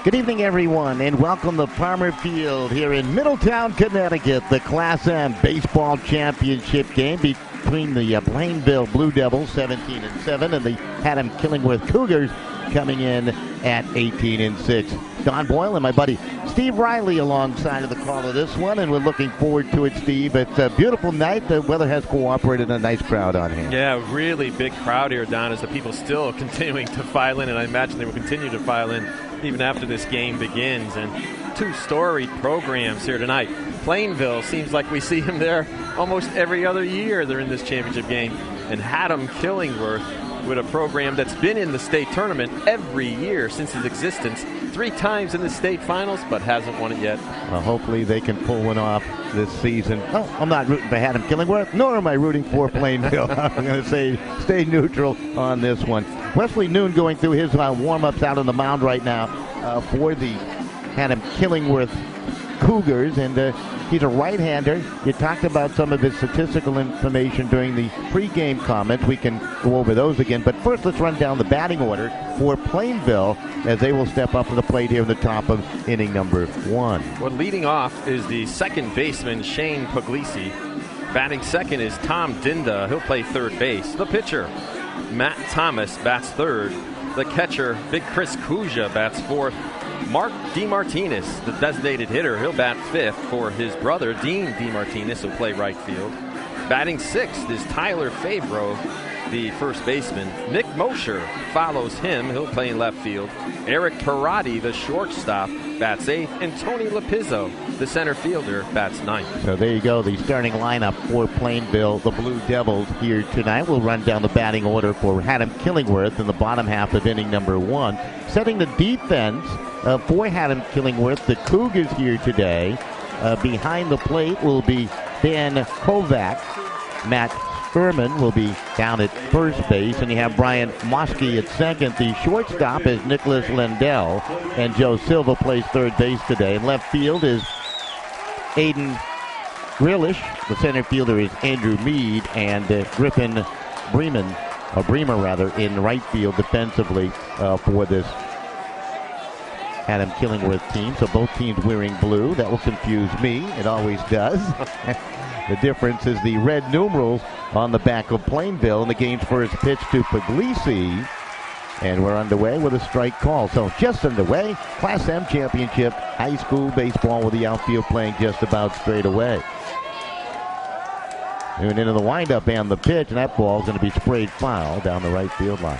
Good evening, everyone, and welcome to Palmer Field here in Middletown, Connecticut. The Class M Baseball Championship game between the Plainville Blue Devils, 17-7, and the Haddam-Killingworth Cougars coming in at 18-6. Don Boyle and my buddy Steve Riley alongside of the call of this one, and we're looking forward to it, Steve. It's a beautiful night. The weather has cooperated, a nice crowd on hand. Yeah, really big crowd here, Don, as the people still continuing to file in, and I imagine they will continue to file in even after this game begins. And two storied programs here tonight. Plainville seems like we see them there almost every other year they're in this championship game. And Haddam-Killingworth with a program that's been in the state tournament every year since its existence. 3 times in the state finals, but hasn't won it yet. Well, hopefully they can pull one off this season. Oh, I'm not rooting for Haddam-Killingworth, nor am I rooting for Plainville. I'm going to say stay neutral on this one. Wesley Noon going through his warm-ups out on the mound right now for the Haddam-Killingworth Cougars, and he's a right-hander. You talked about some of his statistical information during the pregame comments. We can go over those again, but first let's run down the batting order for Plainville as they will step up to the plate here in the top of inning number 1. Well, leading off is the second baseman, Shane Puglisi. Batting second is Tom Dinda. He'll play third base. The pitcher, Matt Thomas, bats third. The catcher, Big Chris Kuja, bats fourth. Mark DeMartinez, the designated hitter, he'll bat fifth for his brother, Dean DeMartinez, who'll play right field. Batting sixth is Tyler Favreau, the first baseman. Nick Mosher follows him. He'll play in left field. Eric Parati, the shortstop, bats eighth. And Tony Lapizzo, the center fielder, bats ninth. So there you go, the starting lineup for Plainville, the Blue Devils here tonight. We'll run down the batting order for Haddam-Killingworth in the bottom half of inning number 1. Setting the defense for Haddam-Killingworth, the Cougars here today. Behind the plate will be Ben Kovac. Matt Furman will be down at first base, and you have Brian Mosky at second. The shortstop is Nicholas Lindell, and Joe Silva plays third base today. In left field is Aiden Grillish. The center fielder is Andrew Mead, and Griffin Bremer in right field defensively for this Haddam-Killingworth team. So both teams wearing blue. That will confuse me. It always does. The difference is the red numerals on the back of Plainville, and the game's first pitch to Puglisi. And we're underway with a strike call. So just underway, Class M Championship, high school baseball with the outfield playing just about straight away. Moving into the windup and the pitch, and that ball's going to be sprayed foul down the right field line.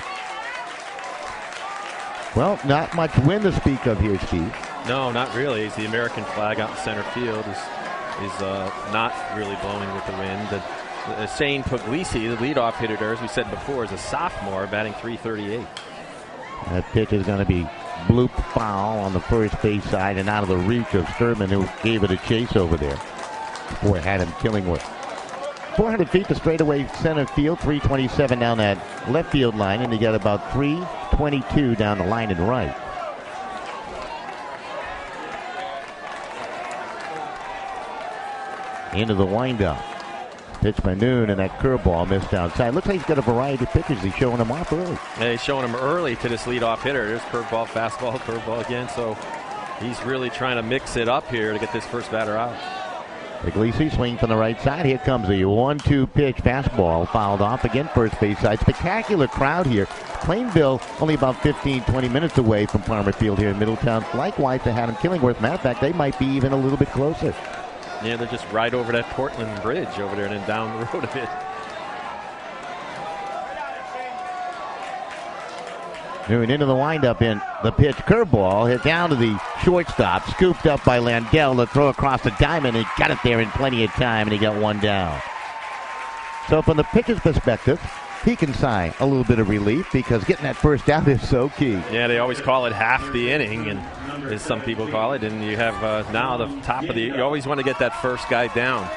Well, not much wind to speak of here, Steve. No, not really. It's the American flag out in center field is not really blowing with the wind. Shane Puglisi, the leadoff hitter there, as we said before, is a sophomore, batting .338. That pitch is going to be bloop foul on the first base side and out of the reach of Sturman, who gave it a chase over there for Haddam-Killingworth. 400 feet to straightaway center field, 327 down that left field line, and you got about 322 down the line and right. Into the windup. Pitch by Noon, and that curveball missed outside. Looks like he's got a variety of pitches. He's showing them off early. Yeah, he's showing them early to this leadoff hitter. There's curveball, fastball, curveball again. So he's really trying to mix it up here to get this first batter out. Puglisi swinging from the right side. Here comes a 1-2 pitch fastball, fouled off again first base side. Spectacular crowd here. Plainville only about 15-20 minutes away from Palmer Field here in Middletown. Likewise to Haddam-Killingworth. Matter of fact, they might be even a little bit closer. Yeah, they're just right over that Portland Bridge over there and then down the road a bit. Moving into the windup in the pitch, curveball hit down to the shortstop, scooped up by Landell to throw across the diamond. He got it there in plenty of time, and he got one down. So from the pitcher's perspective, he can sigh a little bit of relief because getting that first out is so key. Yeah, they always call it half the inning, and as some people call it, and you have now the top of the, you always want to get that first guy down.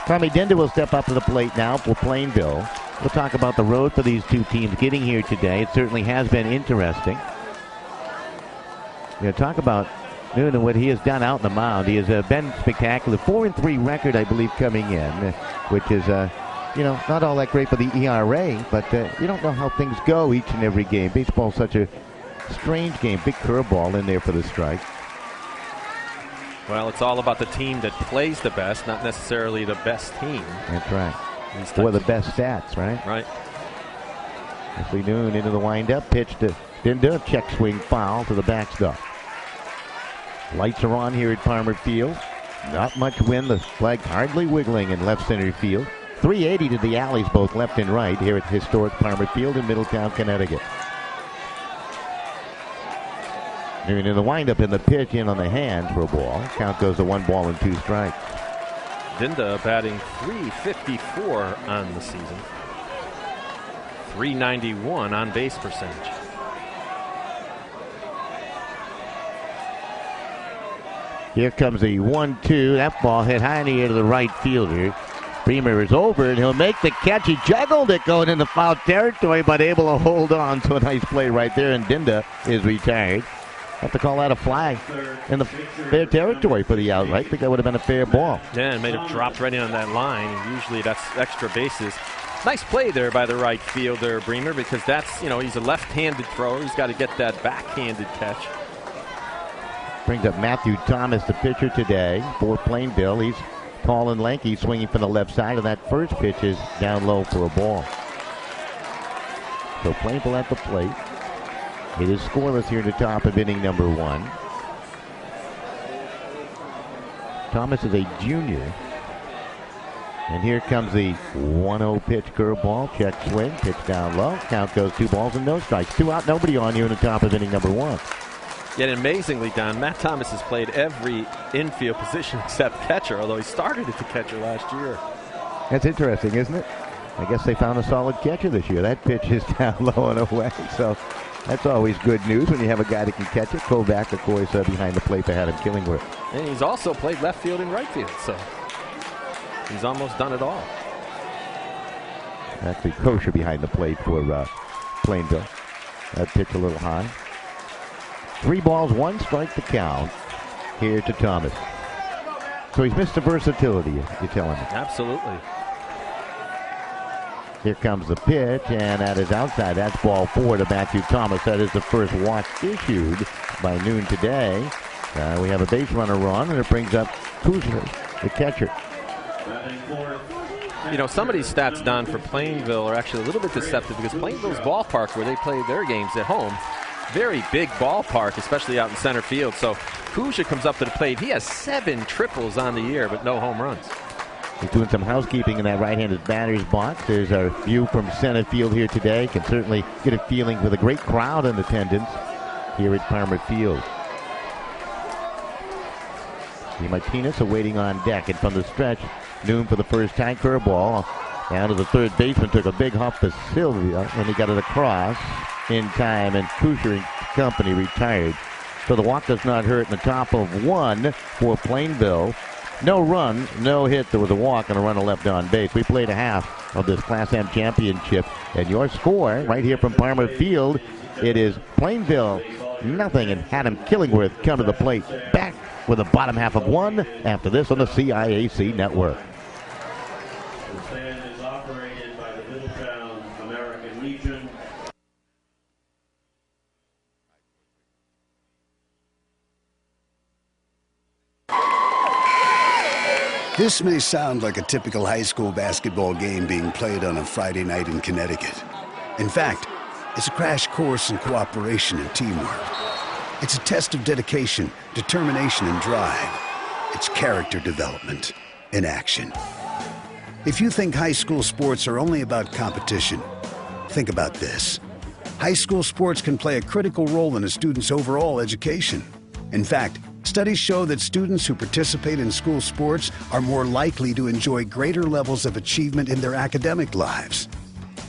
Tommy Dinda will step up to the plate now for Plainville. We'll talk about the road for these two teams getting here today. It certainly has been interesting. Talk about Noon and what he has done out on the mound. He has been spectacular. 4-3 record, I believe, coming in, which is not all that great for the ERA, but you don't know how things go each and every game. Baseball's such a strange game. Big curveball in there for the strike. Well, it's all about the team that plays the best, not necessarily the best team. That's right. Or the best stats, right? Right. Wesley Noon into the windup. Pitch to Dinda. Check swing foul to the backstop. Lights are on here at Palmer Field. Not much wind. The flag hardly wiggling in left center field. 380 to the alleys, both left and right, here at historic Palmer Field in Middletown, Connecticut. And in the windup in the pitch in on the hand for a ball. Count goes to 1 ball and 2 strikes. Dinda batting .354 on the season. .391 on base percentage. Here comes the 1-2. That ball hit high in the air to the right fielder. Bremer is over, and he'll make the catch. He juggled it going into foul territory, but able to hold on. So a nice play right there, and Dinda is retired. Have to call that a flag in the fair territory for the out. I think that would have been a fair ball. Yeah, and may have dropped right in on that line. Usually that's extra bases. Nice play there by the right fielder, Bremer, because that's, he's a left-handed thrower. He's got to get that backhanded catch. Brings up Matthew Thomas, the pitcher today for Plainville. He's tall and lanky, swinging from the left side, and that first pitch is down low for a ball. So Plainville at the plate. It is scoreless here at the top of inning number 1. Thomas is a junior. And here comes the 1-0 pitch, curveball, check swing, pitch down low. Count goes 2 balls and no strikes. 2 out, nobody on here in the top of inning number 1. Yet amazingly, Don, Matt Thomas has played every infield position except catcher, although he started at the catcher last year. That's interesting, isn't it? I guess they found a solid catcher this year. That pitch is down low and away, so that's always good news when you have a guy that can catch it. Kovac, of course, behind the plate for Haddam-Killingworth. And he's also played left field and right field, so he's almost done it all. Actually, Kosher behind the plate for Plainville. That pitch a little high. 3 balls, 1 strike to count here to Thomas. So he's missed the versatility, you're telling me. Absolutely. Here comes the pitch, and that is outside. That's ball 4 to Matthew Thomas. That is the first walk issued by noon today. We have a base runner on, and it brings up Kuzma, the catcher. Some of these stats, Don, for Plainville are actually a little bit deceptive because Plainville's ballpark, where they play their games at home, very big ballpark, especially out in center field. So Kuzma comes up to the plate. He has 7 triples on the year, but no home runs. He's doing some housekeeping in that right-handed batter's box. There's our view from center field here today. Can certainly get a feeling with a great crowd in attendance here at Palmer Field. Martinez awaiting on deck, and from the stretch, Noon for the first time, curveball down to the third baseman, took a big hop to Sylvia, and he got it across in time, and Kusher and company retired. So the walk does not hurt in the top of 1 for Plainville. No runs, no hit. There was a walk and a runner left on base. We played a half of this Class M championship, and your score right here from Palmer Field, it is Plainville 0 and Haddam-Killingworth come to the plate. Back with the bottom half of 1 after this on the CIAC network. The stand is operated by the Middletown American Legion. This may sound like a typical high school basketball game being played on a Friday night in Connecticut. In fact, it's a crash course in cooperation and teamwork. It's a test of dedication, determination, and drive. It's character development in action. If you think high school sports are only about competition, think about this. High school sports can play a critical role in a student's overall education. In fact, studies show that students who participate in school sports are more likely to enjoy greater levels of achievement in their academic lives.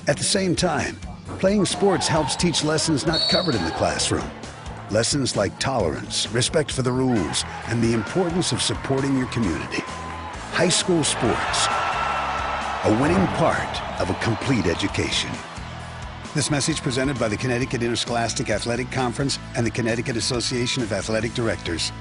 At the same time, playing sports helps teach lessons not covered in the classroom. Lessons like tolerance, respect for the rules, and the importance of supporting your community. High school sports, a winning part of a complete education. This message presented by the Connecticut Interscholastic Athletic Conference and the Connecticut Association of Athletic Directors.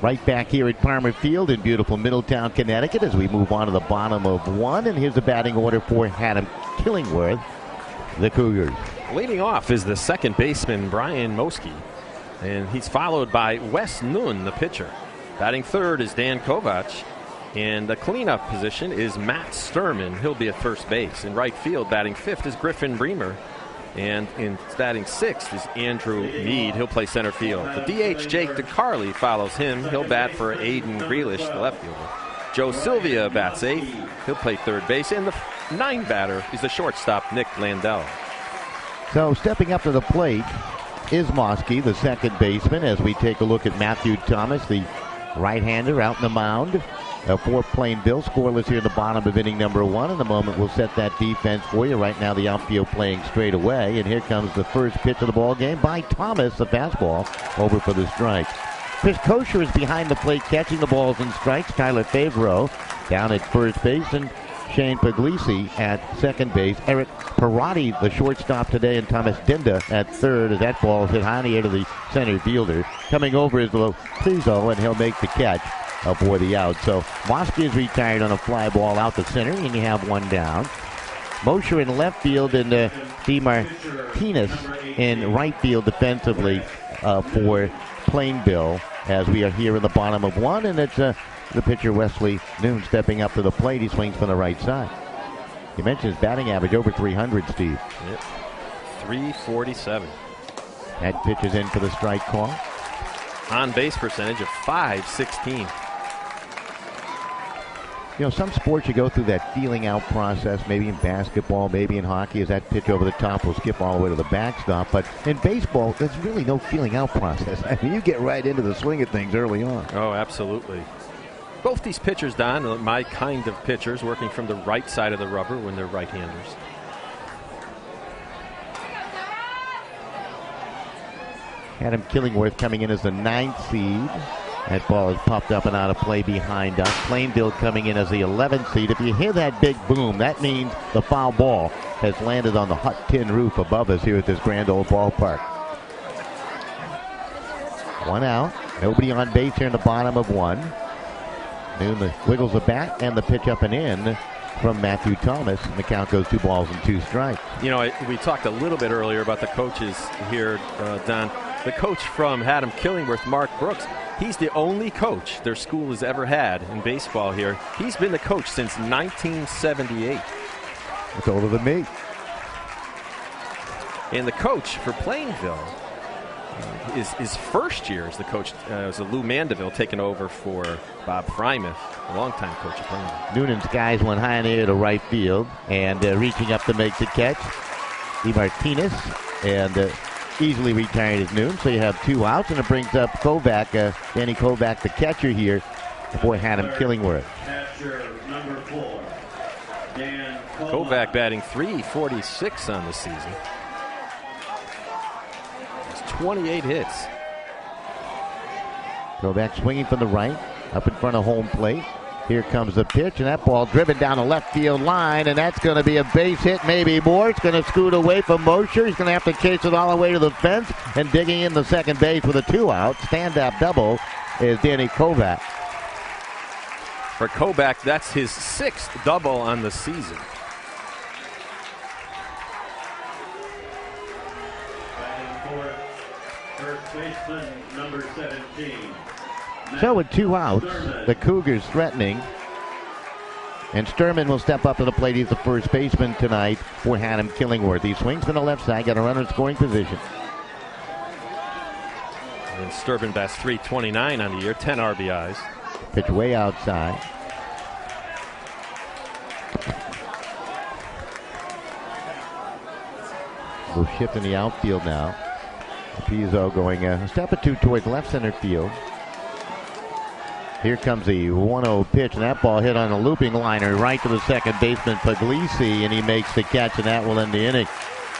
Right back here at Palmer Field in beautiful Middletown, Connecticut, as we move on to the bottom of 1. And here's the batting order for Haddam-Killingworth, the Cougars. Leading off is the second baseman, Brian Moski. And he's followed by Wes Noon, the pitcher. Batting third is Dan Kovac. And the cleanup position is Matt Sturman. He'll be at first base. In right field, batting fifth is Griffin Bremer. And in batting sixth is Andrew Mead. He'll play center field. The DH, Jake DeCarly, follows him. He'll bat for Aiden Grealish, the left fielder. Joe Sylvia bats eighth. He'll play third base. And the ninth batter is the shortstop, Nick Landell. So stepping up to the plate is Moski, the second baseman, as we take a look at Matthew Thomas, the right-hander out in the mound. For Plainville, scoreless here in the bottom of inning number 1. In a moment, we'll set that defense for you. Right now, the outfield playing straight away. And here comes the first pitch of the ball game by Thomas, the fastball, over for the strike. Chris Kosher is behind the plate, catching the balls and strikes. Tyler Favreau down at first base, and Shane Puglisi at second base. Eric Parati, the shortstop today, and Thomas Dinda at third, as that ball is hit high in the air to the center fielder. Coming over is Loprizo, and he'll make the catch for the out. So Moski is retired on a fly ball out the center, and you have one down. Mosher in left field, and DeMartinez in right field defensively for Plainville, as we are here in the bottom of 1, and it's the pitcher Wesley Noon stepping up to the plate. He swings from the right side. You mentioned his batting average over 300, Steve. Yep. 347. That pitch is in for the strike call. On base percentage of .516. You know, some sports you go through that feeling out process, maybe in basketball, maybe in hockey, as that pitch over the top will skip all the way to the backstop. But in baseball, there's really no feeling out process. I mean, you get right into the swing of things early on. Oh, absolutely. Both these pitchers, Don, are my kind of pitchers, working from the right side of the rubber when they're right-handers. Haddam-Killingworth coming in as the 9th seed. That ball is popped up and out of play behind us. Plainville coming in as the 11th seed. If you hear that big boom, that means the foul ball has landed on the hut tin roof above us here at this grand old ballpark. One out. Nobody on base here in the bottom of 1. Noon wiggles the bat, and the pitch up and in from Matthew Thomas, and the count goes 2 balls and 2 strikes. You know, we talked a little bit earlier about the coaches here, Don. The coach from Haddam-Killingworth, Mark Brooks, he's the only coach their school has ever had in baseball here. He's been the coach since 1978. That's older than me. And the coach for Plainville, his first year as the coach was Lou Mandeville, taking over for Bob Frymouth, a longtime coach of Plainville. Noonan's guys went high in the air to right field, and reaching up to make the catch, DeMartinez, and easily retired his Noon. So you have 2 outs, and it brings up Kovac, Danny Kovac, the catcher here for Haddam-Killingworth. Catcher number 4, Dan Kovac batting .346 on the season. 28 hits. Kovac swinging from the right, up in front of home plate. Here comes the pitch, and that ball driven down the left field line, and that's going to be a base hit, maybe more. It's going to scoot away from Mosher. He's going to have to chase it all the way to the fence, and digging in the second base with a 2-out stand-up double is Danny Kovac. For Kovac, that's his 6th double on the season. First baseman number 17. So with 2 outs, the Cougars threatening, and Sturman will step up to the plate. He's the first baseman tonight for Haddam-Killingworth. He swings from the left side, got a runner in scoring position. And Sturman bats .329 on the year, 10 RBIs. Pitch way outside. We'll shift in the outfield now. Pizzo going a step or 2 towards left center field. Here comes the 1-0 pitch, and that ball hit on a looping liner right to the second baseman, Puglisi, and he makes the catch, and that will end the inning.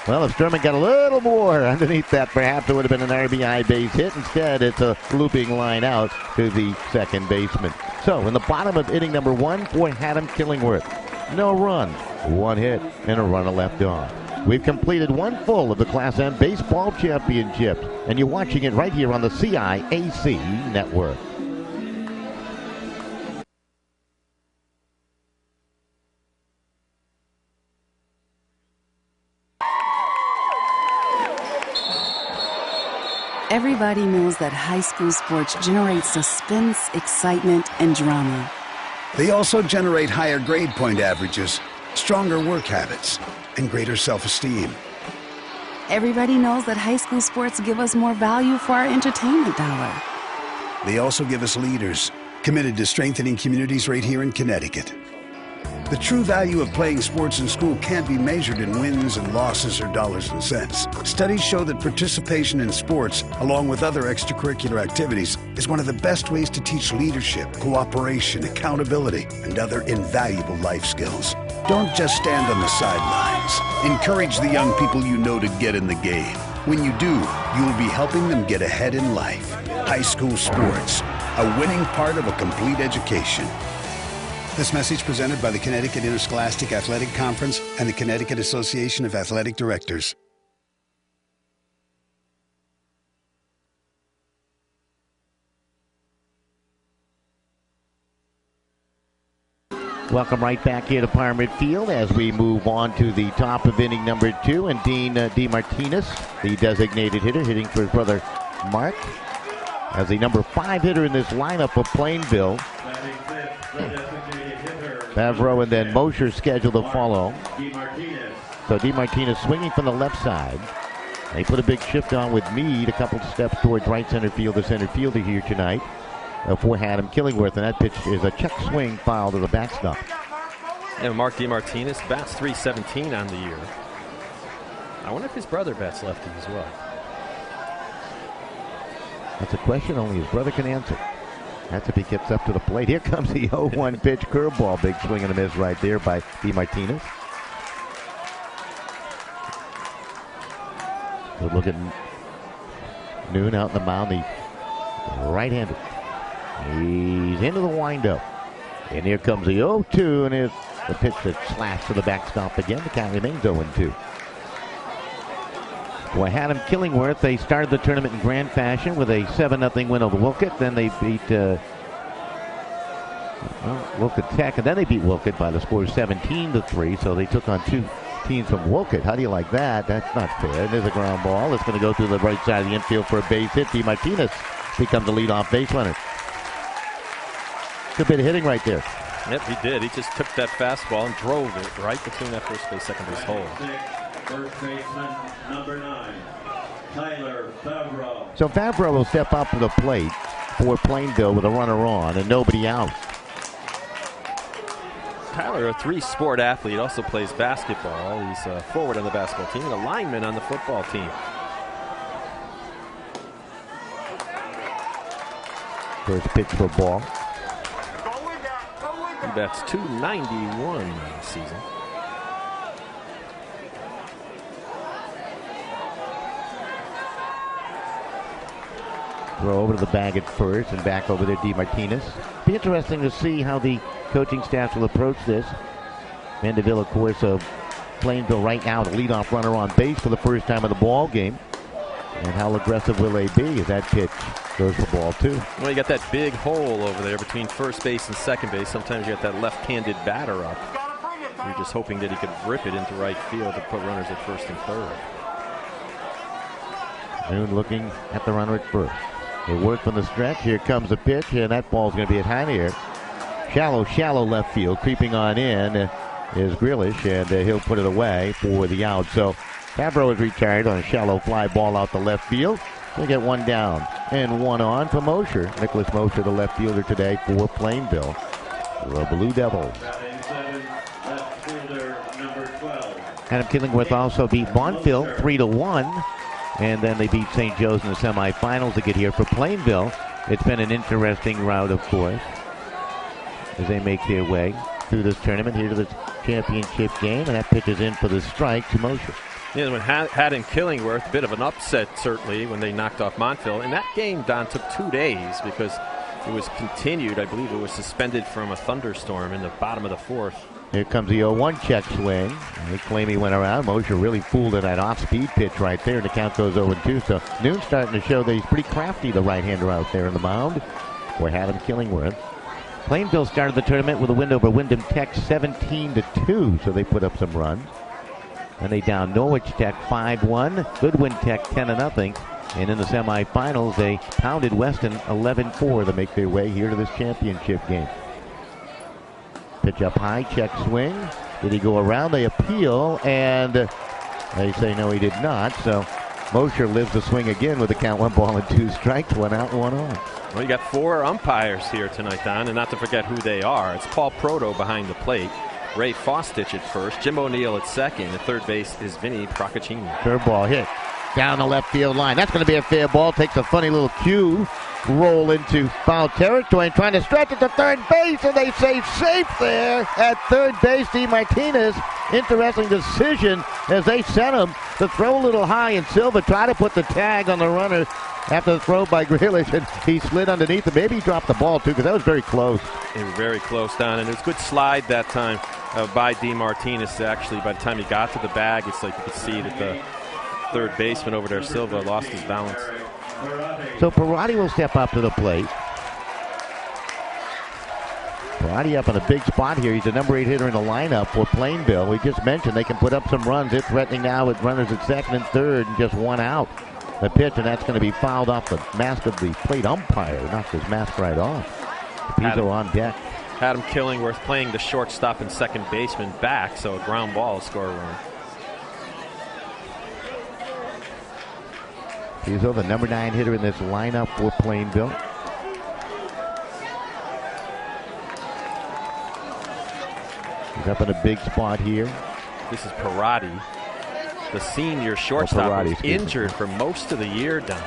Well, if Sturman got a little more underneath that, perhaps it would have been an RBI base hit. Instead, it's a looping line out to the second baseman. So, in the bottom of inning number 1 for Haddam-Killingworth, no runs, 1 hit, and a runner left on. We've completed 1 full of the Class M Baseball Championships, and you're watching it right here on the CIAC Network. Everybody knows that high school sports generate suspense, excitement, and drama. They also generate higher grade point averages, stronger work habits, and greater self-esteem. Everybody knows that high school sports give us more value for our entertainment dollar. They also give us leaders committed to strengthening communities right here in Connecticut. The true value of playing sports in school can't be measured in wins and losses or dollars and cents. Studies show that participation in sports, along with other extracurricular activities, is one of the best ways to teach leadership, cooperation, accountability, and other invaluable life skills. Don't just stand on the sidelines. Encourage the young people you know to get in the game. When you do, you will be helping them get ahead in life. High school sports, a winning part of a complete education. This message presented by the Connecticut Interscholastic Athletic Conference and the Connecticut Association of Athletic Directors. Welcome right back here to Parliament Field as we move on to the top of inning number 2. And Dean DeMartinez, the designated hitter, hitting for his brother Mark, as the number 5 hitter in this lineup of Plainville. Favreau and then Mosher scheduled to follow. So DeMartinez swinging from the left side. They put a big shift on with Meade, a couple steps towards right center field, the center fielder here tonight for Haddam-Killingworth, and that pitch is a check swing foul to the backstop. And Mark DeMartinez bats .317 on the year. I wonder if his brother bats lefty as well. That's a question only his brother can answer. That's if he gets up to the plate. Here comes the 0-1 pitch curveball. Big swing and a miss right there by DeMartinez. Good look at Noon out in the mound, the right-hander. He's into the windup. And here comes the 0-2, and it's the pitch that slashed to the backstop again. The count remains 0-2. For Haddam-Killingworth, they started the tournament in grand fashion with a 7-0 win over Wolcott. Then they beat Wolcott Tech, and then they beat Wolcott by the score of 17-3. So they took on 2 teams from Wolcott. How do you like that? That's not fair. There's a ground ball. It's going to go through the right side of the infield for a base hit. DeMartinez becomes the leadoff base runner. Good bit of hitting right there. Yep, he did. He just took that fastball and drove it right between that first base, second base hole. First baseman, number 9, Tyler Favreau. So Favreau will step up to the plate for Plainville with a runner on and nobody out. Tyler, a 3-sport athlete, also plays basketball. He's a forward on the basketball team and a lineman on the football team. First pitch for ball. He bats .291 this season. Throw over to the bag at first and back over there, DeMartinez. Be interesting to see how the coaching staff will approach this. Mandeville, of course, of Plainville right now, the leadoff runner on base for the first time of the ball game. And how aggressive will they be as that pitch goes for ball 2? Well, you got that big hole over there between first base and second base. Sometimes you got that left-handed batter up. You're just hoping that he could rip it into right field to put runners at first and third. Noon looking at the runner at first. They work from the stretch. Here comes the pitch, and that ball's going to be at high air. Shallow left field. Creeping on in is Grealish, and he'll put it away for the out. So Favreau is retired on a shallow fly ball out the left field. We'll get one down and one on for Mosher. Nicholas Mosher, the left fielder today for Plainville. The Blue Devils. Left fielder, number 12. Haddam-Killingworth also beat Bonfil 3-1. And then they beat St. Joe's in the semifinals to get here for Plainville. It's been an interesting route, of course, as they make their way through this tournament here to the championship game. And that pitch is in for the strike to Mosher. Yeah, when Haddam-Killingworth, a bit of an upset, certainly, when they knocked off Montville. And that game, Don, took 2 days because it was continued. I believe it was suspended from a thunderstorm in the bottom of the 4th. Here comes the 0-1 check swing. They claim he went around. Mosher really fooled at that off-speed pitch right there, and the count goes 0-2. So Noon's starting to show that he's pretty crafty, the right-hander out there in the mound for Haddam-Killingworth. Plainville started the tournament with a win over Wyndham Tech 17-2, so they put up some runs. And they down Norwich Tech 5-1, Goodwin Tech 10-0, And in the semifinals, they pounded Weston 11-4 to make their way here to this championship game. Pitch up high, check swing. Did he go around? They appeal, and they say no, he did not. So Mosher lives the swing again with a count 1 ball and 2 strikes, 1 out, 1 on. Well, you got 4 umpires here tonight, Don, and not to forget who they are. It's Paul Proto behind the plate, Ray Fostich at first, Jim O'Neill at second, and third base is Vinny Procaccini. Curveball hit down the left field line. That's going to be a fair ball. Takes a funny little cue roll into foul territory and trying to stretch it to third base, and they say safe there at third base. D. Martinez, interesting decision as they sent him to throw a little high, and Silva tried to put the tag on the runner after the throw by Grealish, and he slid underneath him. Maybe he dropped the ball too, because that was very close. It was very close, Don, and it was a good slide that time by D. Martinez. Actually, by the time he got to the bag, it's like you could see that the third baseman over there, Silva, lost his balance. So Parati will step up to the plate. Parati up in a big spot here. He's the number 8 hitter in the lineup for Plainville. We just mentioned they can put up some runs. They're threatening now with runners at second and third and just 1 out. The pitch, and that's going to be fouled off the mask of the plate umpire. Knocked his mask right off. Pizzo on deck. Haddam-Killingworth playing the shortstop and second baseman back, so a ground ball will score a run. Pizzo, the number 9 hitter in this lineup for Plainville. He's up in a big spot here. This is Parati, the senior shortstop, was injured for most of the year, Don.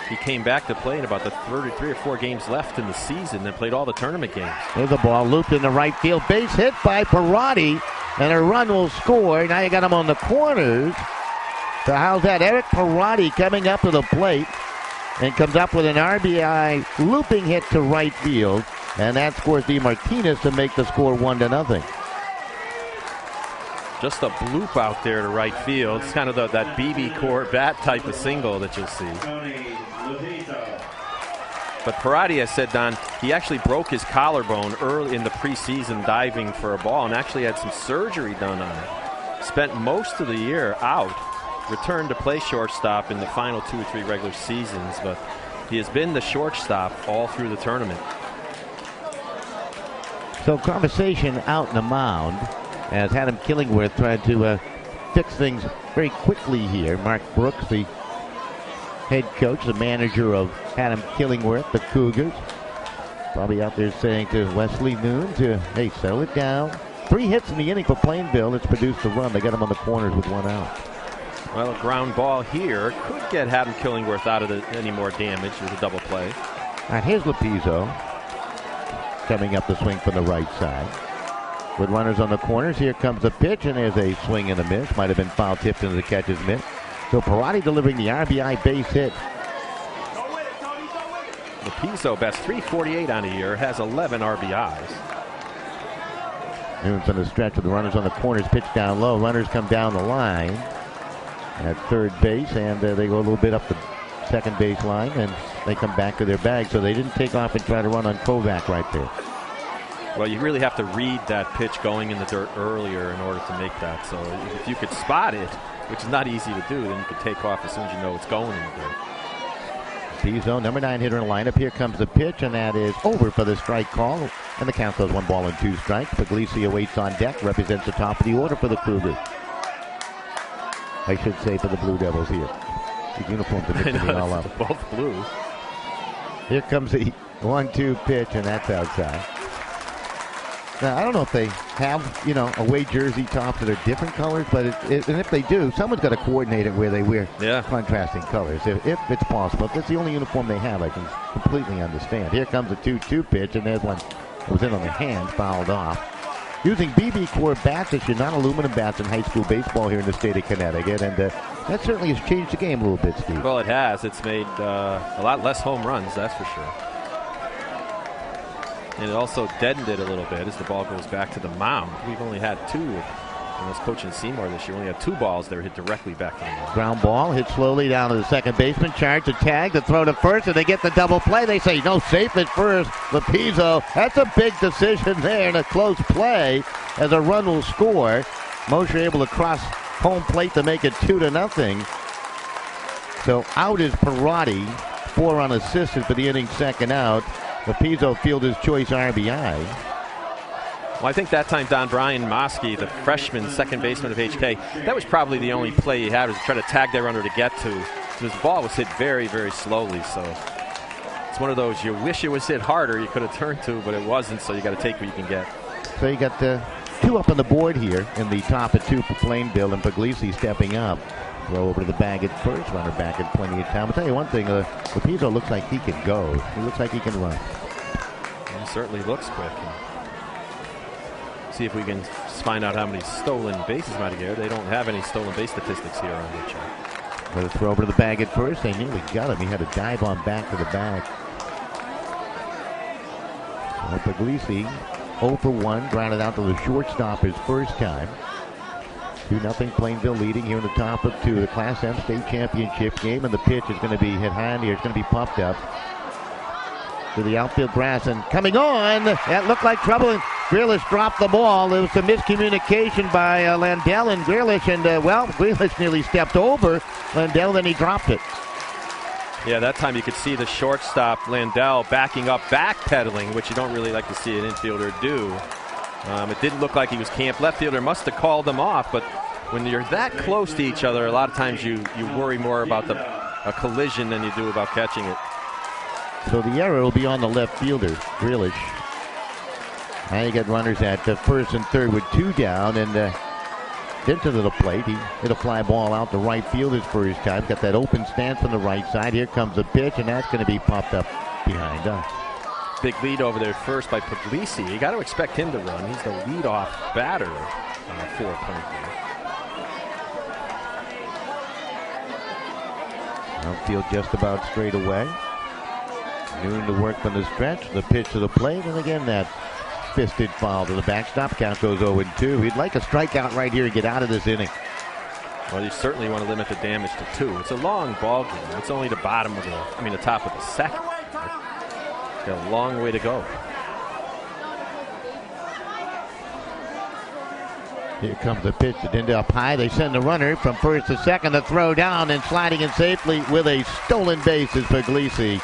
He came back to play in about the 33 or 4 games left in the season, then played all the tournament games. There's a ball looped in the right field. Base hit by Parati, and a run will score. Now you got him on the corners. So how's that? Eric Parati coming up to the plate and comes up with an RBI looping hit to right field, and that scores D. Martinez to make the score 1-0. Just a bloop out there to right field. It's kind of that BB Core bat type of single that you'll see. But Parati, as said, Don, he actually broke his collarbone early in the preseason diving for a ball and actually had some surgery done on it. Spent most of the year out. Returned to play shortstop in the final 2 or 3 regular seasons, but he has been the shortstop all through the tournament. So conversation out in the mound as Haddam-Killingworth tried to fix things very quickly here. Mark Brooks, the head coach, the manager of Haddam-Killingworth, the Cougars, probably out there saying to Wesley Noon to, hey, settle it down. 3 hits in the inning for Plainville. It's produced a run. They got him on the corners with 1 out. Well, a ground ball here could get Haddam-Killingworth out of any more damage with a double play. All right, here's Lapizzo coming up the swing from the right side. With runners on the corners, here comes the pitch, and there's a swing and a miss. Might have been foul tipped into the catcher's mitt. So Parati delivering the RBI base hit. Lapizzo, best 348 on a year, has 11 RBIs. Noon's on the stretch with the runners on the corners, pitch down low. Runners come down the line at third base, and they go a little bit up the second base line, and they come back to their bag. So they didn't take off and try to run on Kovac right there. Well, you really have to read that pitch going in the dirt earlier in order to make that. So if you could spot it, which is not easy to do, then you could take off as soon as you know it's going in the dirt. Pizzo, number 9 hitter in the lineup. Here comes the pitch, and that is over for the strike call. And the count goes 1 ball and 2 strikes. Puglisi awaits on deck, represents the top of the order for the Cougars. I should say for the Blue Devils here. The uniforms are mixing it all up. Both blue. Here comes the 1-2 pitch, and that's outside. Now, I don't know if they have, away jersey tops that are different colors, but and if they do, someone's got to coordinate it where they wear contrasting colors. If it's possible. If it's the only uniform they have, I can completely understand. Here comes the 2-2 pitch, and there's one that was in on the hand, fouled off. Using BB Core bats, this year, not aluminum bats in high school baseball here in the state of Connecticut, and that certainly has changed the game a little bit, Steve. Well, it has. It's made a lot less home runs, that's for sure. And it also deadened it a little bit as the ball goes back to the mound. We've only had 2. When I was coaching Seymour this year, we only had 2 balls that were hit directly back to the mound. Ground ball hit slowly down to the second baseman. Charge the tag, the throw to first, and they get the double play. They say no, safe at first. Lapizzo, that's a big decision there and a close play as a run will score. Mosher able to cross home plate to make it 2-0. So out is Parati, 4 unassisted for the inning's second out. Pizzo fielder's choice RBI. Well, I think that time Don Brian Mosky, the freshman second baseman of HK, that was probably the only play he had, was to try to tag that runner to get to. Because the ball was hit very, very slowly. So it's one of those you wish it was hit harder, you could have turned to, but it wasn't, so you got to take what you can get. So you got the 2 up on the board here in the top at 2 for Plainville, and Puglisi stepping up. Throw over to the bag at first, runner back in plenty of time. I'll tell you one thing, Pizzo looks like he can go. He looks like he can run. He certainly looks quick. See if we can find out how many stolen bases might get. They don't have any stolen base statistics here on the chart. Let us throw over to the bag at first. They nearly got him. He had to dive on back to the bag. Well, Puglisi 0 for 1, grounded out to the shortstop his first time. 2-0 Plainville leading here in the top of 2. The Class M state championship game, and the pitch is going to be hit high in the air. It's going to be pumped up to the outfield grass, and coming on, that looked like trouble, and Grealish dropped the ball. There was some miscommunication by Landell and Grealish, and Grealish nearly stepped over Landell, then he dropped it. Yeah, that time you could see the shortstop Landell backing up, backpedaling, which you don't really like to see an infielder do. It didn't look like he was camped. Left fielder must have called him off, but when you're that close to each other, a lot of times you worry more about a collision than you do about catching it. So the error will be on the left fielder, Grealish. Now you got runners at first and third with 2 down, and into the plate. He hit a fly ball out to right field his first time. Got that open stance on the right side. Here comes the pitch, and that's going to be popped up behind us. Big lead over there first by Puglisi. You got to expect him to run. He's the leadoff batter for Planeville. Outfield just about straight away. Noon to work from the stretch. The pitch to the plate, and again that fisted foul to the backstop. Count goes 0-2. He'd like a strikeout right here to get out of this inning. Well, you certainly want to limit the damage to 2. It's a long ball game. It's only the the top of the second. Got a long way to go. Here comes the pitch to Dinda up high. They send the runner from first to second. The throw down, and sliding in safely with a stolen base is Puglisi.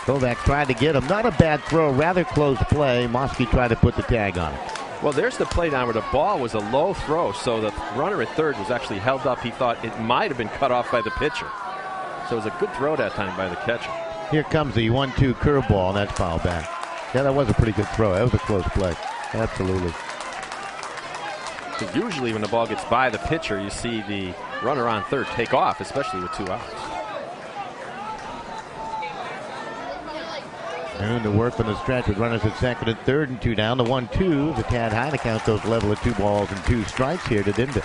Kovac tried to get him. Not a bad throw, rather close play. Mosky tried to put the tag on it. Well, there's the play down where the ball was a low throw, so the runner at third was actually held up. He thought it might have been cut off by the pitcher. So it was a good throw that time by the catcher. Here comes the 1-2 curveball, and that's fouled back. Yeah, that was a pretty good throw. That was a close play. Absolutely. So usually when the ball gets by the pitcher, you see the runner on third take off, especially with 2 outs. Noon to work on the stretch with runners at second and third and 2 down. The 1-2 is a tad high to count those level at 2 balls and 2 strikes here to Dinda.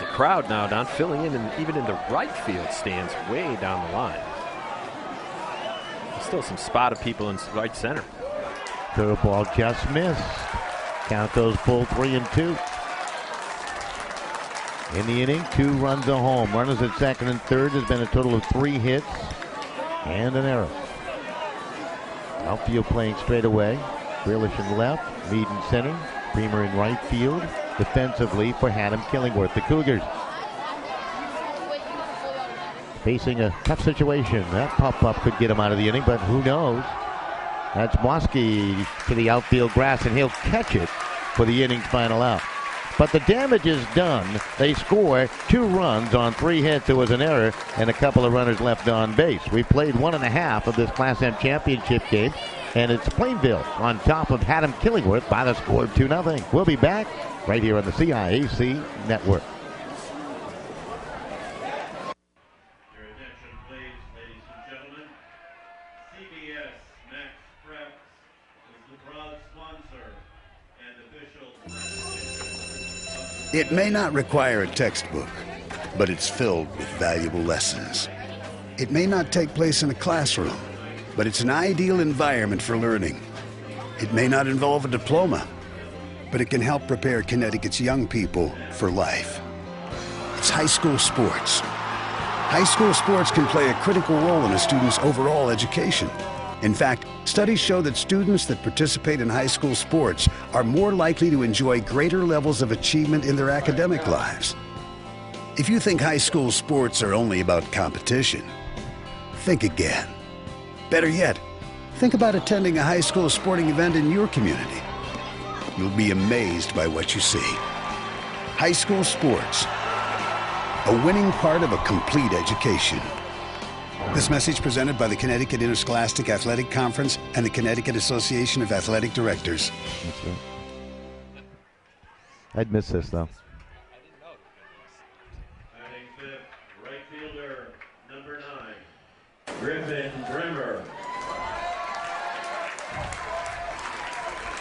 The crowd now down, filling in, and even in the right field stands way down the line. There's still some spotted people in right center. Curveball just missed. Count goes full 3-2. In the inning, 2 runs a home. Runners at second and third. There's been a total of 3 hits and an error. Outfield playing straight away. Grealish in left, Mead in center, Bremer in right field. Defensively for Haddam-Killingworth, the Cougars. Facing a tough situation. That pop-up could get him out of the inning, but who knows? That's Mosky to the outfield grass, and he'll catch it for the inning's final out. But the damage is done. They score 2 runs on 3 hits. There was an error and a couple of runners left on base. We played 1.5 of this Class M championship game, and it's Plainville on top of Haddam-Killingworth by the score of 2-0. We'll be back right here on the CIAC Network. Your attention, please, ladies and gentlemen. CBS Max Prep is the proud sponsor and official. It may not require a textbook, but it's filled with valuable lessons. It may not take place in a classroom, but it's an ideal environment for learning. It may not involve a diploma, but it can help prepare Connecticut's young people for life. It's high school sports. High school sports can play a critical role in a student's overall education. In fact, studies show that students that participate in high school sports are more likely to enjoy greater levels of achievement in their academic lives. If you think high school sports are only about competition, think again. Better yet, think about attending a high school sporting event in your community. You'll be amazed by what you see. High school sports, a winning part of a complete education. This message presented by the Connecticut Interscholastic Athletic Conference and the Connecticut Association of Athletic Directors. I'd miss this, though. Batting fifth, right fielder, number 9, Griffin Bremer.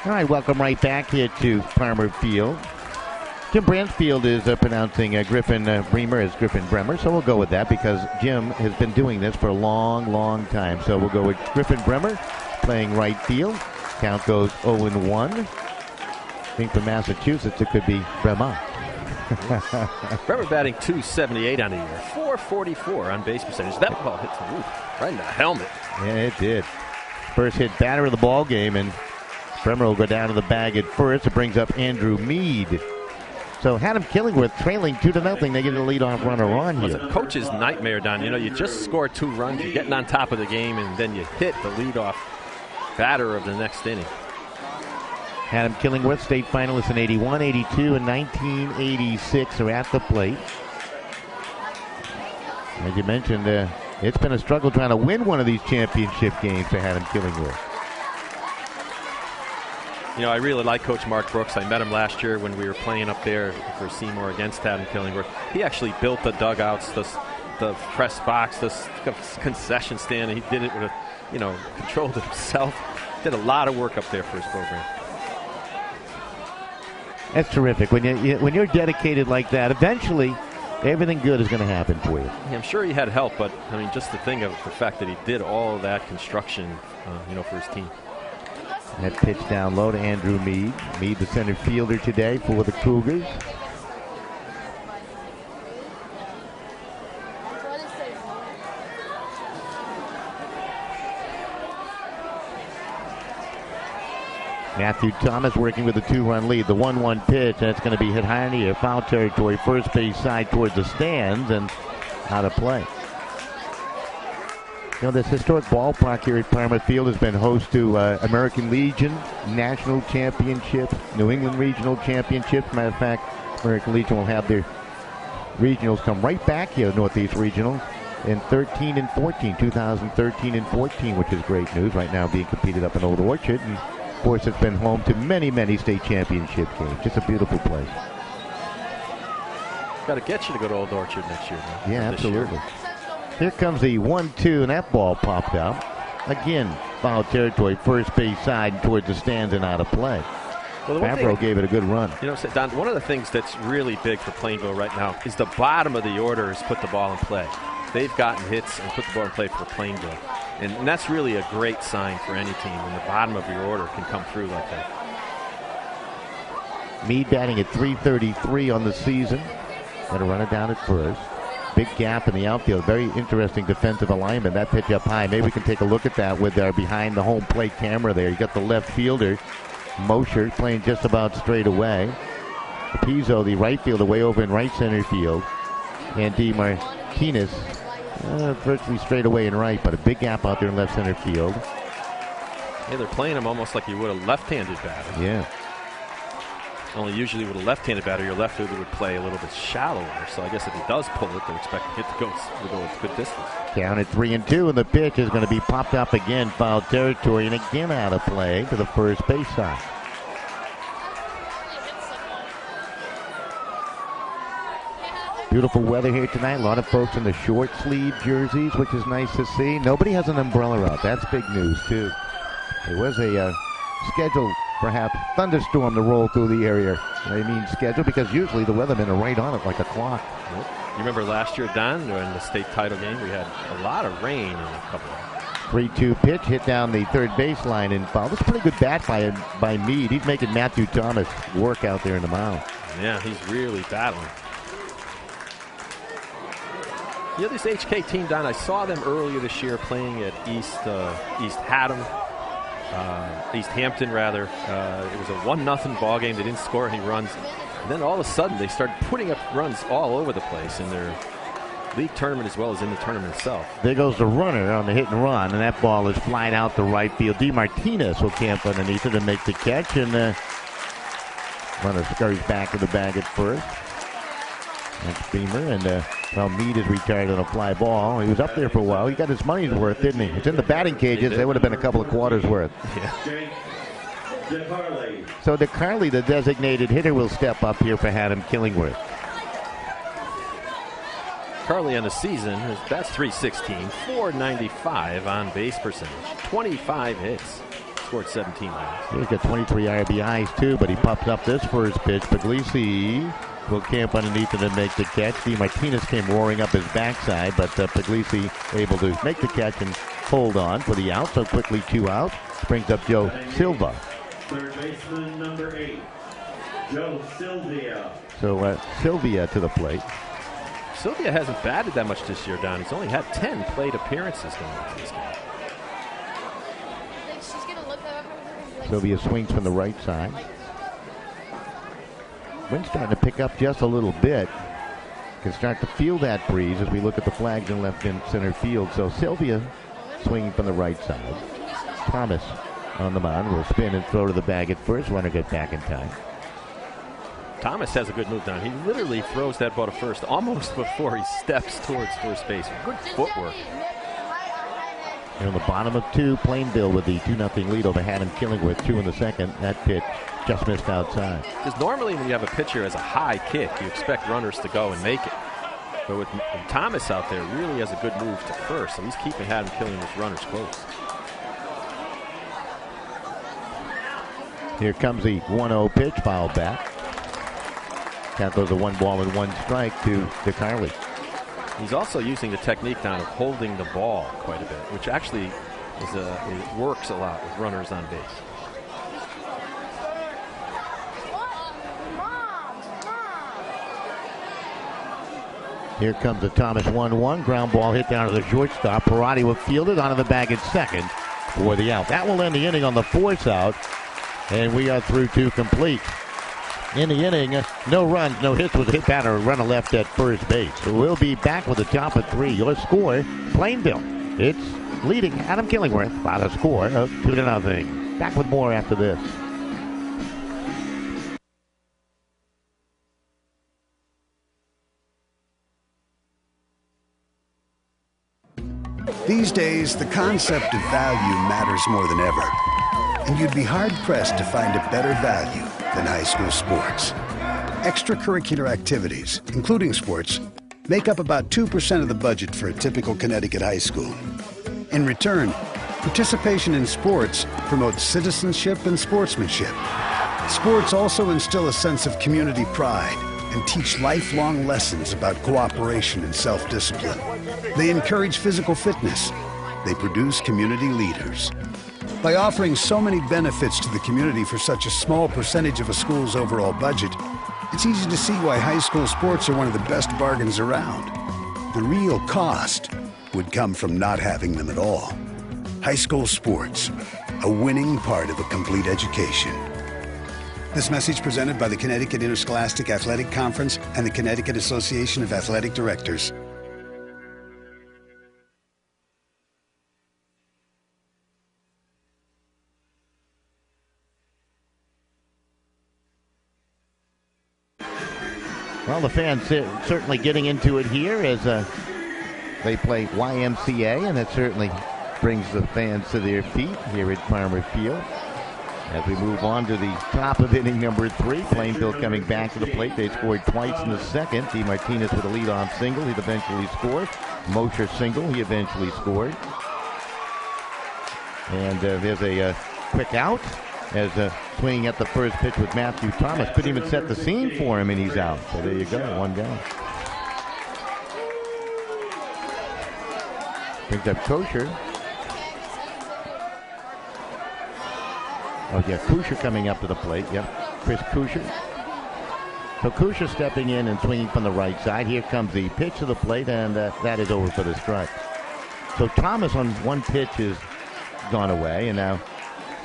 All right, welcome right back here to Palmer Field. Jim Bransfield is pronouncing Griffin Bremer as Griffin Bremer, so we'll go with that because Jim has been doing this for a long, long time. So we'll go with Griffin Bremer playing right field. Count goes 0-1. I think for Massachusetts it could be Bremer. Bremer batting .278 on the year, .444 on base percentage. That ball hit the roof, right in the helmet. Yeah, it did. First hit batter of the ball game, and Bremer will go down to the bag at first. It brings up Andrew Mead. So Haddam-Killingworth trailing 2-0. They get a leadoff runner on here. It's a coach's nightmare, Don. You know, you just scored 2 runs, you're getting on top of the game, and then you hit the leadoff batter of the next inning. Haddam-Killingworth, state finalists in 81, 82, and 1986 are at the plate. As you mentioned, it's been a struggle trying to win one of these championship games for Haddam-Killingworth. You know, I really like Coach Mark Brooks. I met him last year when we were playing up there for Seymour against Haddam-Killingworth. He actually built the dugouts, the press box, the concession stand, and he did it with controlled it himself. Did a lot of work up there for his program. That's terrific. When you're dedicated like that, eventually everything good is going to happen for you. Yeah, I'm sure he had help, but I mean, just to think of the fact that he did all of that construction, for his team. That pitch down low to Andrew Mead. Mead, the center fielder today for the Cougars. Matthew Thomas working with a 2-run lead. The 1-1 pitch, and it's going to be hit high in the air. Foul territory, first base side towards the stands, and out of play. You know, this historic ballpark here at Palmer Field has been host to American Legion National Championships, New England Regional Championships. Matter of fact, American Legion will have their regionals come right back here, Northeast Regional, in 13 and 14, 2013 and 14, which is great news. Right now being competed up in Old Orchard. And, of course, it's been home to many, many state championship games. Just a beautiful place. Got to get you to go to Old Orchard next year, man. Yeah, absolutely. Here comes the 1-2, and that ball popped out. Again, foul territory, first base side towards the stands and out of play. Well, Favreau gave it a good run. You know, Don, one of the things that's really big for Plainville right now is the bottom of the order has put the ball in play. They've gotten hits and put the ball in play for Plainville. And that's really a great sign for any team when the bottom of your order can come through like that. Mead batting at .333 on the season. Going to run it down at first. Big gap in the outfield. Very interesting defensive alignment. That pitch up high. Maybe we can take a look at that with our behind the home plate camera there. You got the left fielder, Mosher, playing just about straight away. Pizzo, the right fielder, way over in right center field. And DeMartinez virtually straight away in right, but a big gap out there in left center field. Yeah, they're playing him almost like you would a left-handed batter. Yeah. Only usually with a left-handed batter, your left fielder would play a little bit shallower. So I guess if he does pull it, they're expecting it to go a good distance. Down at 3-2, and the pitch is going to be popped up again, foul territory, and again out of play to the first base side. Beautiful weather here tonight. A lot of folks in the short sleeve jerseys, which is nice to see. Nobody has an umbrella out. That's big news, too. There was a scheduled, perhaps, thunderstorm to roll through the area. I mean scheduled because usually the weathermen are right on it like a clock. Yep. You remember last year, Don, in the state title game, we had a lot of rain in a couple of 3-2 pitch hit down the third baseline and foul. That's a pretty good bat by Mead. He's making Matthew Thomas work out there in the mound. Yeah, he's really battling. Yeah, this HK team, Don, I saw them earlier this year playing at East Haddam, East Hampton, rather. It was a 1-0 ball game. They didn't score any runs. And then all of a sudden, they started putting up runs all over the place in their league tournament as well as in the tournament itself. There goes the runner on the hit and run, and that ball is flying out to right field. DeMartinez will camp underneath it and make the catch, and runner scurries back to the bag at first. That's Beamer, and Meade is retired on a fly ball. He was up there for a while. He got his money's worth, didn't he? It's in the batting cages. They would have been a couple of quarters worth. Yeah. So DeCarly, the designated hitter, will step up here for Haddam-Killingworth. Carly on the season, that's .316, .495 on base percentage, 25 hits, scored 17 runs. He's got 23 RBIs too, but he pops up this first pitch. Puglisi will camp underneath it and make the catch. DeMartinez came roaring up his backside, but Puglisi able to make the catch and hold on for the out. So quickly 2 outs. Brings up Joe Silva. Third baseman number 8, Joe Sylvia. So Sylvia to the plate. Sylvia hasn't batted that much this year, Don. He's only had 10 plate appearances going into this game. Sylvia swings from the right side. Wind's starting to pick up just a little bit. Can start to feel that breeze as we look at the flags in left and center field. So Sylvia swinging from the right side. Thomas on the mound will spin and throw to the bag at first. Runner get back in time. Thomas has a good move down. He literally throws that ball to first almost before he steps towards first base. Good footwork. And on the bottom of 2, Plainville with the 2-0 lead over Haddam-Killingworth. 2 in the second. That pitch just missed outside. Because normally when you have a pitcher as a high kick, you expect runners to go and make it. But with Thomas out there, really has a good move to first. So he's keeping Haddam-Killingworth's runners close. Here comes the 1-0 pitch, foul back. Count goes a 1-1 to DeCarly. He's also using the technique down of holding the ball quite a bit, which actually it works a lot with runners on base. Here comes the Thomas 1-1. Ground ball hit down to the shortstop. Parati will field it onto the bag at second for the out. That will end the inning on the 4th out. And we are through 2 complete. In the inning, no runs, no hits with a hit batter, a runner left at first base. So we'll be back with the top of 3. Your score, Plainville. It's leading Haddam-Killingworth by the score of 2-0. Back with more after this. These days, the concept of value matters more than ever. And you'd be hard-pressed to find a better value than high school sports. Extracurricular activities, including sports, make up about 2% of the budget for a typical Connecticut high school. In return, participation in sports promotes citizenship and sportsmanship. Sports also instill a sense of community pride and teach lifelong lessons about cooperation and self-discipline. They encourage physical fitness. They produce community leaders. By offering so many benefits to the community for such a small percentage of a school's overall budget, it's easy to see why high school sports are one of the best bargains around. The real cost would come from not having them at all. High school sports, a winning part of a complete education. This message presented by the Connecticut Interscholastic Athletic Conference and the Connecticut Association of Athletic Directors. Well, the fans certainly getting into it here as they play YMCA, and that certainly brings the fans to their feet here at Farmer Field. As we move on to the top of inning number 3, Plainville coming back to the plate. They scored twice in the second. DeMartinez with a leadoff single. He eventually scored. Mosher single. He eventually scored. And there's a quick out as swinging at the first pitch with Matthew Thomas. Couldn't even set the scene for him, and he's out. So there you go, 1 down. Brings up Kosher. Oh, yeah, Kusher coming up to the plate. Yep, Chris Kusher. So Kusha stepping in and swinging from the right side. Here comes the pitch to the plate, and that is over for the strike. So Thomas on one pitch is gone away, and now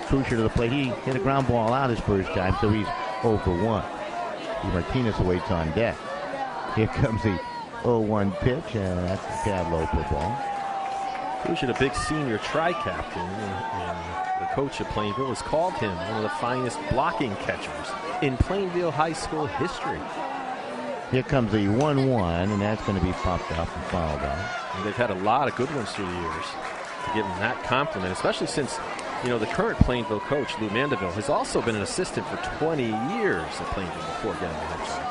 Kusha to the plate. He hit a ground ball out his first time, so he's 0 for 1. Martinez awaits on deck. Here comes the 0-1 pitch, and that's a bad low for ball. Kusha, a big senior tri-captain, and the coach of Plainville has called him one of the finest blocking catchers in Plainville High School history. Here comes the 1-1, and that's going to be popped up and fouled out. And they've had a lot of good ones through the years. To give him that compliment, especially since, the current Plainville coach, Lou Mandeville, has also been an assistant for 20 years at Plainville before getting the head job.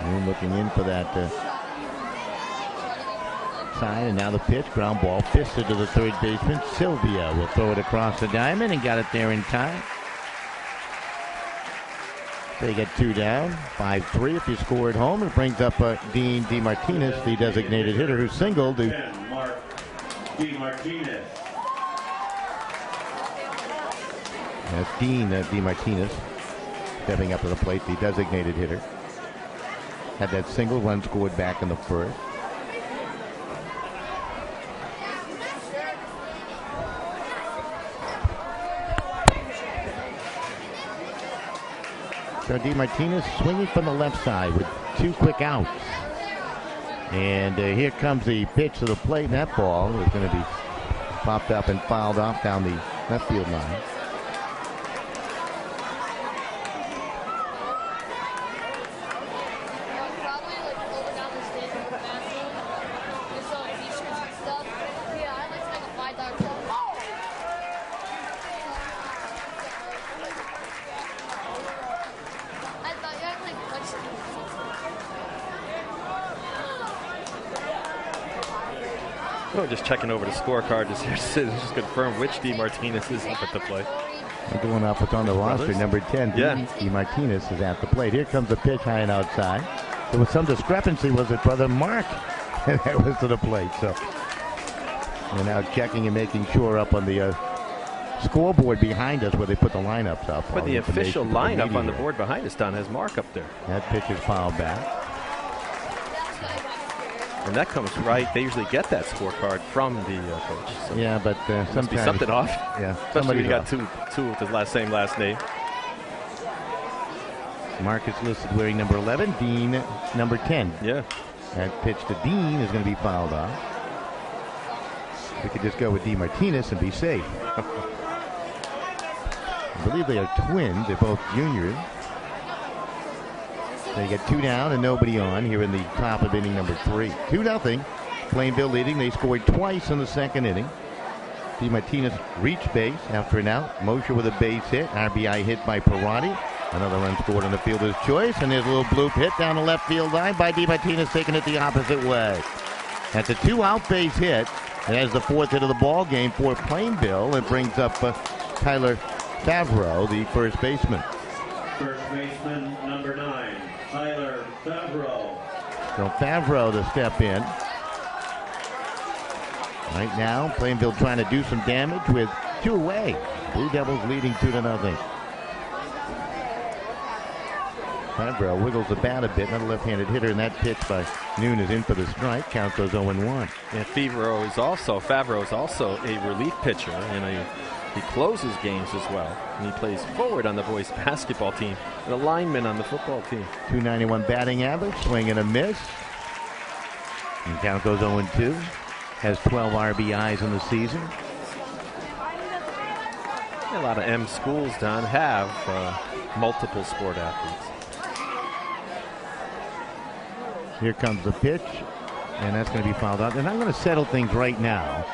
Moon looking in for that side, and now the pitch, ground ball, fisted to the third baseman. Sylvia will throw it across the diamond and got it there in time. They get 2 down, 5-3 if you score at home. It brings up Dean DeMartinez, the designated hitter, who singled. Mark DeMartinez. That's Dean DeMartinez stepping up to the plate, the designated hitter. Had that single, run scored back in the first. So DeMartinez swinging from the left side with 2 quick outs. And here comes the pitch to the plate, and that ball is going to be popped up and fouled off down the left field line. Just checking over the scorecard to just confirm which DeMartinez is up at the plate. We're going off what's on the roster. Number 10, DeMartinez is at the plate. Here comes the pitch high and outside. There was some discrepancy. Was it brother Mark that was to the plate? So we're now checking and making sure up on the scoreboard behind us where they put the lineups up. But the official lineup on the board behind us, Don, has Mark up there. That pitch is fouled back. And that comes right. They usually get that scorecard from the coach. So yeah, but sometimes something off. Yeah, especially when you got two with the same last name. Mark is listed wearing number 11. Dean number 10. Yeah. That pitch to Dean is going to be fouled off. We could just go with DeMartinez and be safe. I believe they are twins. They're both juniors. They get 2 down and nobody on here in the top of inning number 3. 2-0. Plainville leading. They scored twice in the second inning. DeMartinez reached base after an out. Mosher with a base hit. RBI hit by Parati. Another run scored on the fielder's choice. And there's a little bloop hit down the left field line by DeMartinez, taking it the opposite way. That's a 2-out base hit. And as the 4th hit of the ball game for Plainville, it brings up Tyler Favreau, the first baseman. First baseman, number 9, Tyler Favreau. So Favreau to step in. Right now, Plainville trying to do some damage with 2 away. Blue Devils leading 2-0. Favreau wiggles the bat a bit. Another left-handed hitter, and that pitch by Noon is in for the strike. Count goes 0-1. Yeah, Favreau is also a relief pitcher, and he closes games as well. And he plays forward on the boys' basketball team, and a lineman on the football team. .291 batting average, swing and a miss. And count goes 0-2. Has 12 RBIs in the season. A lot of M schools, Don, have multiple sport athletes. Here comes the pitch, and that's going to be fouled out. And I'm going to settle things right now.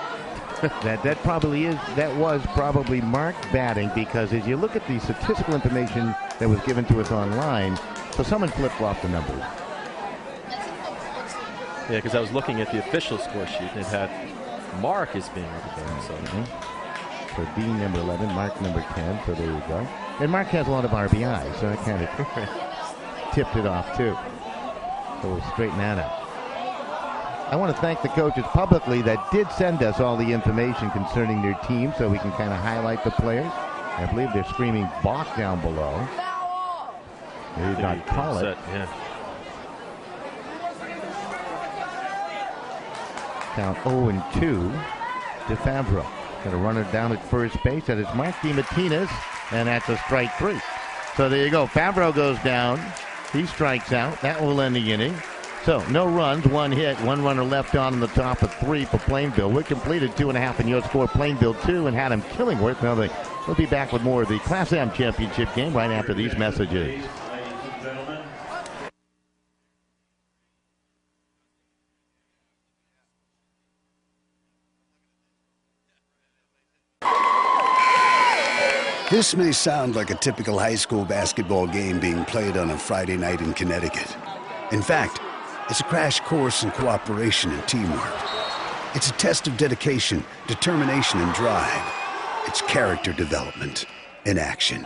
that was probably Mark batting, because as you look at the statistical information that was given to us online, so someone flip-flopped the numbers. Yeah, because I was looking at the official score sheet, and it had Mark as being up there. So. So Dean number 11, Mark number 10, so there you go. And Mark has a lot of RBIs, so that kind of tipped it off too. So we'll straighten that out. I want to thank the coaches publicly that did send us all the information concerning their team so we can kind of highlight the players. I believe they're screaming balk down below. They did not call it. Yeah. Count 0-2 to Favreau. Going to run it down at first base. That is Marky Martinez, and that's a strike 3. So there you go. Favreau goes down. He strikes out. That will end the inning. So no runs, 1 hit, 1 runner left on in the top of 3 for Plainville. We completed 2.5 in your score. Plainville 2 and Haddam-Killingworth. Now we'll be back with more of the Class M championship game right after these messages. This may sound like a typical high school basketball game being played on a Friday night in Connecticut. In fact, it's a crash course in cooperation and teamwork. It's a test of dedication, determination, and drive. It's character development in action.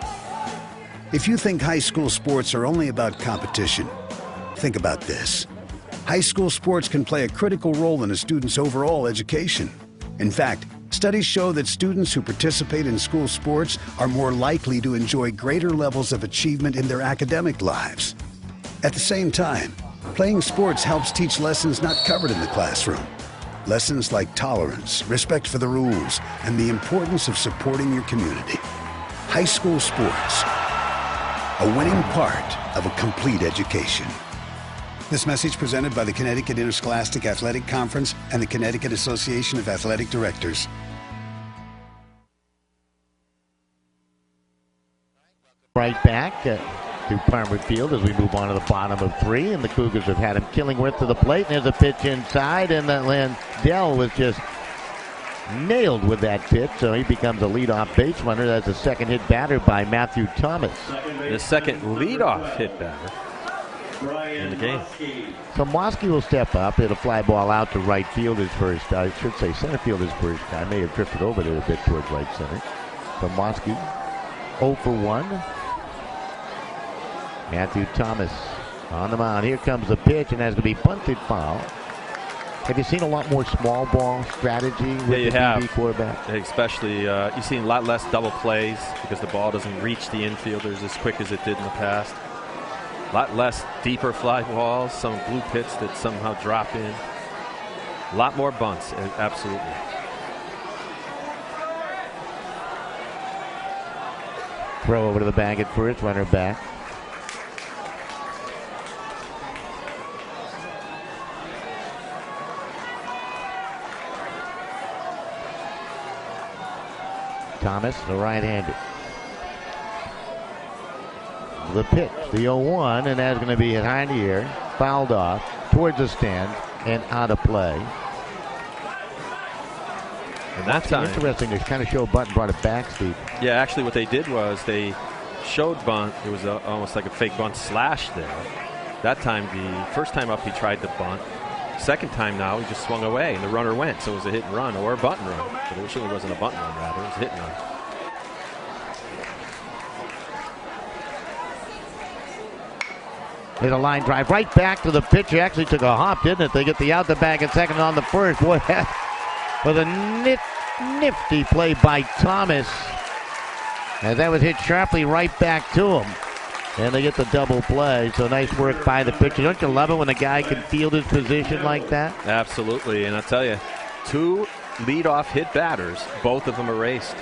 If you think high school sports are only about competition, think about this. High school sports can play a critical role in a student's overall education. In fact, studies show that students who participate in school sports are more likely to enjoy greater levels of achievement in their academic lives. At the same time, playing sports helps teach lessons not covered in the classroom. Lessons like tolerance, respect for the rules, and the importance of supporting your community. High school sports, a winning part of a complete education. This message presented by the Connecticut Interscholastic Athletic Conference and the Connecticut Association of Athletic Directors. Right back to Palmer Field as we move on to the bottom of 3, and the Cougars have had Haddam-Killingworth to the plate, and there's a pitch inside, and Lindell was just nailed with that pitch, so he becomes a leadoff base runner. That's a second hit batter by Matthew Thomas. The second leadoff hit batter in the game. So Moski will step up, hit a fly ball out to right field his first. I should say center field his first time. May have drifted over there a bit towards right center. So Moski 0 for 1. Matthew Thomas on the mound. Here comes the pitch, and that's going to be bunted foul. Have you seen a lot more small ball strategy with the DB quarterback? Especially, you've seen a lot less double plays because the ball doesn't reach the infielders as quick as it did in the past. A lot less deeper fly balls, some blue pits that somehow drop in. A lot more bunts, absolutely. Throw over to the bag at first, runner back. Thomas, the right-hander. The pitch, the 0-1, and that's going to be hit high in the air, fouled off, towards the stand, and out of play. And that time, interesting, they kind of showed bunt and brought it back, Steve. Yeah, actually what they did was they showed bunt. It was almost like a fake bunt slash there. That time, the first time up, he tried to bunt. Second time now, he just swung away, and the runner went. So it was a hit and run or a bunt and run. But it certainly wasn't a bunt and run, rather. It was a hit and run. Hit a line drive right back to the pitcher. Actually took a hop, didn't it? They get the out the bag and second on the first. Boy, with a nifty play by Thomas. And that was hit sharply right back to him. And they get the double play. So nice work by the pitcher. Don't you love it when a guy can field his position like that? Absolutely. And I'll tell you, 2 leadoff hit batters, both of them erased.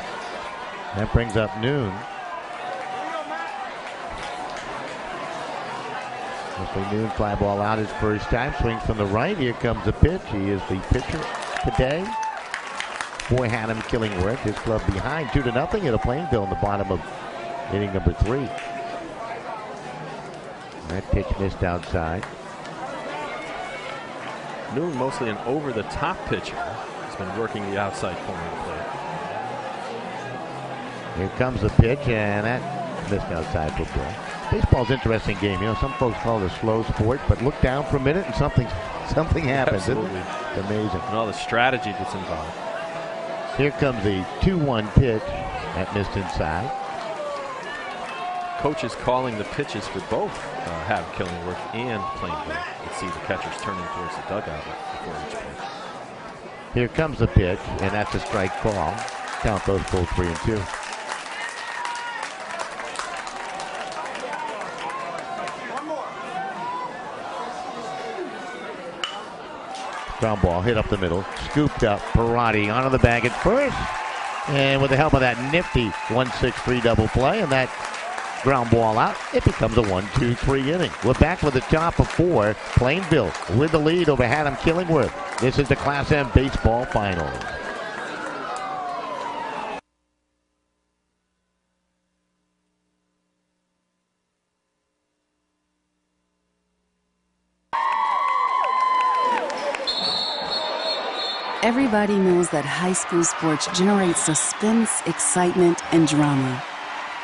That brings up Noon. Mostly Noon, fly ball out his first time. Swings from the right. Here comes the pitch. He is the pitcher today for Haddam-Killingworth. His club behind 2-0 at Plainville in the bottom of inning number 3. That pitch missed outside. Noon mostly an over-the-top pitcher. He's been working the outside corner of the plate. Here comes the pitch, and that missed outside for ball. Baseball's an interesting game. You know, some folks call it a slow sport, but look down for a minute and something happens. Absolutely. It's amazing. And all the strategy that's involved. Here comes the 2-1 pitch. That missed inside. Coach is calling the pitches for both Haddam-Killingworth and Plainville. You can see the catchers turning towards the dugout before each pitch. Here comes the pitch, and that's a strike call. Count those full 3-2. Ground ball hit up the middle. Scooped up. Parati onto the bag at first. And with the help of that nifty 1-6-3 double play and that ground ball out, it becomes a 1-2-3 inning. We're back with the top of 4. Plainville with the lead over Haddam-Killingworth. This is the Class M baseball finals. Everybody knows that high school sports generate suspense, excitement, and drama.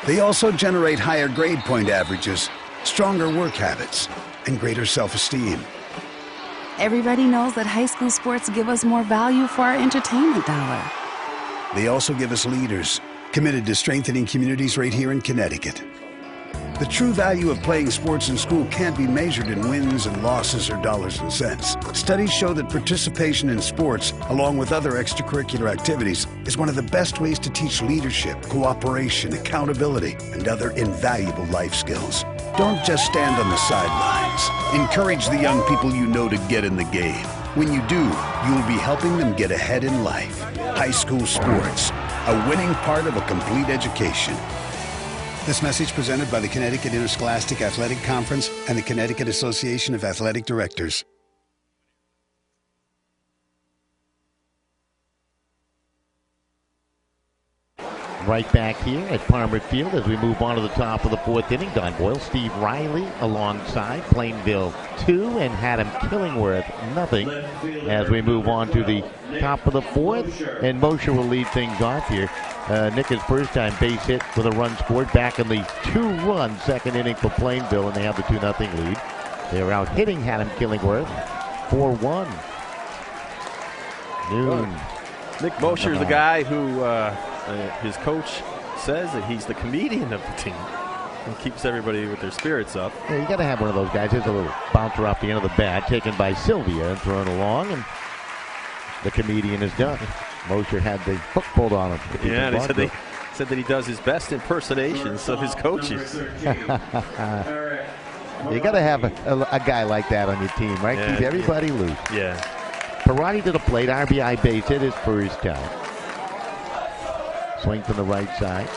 They also generate higher grade point averages, stronger work habits, and greater self-esteem. Everybody knows that high school sports give us more value for our entertainment dollar. They also give us leaders committed to strengthening communities right here in Connecticut. The true value of playing sports in school can't be measured in wins and losses or dollars and cents. Studies show that participation in sports, along with other extracurricular activities, is one of the best ways to teach leadership, cooperation, accountability, and other invaluable life skills. Don't just stand on the sidelines. Encourage the young people you know to get in the game. When you do, you'll be helping them get ahead in life. High school sports, a winning part of a complete education. This message presented by the Connecticut Interscholastic Athletic Conference and the Connecticut Association of Athletic Directors. Right back here at Palmer Field as we move on to the top of the 4th inning. Don Boyle, Steve Riley alongside Plainville 2 and Haddam-Killingworth nothing as we move on to the top of the 4th. And Mosher will lead things off here. Nick, his first time base hit with a run scored back in the 2-run second inning for Plainville, and they have the 2-0 lead. They're out hitting Haddam-Killingworth 4-1. Noon. Nick Mosher's the guy who his coach says that he's the comedian of the team and keeps everybody with their spirits up. Yeah, you got to have one of those guys. Here's a little bouncer off the end of the bat taken by Sylvia and thrown along, and the comedian is done. Mosher had the hook pulled on him. Yeah, and he said that he does his best impersonations of his coaches. You got to have a guy like that on your team, right? Yeah, keep everybody loose. Yeah. Parati to the plate, RBI base hit his first time. Swing from the right side.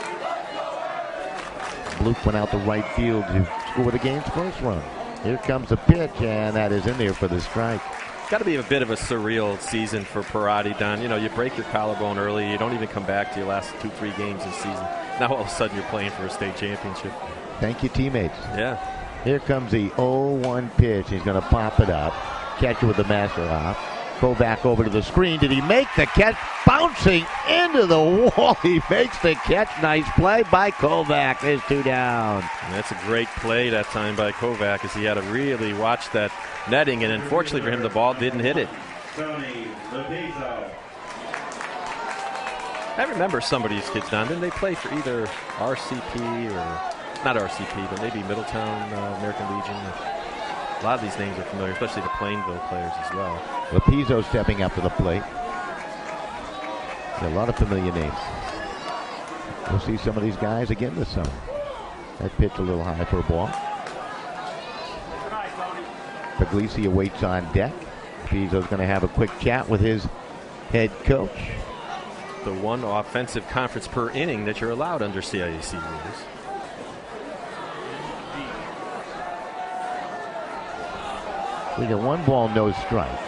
Bloop went out to right field to score the game's first run. Here comes the pitch, and that is in there for the strike. It's got to be a bit of a surreal season for Parati, Don. You know, you break your collarbone early. You don't even come back to your last 2-3 games this season. Now all of a sudden you're playing for a state championship. Thank you, teammates. Yeah. Here comes the 0-1 pitch. He's going to pop it up. Catch it with the master off. Go back over to the screen. Did he make the catch? Bouncing into the wall. He makes the catch. Nice play by Kovac. There's 2 down. And that's a great play that time by Kovac, as he had to really watch that netting, and unfortunately for him, the ball didn't hit it. I remember some of these kids, Don. Didn't they play for either RCP or, not RCP, but maybe Middletown, American Legion? A lot of these names are familiar, especially the Plainville players as well. Lapizzo stepping up to the plate. A lot of familiar names. We'll see some of these guys again this summer. That pitch a little high for a ball. Puglisi awaits on deck. Lapizzo's going to have a quick chat with his head coach. The one offensive conference per inning that you're allowed under CIAC rules. We got 1 ball, no strikes.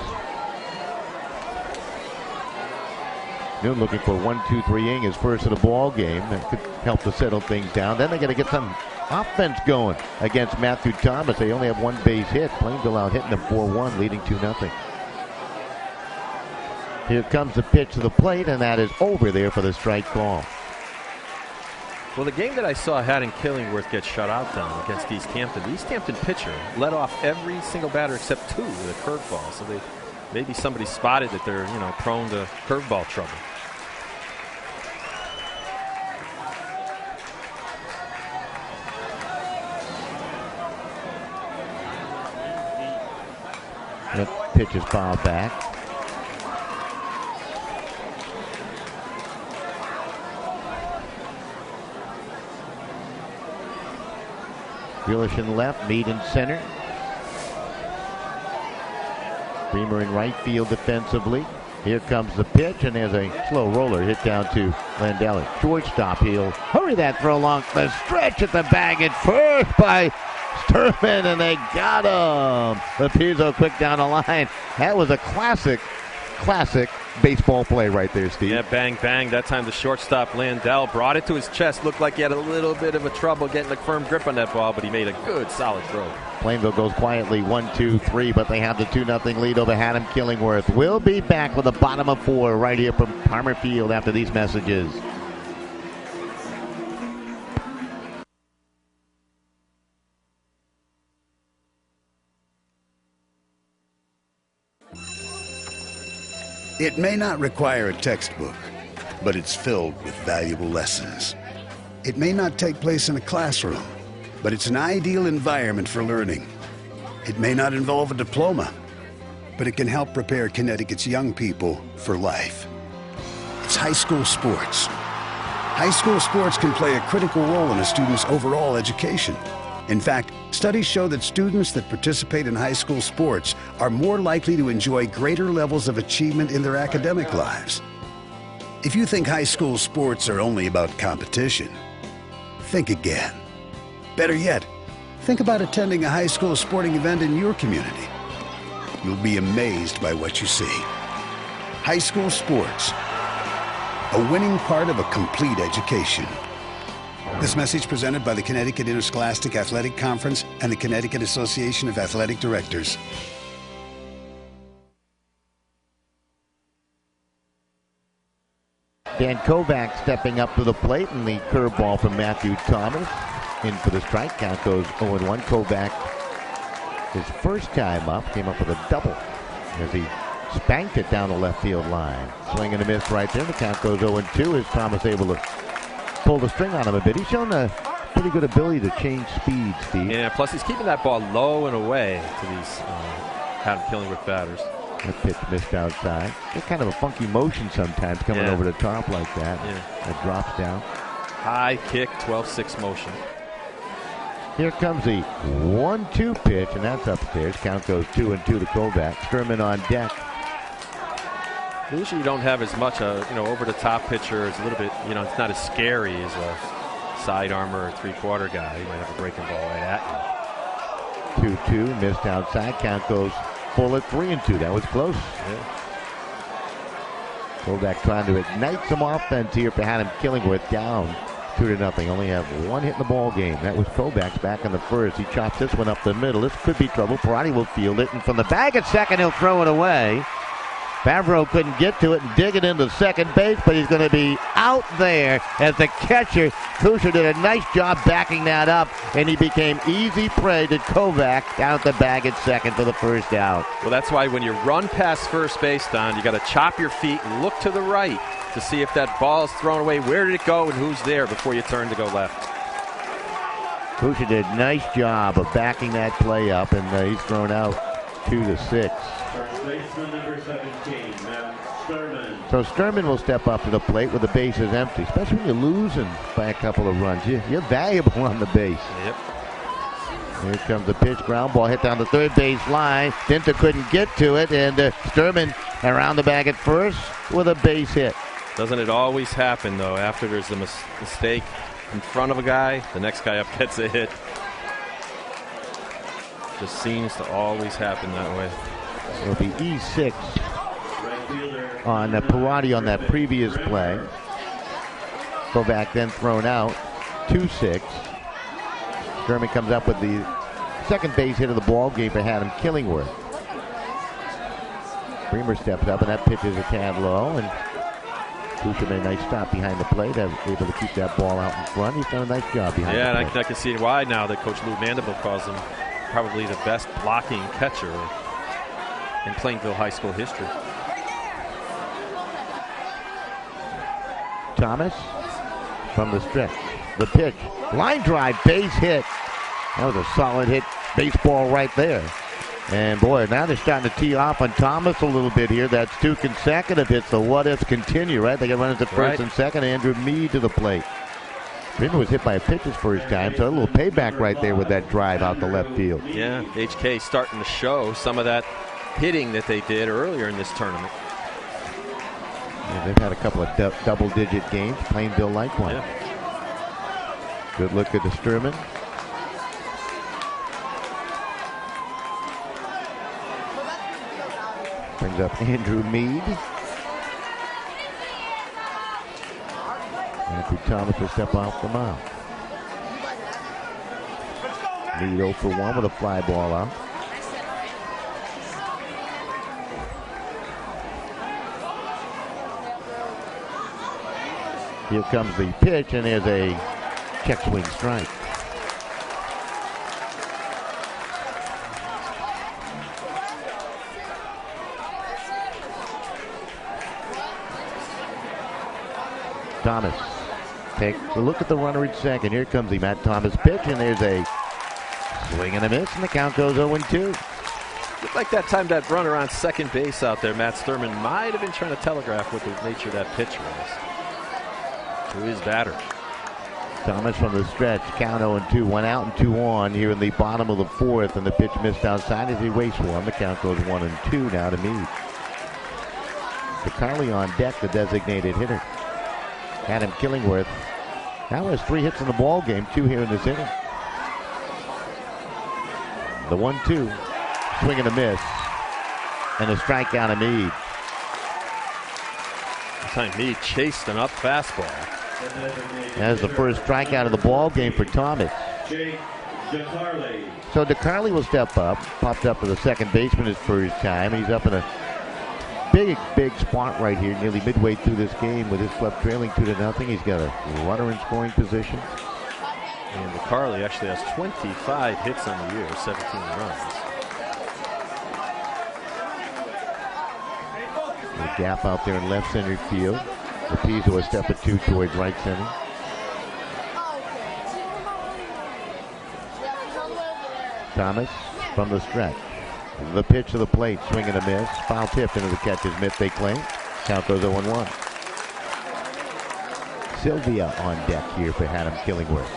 Noon looking for 1-2-3 inning, his first of the ball game. That could help to settle things down. Then they got to get some offense going against Matthew Thomas. They only have 1 base hit. Plainville out hitting them 4-1, leading 2-0. Here comes the pitch to the plate, and that is over there for the strike call. Well, the game that I saw Haddam-Killingworth get shut out down against East Hampton, the East Hampton pitcher led off every single batter except 2 with a curveball. So maybe somebody spotted that they're, prone to curveball trouble. That pitch is fouled back. Grealish in left, Mead in center. Bremer in right field defensively. Here comes the pitch, and there's a slow roller hit down to Landell. Shortstop, he'll hurry that throw along the stretch at the bag at first by Sturman, and they got him. Lapizzo quick down the line. That was a classic baseball play right there, Steve. Yeah, bang, bang. That time the shortstop, Landell, brought it to his chest. Looked like he had a little bit of a trouble getting a firm grip on that ball, but he made a good, solid throw. Plainville goes quietly 1-2-3, but they have the 2-0 lead over Haddam-Killingworth. We'll be back with the bottom of 4 right here from Palmer Field after these messages. It may not require a textbook, but it's filled with valuable lessons. It may not take place in a classroom, but it's an ideal environment for learning. It may not involve a diploma, but it can help prepare Connecticut's young people for life. It's high school sports. High school sports can play a critical role in a student's overall education. In fact, studies show that students that participate in high school sports are more likely to enjoy greater levels of achievement in their academic lives. If you think high school sports are only about competition, think again. Better yet, think about attending a high school sporting event in your community. You'll be amazed by what you see. High school sports, a winning part of a complete education. This message presented by the Connecticut Interscholastic Athletic Conference and the Connecticut Association of Athletic Directors. Dan Kovac stepping up to the plate, and the curveball from Matthew Thomas in for the strike. Count goes 0-1. Kovac, his first time up, came up with a double as he spanked it down the left field line. Swing and a miss right there. The count goes 0-2 as Thomas able to pull the string on him a bit. He's shown a pretty good ability to change speed, Steve. Yeah, plus he's keeping that ball low and away to these Haddam-Killingworth batters. That pitch missed outside. It's kind of a funky motion sometimes coming over the top like that. Yeah. It drops down. High kick, 12-6 motion. Here comes the 1-2 pitch, and that's upstairs. Count goes 2-2 to Kovac. Sturman on deck. Usually you don't have as much, over-the-top pitcher. It's a little bit, it's not as scary as a side armor or three-quarter guy. He might have a breaking ball right at you. 2-2, missed outside. Count goes full at 3-2. That was close. Yeah. Kovac trying to ignite some offense here for Haddam-Killingworth, down 2-0. Only have one hit in the ball game. That was Kovac's back in the first. He chops this one up the middle. This could be trouble. Parati will field it, and from the bag at second, he'll throw it away. Favreau couldn't get to it and dig it into second base, but he's going to be out there as the catcher. Kusher did a nice job backing that up, and he became easy prey to Kovac down at the bag at second for the first out. Well, that's why when you run past first base, Don, you got to chop your feet and look to the right to see if that ball is thrown away. Where did it go and who's there before you turn to go left? Kusher did a nice job of backing that play up, and he's thrown out 2-6. First baseman number 17, Matt Sturman. So Sturman will step up to the plate with the bases empty, especially when you're losing by a couple of runs. You're valuable on the base. Yep. Here comes the pitch, ground ball hit down the third base line. Dinter couldn't get to it, and Sturman around the bag at first with a base hit. Doesn't it always happen, though, after there's a mistake in front of a guy, the next guy up gets a hit? Just seems to always happen that way. It'll be E6 on Parati on that previous play. Kovac then thrown out, 2-6. Sturman comes up with the second base hit of the ball game for Haddam-Killingworth. Bremer steps up, and that pitch is a tad low, and Kusher made a nice stop behind the plate, able to keep that ball out in front. He's done a nice job behind the plate. Yeah, and I can see why now that Coach Lou Mandeville calls him probably the best blocking catcher in Plainville high school history. Thomas from the stretch. The pitch. Line drive, base hit. That was a solid hit. Baseball right there. And boy, now they're starting to tee off on Thomas a little bit here. That's 2 consecutive hits. The what-ifs continue, right? They got runners at first and second. Andrew Meade to the plate. Bremer was hit by a pitch his first time, so a little payback right there with that drive out the left field. Yeah, HK starting to show some of that hitting that they did earlier in this tournament. Yeah, they've had a couple of double-digit games. Plainville likewise. Yeah. Good look at the Sturman. Brings up Andrew Mead. Andrew Thomas will step off the mound. Mead 0 for 1 with a fly ball out. Here comes the pitch, and there's a check swing strike. Thomas takes a look at the runner at second. Here comes the Matt Thomas pitch, and there's a swing and a miss, and the count goes 0-2. Looked like that time that runner on second base out there, Matt Sturman, might have been trying to telegraph what the nature of that pitch was to his batter. Thomas from the stretch, count 0-2, 1 out and 2 on here in the bottom of the fourth, and the pitch missed outside as he waits one. The count goes 1-2 now to Meade. DeCarly on deck, the designated hitter. Haddam-Killingworth now has 3 hits in the ball game, 2 here in this inning. The 1-2, swing and a miss, and a strikeout to Meade. This time Meade chased an up fastball. That's the first strikeout of the ball game for Thomas. So DeCarly will step up, popped up to the second baseman his first time. He's up in a big spot right here, nearly midway through this game with his club trailing 2-0. He's got a runner in scoring position. And DeCarly actually has 25 hits on the year, 17 runs. A gap out there in left center field. Rapizzo a step or 2 towards right center. Thomas from the stretch. The pitch to the plate, swing and a miss. Foul tip into the catcher's mitt, they claim. Count goes 0-1. Sylvia on deck here for Haddam-Killingworth.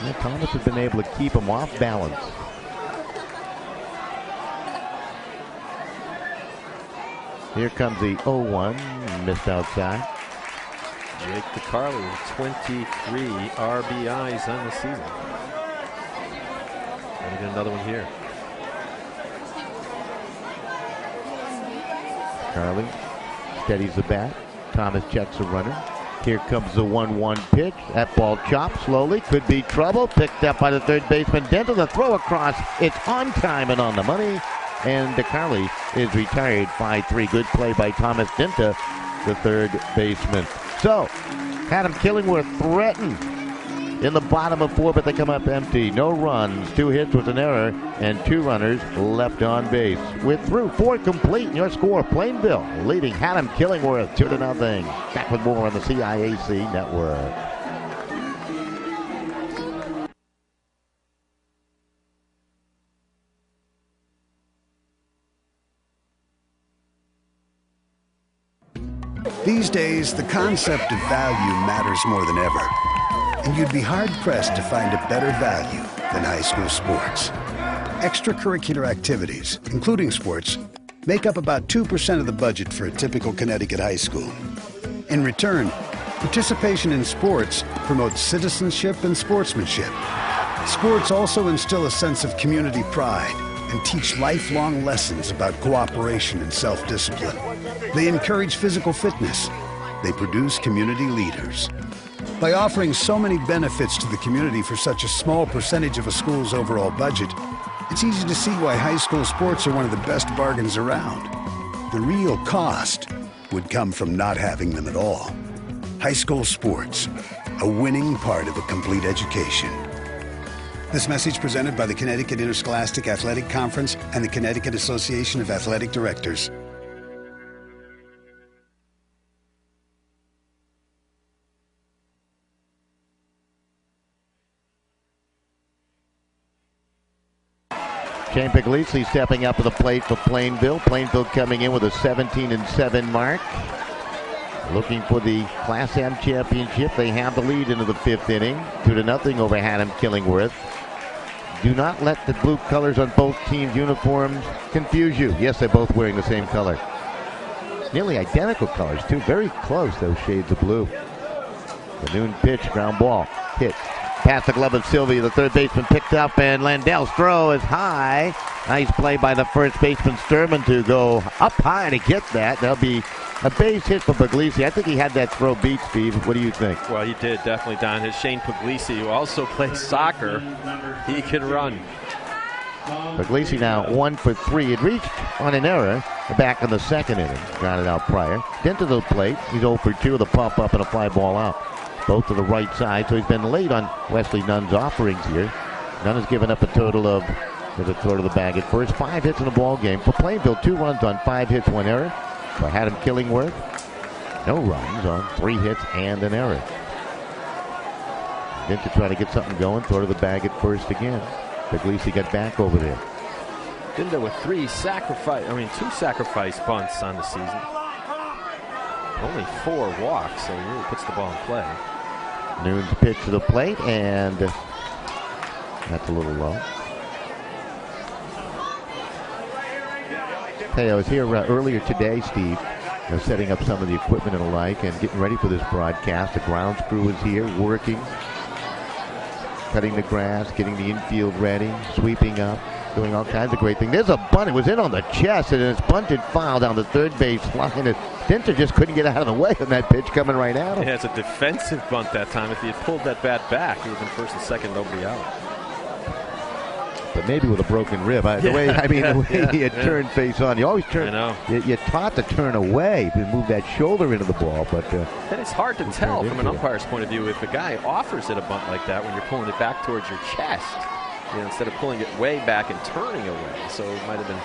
And Thomas has been able to keep him off balance. Here comes the 0-1, missed outside. Jake DeCarly with 23 RBIs on the season. Gonna get another one here. Carly steadies the bat. Thomas checks the runner. Here comes the 1-1 pitch. That ball chopped slowly. Could be trouble. Picked up by the third baseman. Denta, the throw across. It's on time and on the money. And DeCarly is retired 5-3. Good play by Thomas Denta, the third baseman. So, Haddam-Killingworth threatened in the bottom of 4, but they come up empty. No runs, 2 hits with an error, and 2 runners left on base. We're through 4 complete, and your score, Plainville leading Haddam-Killingworth 2-0. Back with more on the CIAC Network. These days, the concept of value matters more than ever. And you'd be hard-pressed to find a better value than high school sports. Extracurricular activities, including sports, make up about 2% of the budget for a typical Connecticut high school. In return, participation in sports promotes citizenship and sportsmanship. Sports also instill a sense of community pride and teach lifelong lessons about cooperation and self-discipline. They encourage physical fitness. They produce community leaders. By offering so many benefits to the community for such a small percentage of a school's overall budget, it's easy to see why high school sports are one of the best bargains around. The real cost would come from not having them at all. High school sports, a winning part of a complete education. This message presented by the Connecticut Interscholastic Athletic Conference and the Connecticut Association of Athletic Directors. Shane Puglisi stepping up to the plate for Plainville. Plainville coming in with a 17-7 mark. Looking for the Class M championship. They have the lead into the 5th inning. 2-0 over Haddam-Killingworth. Do not let the blue colors on both teams' uniforms confuse you. Yes, they're both wearing the same color. Nearly identical colors, too. Very close, those shades of blue. The noon pitch, ground ball, hit. Past the glove of Sylvia, the third baseman picked up, and Landell's throw is high. Nice play by the first baseman, Sturman, to go up high to get that. That'll be a base hit for Puglisi. I think he had that throw beat, Steve. What do you think? Well, he did, definitely, Don. His Shane Puglisi, who also plays soccer, he can run. Puglisi now 1 for 3. It reached on an error back in the second inning. Got it out prior. Into the plate. He's 0 for 2 with a pop up and a fly ball out. Both to the right side, so he's been late on Wesley Nunn's offerings here. Nunn has given up a total of, with a throw to the bag at first, 5 hits in the ball game. For Plainville, 2 runs on 5 hits, 1 error. For Haddam-Killingworth, no runs on 3 hits and an error. Then to try to get something going, throw to the bag at first again. Puglisi got back over there. Dinda with 2 sacrifice bunts on the season. Only 4 walks, so he really puts the ball in play. Noon's pitch to the plate, and that's a little low. Hey, I was here earlier today, Steve, setting up some of the equipment and the like, and getting ready for this broadcast. The grounds crew is here working, cutting the grass, getting the infield ready, sweeping up, doing all kinds of great things. There's a bunt. It was in on the chest, and it's bunted foul down the third base line. Dinter just couldn't get out of the way on that pitch coming right at him. Yeah, it's a defensive bunt that time. If he had pulled that bat back, he would have been first and second, nobody out. But maybe with a broken rib. The way he had turned face on. You always turn. I know. You're taught to turn away to move that shoulder into the ball, but and it's hard to tell from an umpire's point of view if a guy offers it a bunt like that when you're pulling it back towards your chest, instead of pulling it way back and turning away. So it might have been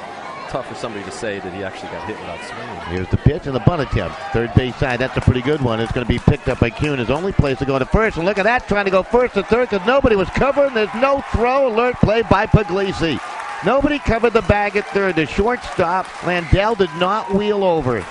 tough for somebody to say that he actually got hit without swinging. Here's the pitch and the bunt attempt. Third base side, that's a pretty good one. It's going to be picked up by Kuhn. His only place to go to first. And look at that, trying to go first to third because nobody was covering. There's no throw. Alert play by Puglisi. Nobody covered the bag at third. The shortstop, Landell, did not wheel over.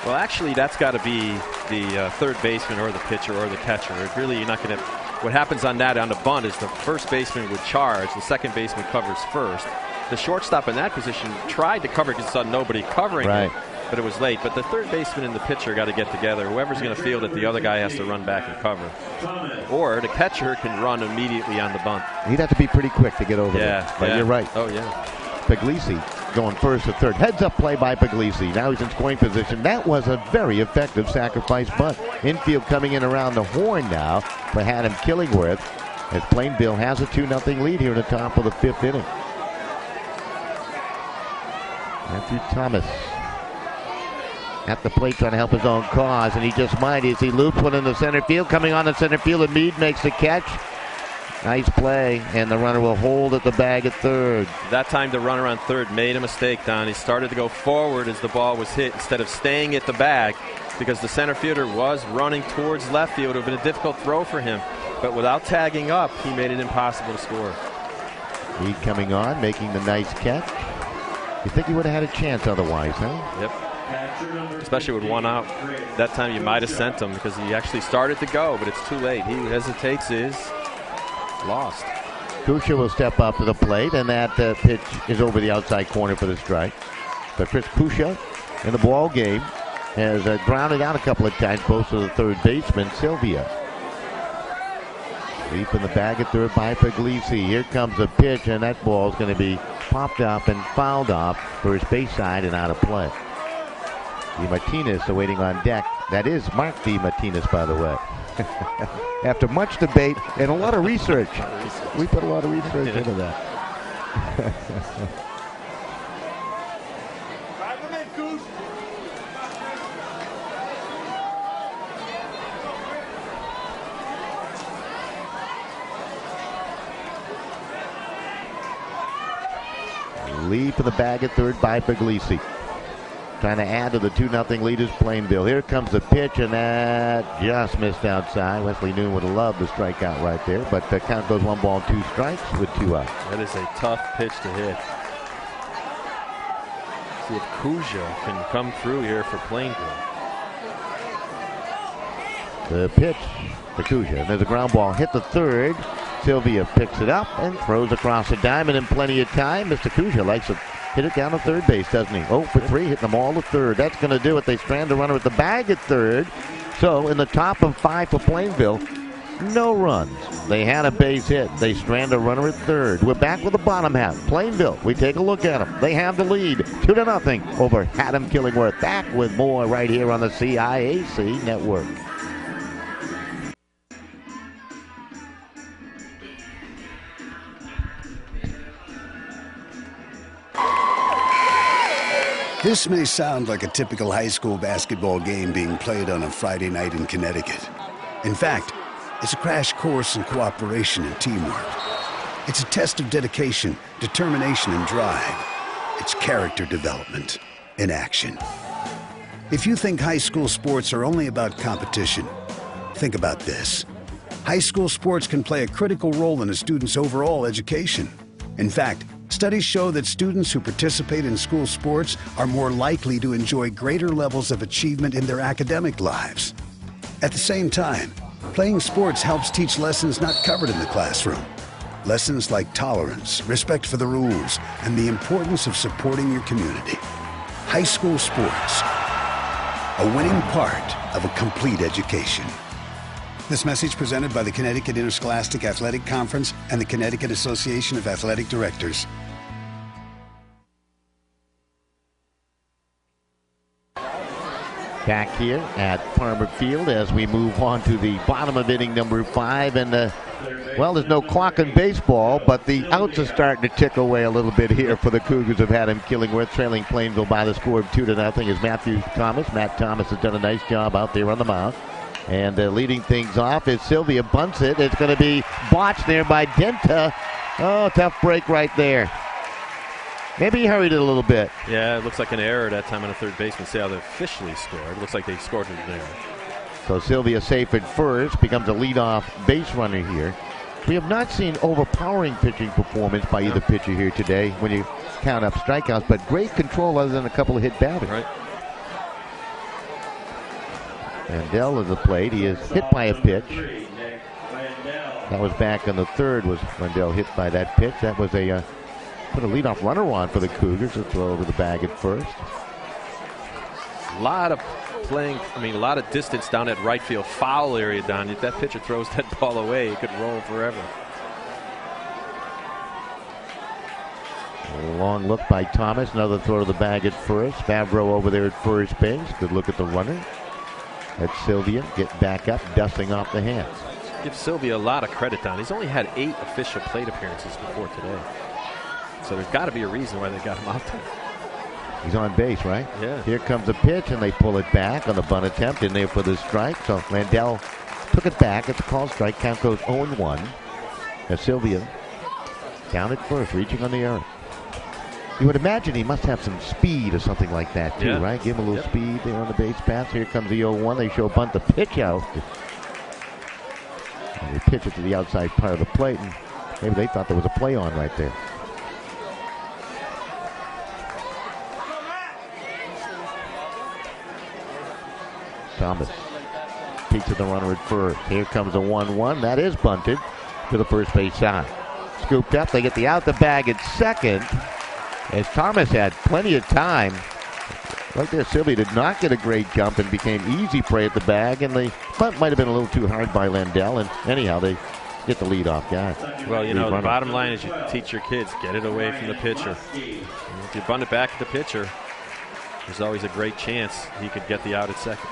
Well, actually, that's got to be the third baseman or the pitcher or the catcher. It really, you're not going to. What happens on the bunt is the first baseman would charge. The second baseman covers first. The shortstop in that position tried to cover because he saw nobody covering it, but it was late. But the third baseman and the pitcher got to get together. Whoever's going to field it, the other guy has to run back and cover. Or the catcher can run immediately on the bunt. He'd have to be pretty quick to get over there. But you're right. Oh, yeah. Puglisi going first to third. Heads up play by Puglisi. Now he's in scoring position. That was a very effective sacrifice bunt. Infield coming in around the horn now for Haddam-Killingworth as Plainville has a 2-0 lead here in the top of the 5th inning. Matthew Thomas at the plate trying to help his own cause, and he just might as he loops one in the center field. Coming on the center field, and Meade makes the catch. Nice play, and the runner will hold at the bag at third. That time the runner on third made a mistake, Don. He started to go forward as the ball was hit instead of staying at the bag because the center fielder was running towards left field. It would have been a difficult throw for him, but without tagging up, he made it impossible to score. Meade coming on, making the nice catch. You think he would have had a chance otherwise, huh? Yep. Especially with 1 out. That time you might have sent him because he actually started to go, but it's too late. He who hesitates is lost. Kusha will step up to the plate, and that pitch is over the outside corner for the strike. But Chris Kusha in the ball game has grounded out a couple of times, close to the third baseman, Sylvia. Leap in the bag at third by Puglisi. Here comes the pitch, and that ball is going to be popped up and fouled off for his base side and out of play. D. Martinez awaiting on deck. That is Mark D. Martinez, by the way. After much debate and a lot of research. We put a lot of research into that. Leap in the bag at third by Puglisi. Trying to add to the 2-0 lead is Plainville. Here comes the pitch, and that just missed outside. Wesley Noon would have loved the strikeout right there, but the count goes 1 ball, 2 strikes with 2 outs. That is a tough pitch to hit. See if Kuja can come through here for Plainville. The pitch for Kuja, and there's a ground ball hit the third. Sylvia picks it up and throws across the diamond in plenty of time. Mr. Kuja likes to hit it down to third base, doesn't he? 0 for 3, hitting them all to third. That's going to do it. They strand the runner at the bag at third. So in the top of 5 for Plainville, no runs. They had a base hit. They strand a runner at third. We're back with the bottom half. Plainville, we take a look at them. They have the lead, 2-0 over Haddam-Killingworth. Back with more right here on the CIAC network. This may sound like a typical high school basketball game being played on a Friday night in Connecticut. In fact, it's a crash course in cooperation and teamwork. It's a test of dedication, determination, and drive. It's character development in action. If you think high school sports are only about competition, think about this. High school sports can play a critical role in a student's overall education. In fact, studies show that students who participate in school sports are more likely to enjoy greater levels of achievement in their academic lives. At the same time, playing sports helps teach lessons not covered in the classroom. Lessons like tolerance, respect for the rules, and the importance of supporting your community. High school sports, a winning part of a complete education. This message presented by the Connecticut Interscholastic Athletic Conference and the Connecticut Association of Athletic Directors. Back here at Farmer Field as we move on to the bottom of inning number 5. And, well, there's no clock in baseball, but the outs are starting to tick away a little bit here for the Cougars of Haddam-Killingworth, trailing Plainville by the score of 2-0 as Matt Thomas has done a nice job out there on the mound. And leading things off is Sylvia bunts it. It's going to be botched there by Denta. Oh, tough break right there. Maybe he hurried it a little bit. Yeah, it looks like an error that time on the third baseman. See how they officially scored. It looks like they scored it there. So Sylvia safe at first, becomes a leadoff base runner here. We have not seen overpowering pitching performance by either pitcher here today when you count up strikeouts, but great control other than a couple of hit batters. Right. Mandel at the plate. He is hit by a pitch. That was back in the third. Was Mandel hit by that pitch? That was a put a leadoff runner on for the Cougars to throw over the bag at first. A lot of distance down at right field foul area, Don. If that pitcher throws that ball away, it could roll forever. A long look by Thomas. Another throw to the bag at first. Favreau over there at first base. Good look at the runner. Let Sylvia get back up, dusting off the hands. Give Sylvia a lot of credit, Don. He's only had 8 official plate appearances before today. So there's got to be a reason why they got him out there. He's on base, right? Yeah. Here comes the pitch, and they pull it back on the bunt attempt in there for the strike. So Landell took it back. It's a called strike. Count goes 0-1. As Sylvia down at first, reaching on the earth. You would imagine he must have some speed or something like that, too, right? Give him a little speed there on the base pass. Here comes the 0-1. They show bunt the pitch out. And they pitch it to the outside part of the plate, and maybe they thought there was a play on right there. Thomas peeks at the runner at first. Here comes a 1-1. That is bunted to the first base side. Scooped up. They get the out the bag at second. As Thomas had plenty of time. Right there, Sylvia did not get a great jump and became easy prey at the bag. And the bunt might have been a little too hard by Landell. And anyhow, they get the leadoff guy. Well, you know, the bottom line is you teach your kids, get it away from the pitcher. And if you bunt it back at the pitcher, there's always a great chance he could get the out at second.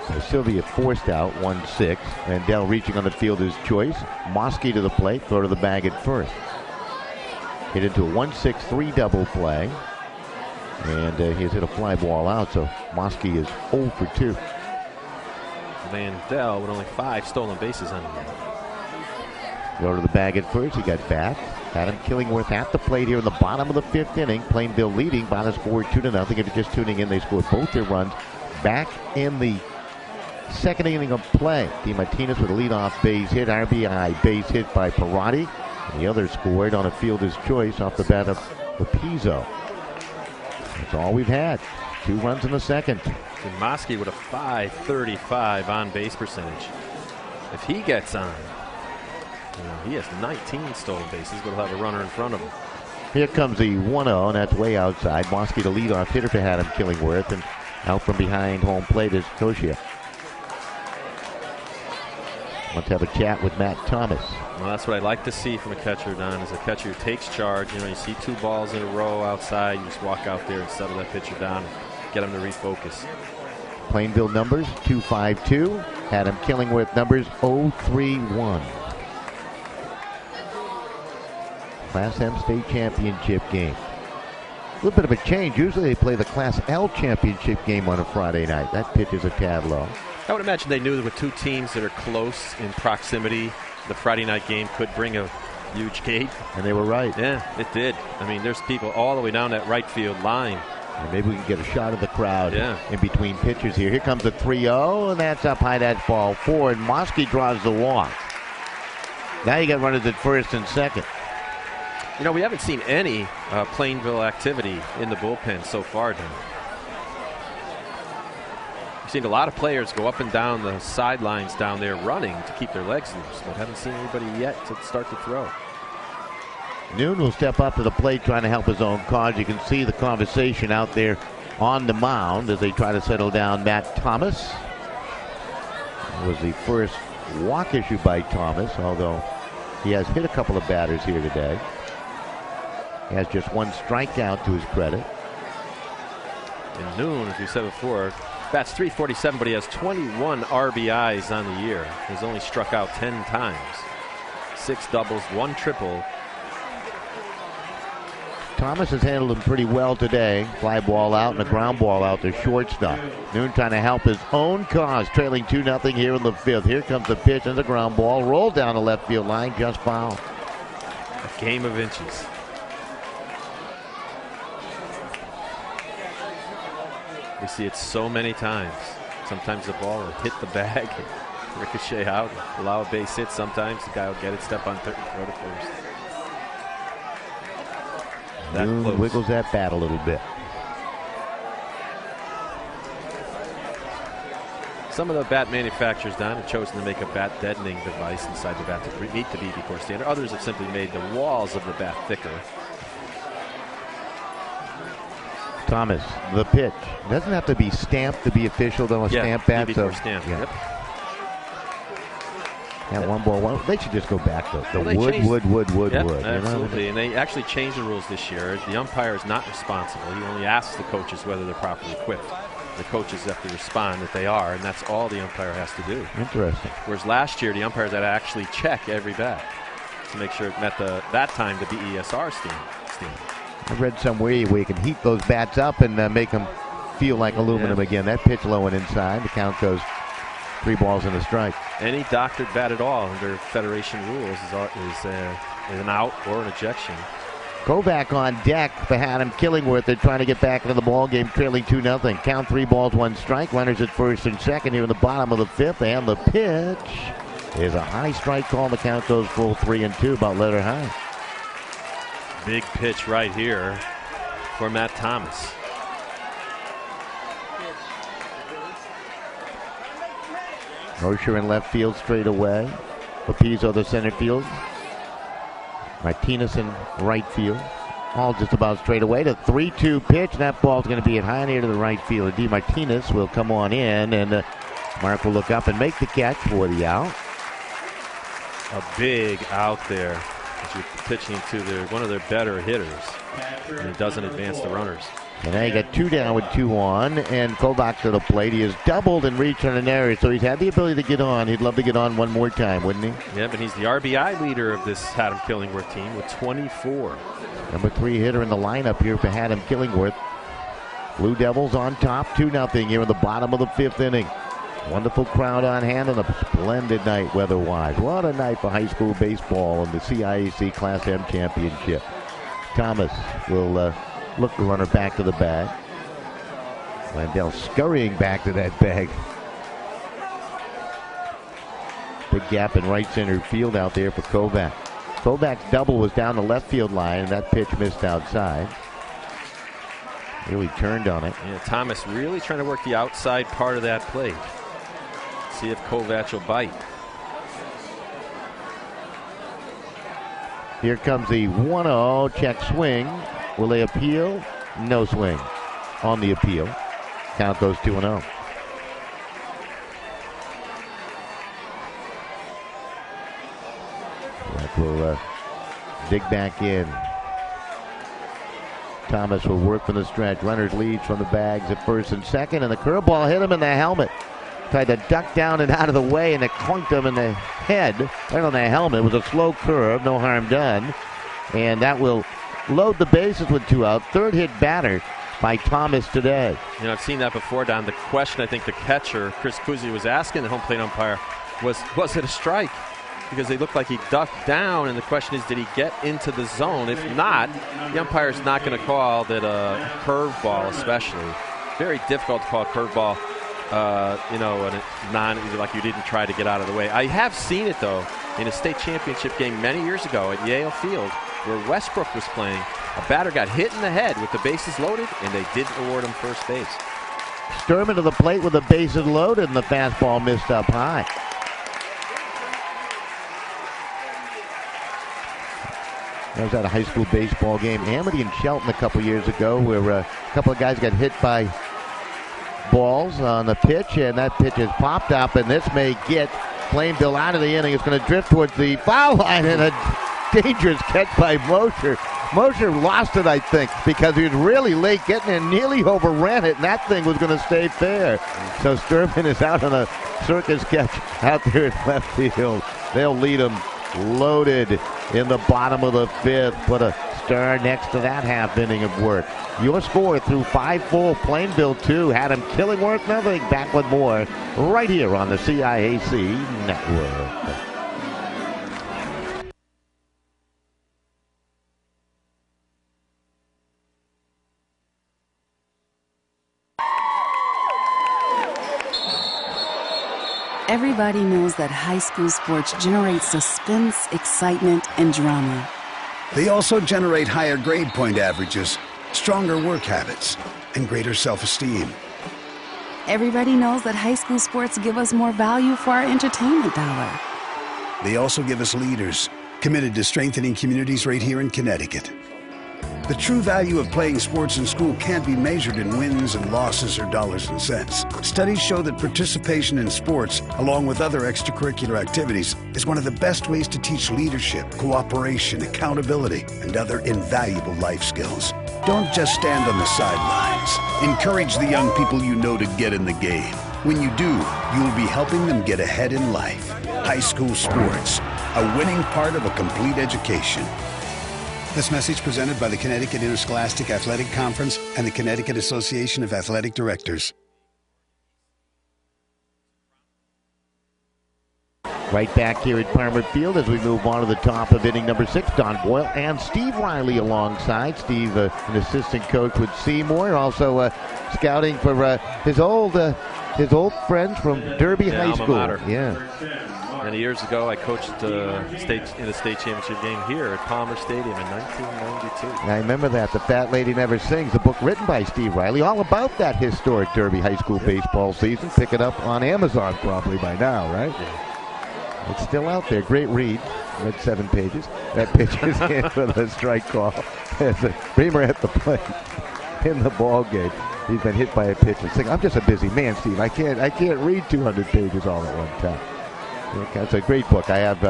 So Sylvia forced out 1-6. Landell reaching on the fielder's choice. Mosky to the plate, throw to the bag at first. Hit into a 1-6-3 double play. And he's hit a fly ball out, so Mosky is 0 for 2. Landell with only 5 stolen bases on him. Go to the bag at first. He got back. Haddam-Killingworth at the plate here in the bottom of the 5th inning. Plainville leading by the score 2-0. If you're just tuning in, they scored both their runs back in the 2nd inning of play. DeMartinez with a leadoff base hit. RBI base hit by Parati. And the other scored on a fielder's choice off the bat of Lapizzo. That's all we've had. 2 runs in the 2nd. And Mosky with a .535 on base percentage. If he gets on, He has 19 stolen bases, but he'll have a runner in front of him. Here comes the 1-0, and that's way outside. Mosky, the leadoff hitter for Haddam-Killingworth, and out from behind home plate is Koshia. Let's have a chat with Matt Thomas. Well, that's what I like to see from a catcher, Don, is a catcher who takes charge. You see 2 balls in a row outside, you just walk out there and settle that pitcher down and get him to refocus. Plainville numbers 252. Haddam-Killingworth numbers 031. Class M state championship game. A little bit of a change. Usually they play the Class L championship game on a Friday night. That pitch is a tad low. I would imagine they knew there were 2 teams that are close in proximity. The Friday night game could bring a huge gate. And they were right. Yeah, it did. I mean, there's people all the way down that right field line. And maybe we can get a shot of the crowd in between pitchers here. Here comes the 3-0, and that's up high. That's ball 4, and Mosky draws the walk. Now you got runners at first and second. We haven't seen any Plainville activity in the bullpen so far, Dan. We've seen a lot of players go up and down the sidelines down there running to keep their legs loose, but haven't seen anybody yet to start to throw. Noon will step up to the plate trying to help his own cause. You can see the conversation out there on the mound as they try to settle down Matt Thomas. It was the first walk issued by Thomas, although he has hit a couple of batters here today. He has just 1 strikeout to his credit. And Noon, as we said before, bats .347, but he has 21 RBIs on the year. He's only struck out 10 times. 6 doubles, 1 triple. Thomas has handled him pretty well today. Fly ball out and a ground ball out to shortstop. Noon trying to help his own cause, trailing 2-0 here in the 5th. Here comes the pitch and the ground ball. Rolled down the left field line, just foul. A game of inches. We see it so many times. Sometimes the ball will hit the bag, ricochet out, allow a base hit. Sometimes the guy will get it, step on third, and throw to first. Noon wiggles that bat a little bit. Some of the bat manufacturers, Don, have chosen to make a bat deadening device inside the bat to meet the BB standard. Others have simply made the walls of the bat thicker. Thomas, the pitch. It doesn't have to be stamped to be official, though. Stamp bat. BB stamp. Yeah. Yep. Yeah, 1 ball, 1. They should just go back to the wood. Wood. Absolutely, and they actually changed the rules this year. The umpire is not responsible. He only asks the coaches whether they're properly equipped. The coaches have to respond that they are, and that's all the umpire has to do. Interesting. Whereas last year, the umpires had to actually check every bat to make sure it met that time the BESR standard. I read somewhere where you can heat those bats up and make them feel like aluminum again. That pitch low and inside. The count goes 3 balls and a strike. Any doctored bat at all under Federation rules is an out or an ejection. Kovac on deck for Haddam-Killingworth. They're trying to get back into the ball game, trailing 2-0. Count 3 balls, 1 strike. Runners at first and second here in the bottom of the 5th. And the pitch is a high strike call. The count goes full 3-2, about letter high. Big pitch right here for Matt Thomas. Mosher in left field straight away. Papizo the center field. Martinez in right field. All just about straight away. The 3-2 pitch. That ball's going to be at high near to the right field. D. Martinez will come on in, and Mark will look up and make the catch for the out. A big out there. As you're pitching to one of their better hitters, and it doesn't advance the runners. And now you got 2 down with 2 on, and Kovac to the plate. He has doubled and reached on an area, so he's had the ability to get on. He'd love to get on one more time, wouldn't he? Yeah, but he's the RBI leader of this Haddam-Killingworth team with 24. Number 3 hitter in the lineup here for Haddam-Killingworth. Blue Devils on top, 2-0 here in the bottom of the 5th inning. Wonderful crowd on hand and a splendid night weather-wise. What a night for high school baseball in the CIAC Class M Championship. Thomas will look the runner back to the bag. Landell scurrying back to that bag. Big gap in right center field out there for Kovac. Kovac's double was down the left field line, and that pitch missed outside. Really turned on it. Yeah, Thomas really trying to work the outside part of that plate. See if Kovac will bite. Here comes the 1-0 check swing. Will they appeal? No swing on the appeal. Count goes 2-0. That will dig back in. Thomas will work from the stretch. Runners leads from the bags at first and second, and the curveball hit him in the helmet. Tried to duck down and out of the way, and it clunked him in the head, right on the helmet. It was a slow curve, no harm done. And that will load the bases with 2 out. Third hit batter by Thomas today. You know, I've seen that before, Don. The question I think the catcher, Chris Cousy, was asking the home plate umpire was it a strike? Because they looked like he ducked down, and the question is, did he get into the zone? If not, the umpire's not going to call that a curveball, especially. Very difficult to call a curveball, like you didn't try to get out of the way. I have seen it, though, in a state championship game many years ago at Yale Field, where Westbrook was playing. A batter got hit in the head with the bases loaded, and they didn't award him first base. Sturman to the plate with the bases loaded, and the fastball missed up high. I was at a high school baseball game, Amity and Shelton, a couple years ago, where a couple of guys got hit by balls on the pitch, and that pitch has popped up, and this may get Plainville out of the inning. It's going to drift towards the foul line, and a dangerous catch by Mosher. Mosher lost it, I think, because he was really late getting in, nearly overran it, and that thing was going to stay fair. So Sturman is out on a circus catch out there in left field. They'll lead him loaded in the bottom of the 5th. Put a star next to that half inning of work. Your score through 5 full. Plainville 2, Haddam-Killingworth nothing. Back with more right here on the CIAC Network. Everybody knows that high school sports generate suspense, excitement, and drama. They also generate higher grade point averages, stronger work habits, and greater self-esteem. Everybody knows that high school sports give us more value for our entertainment dollar. They also give us leaders committed to strengthening communities right here in Connecticut. The true value of playing sports in school can't be measured in wins and losses or dollars and cents. Studies show that participation in sports, along with other extracurricular activities, is one of the best ways to teach leadership, cooperation, accountability, and other invaluable life skills. Don't just stand on the sidelines. Encourage the young people you know to get in the game. When you do, you'll be helping them get ahead in life. High school sports, a winning part of a complete education. This message presented by the Connecticut Interscholastic Athletic Conference and the Connecticut Association of Athletic Directors. Right back here at Palmer Field as we move on to the top of inning number 6. Don Boyle and Steve Riley alongside. Steve, an assistant coach with Seymour, also scouting for his old friends from Derby High School. Mater. Yeah. Many years ago, I coached in a state championship game here at Palmer Stadium in 1992. I remember that. The Fat Lady Never Sings, a book written by Steve Riley, all about that historic Derby High School baseball season. Pick it up on Amazon probably by now, right? Yeah. It's still out there. Great read. Read 7 pages. That pitch is in for the strike call. As a Reamer at the plate in the ball game. He's been hit by a pitch. I'm just a busy man, Steve. I can't read 200 pages all at one time. It's a great book. I have,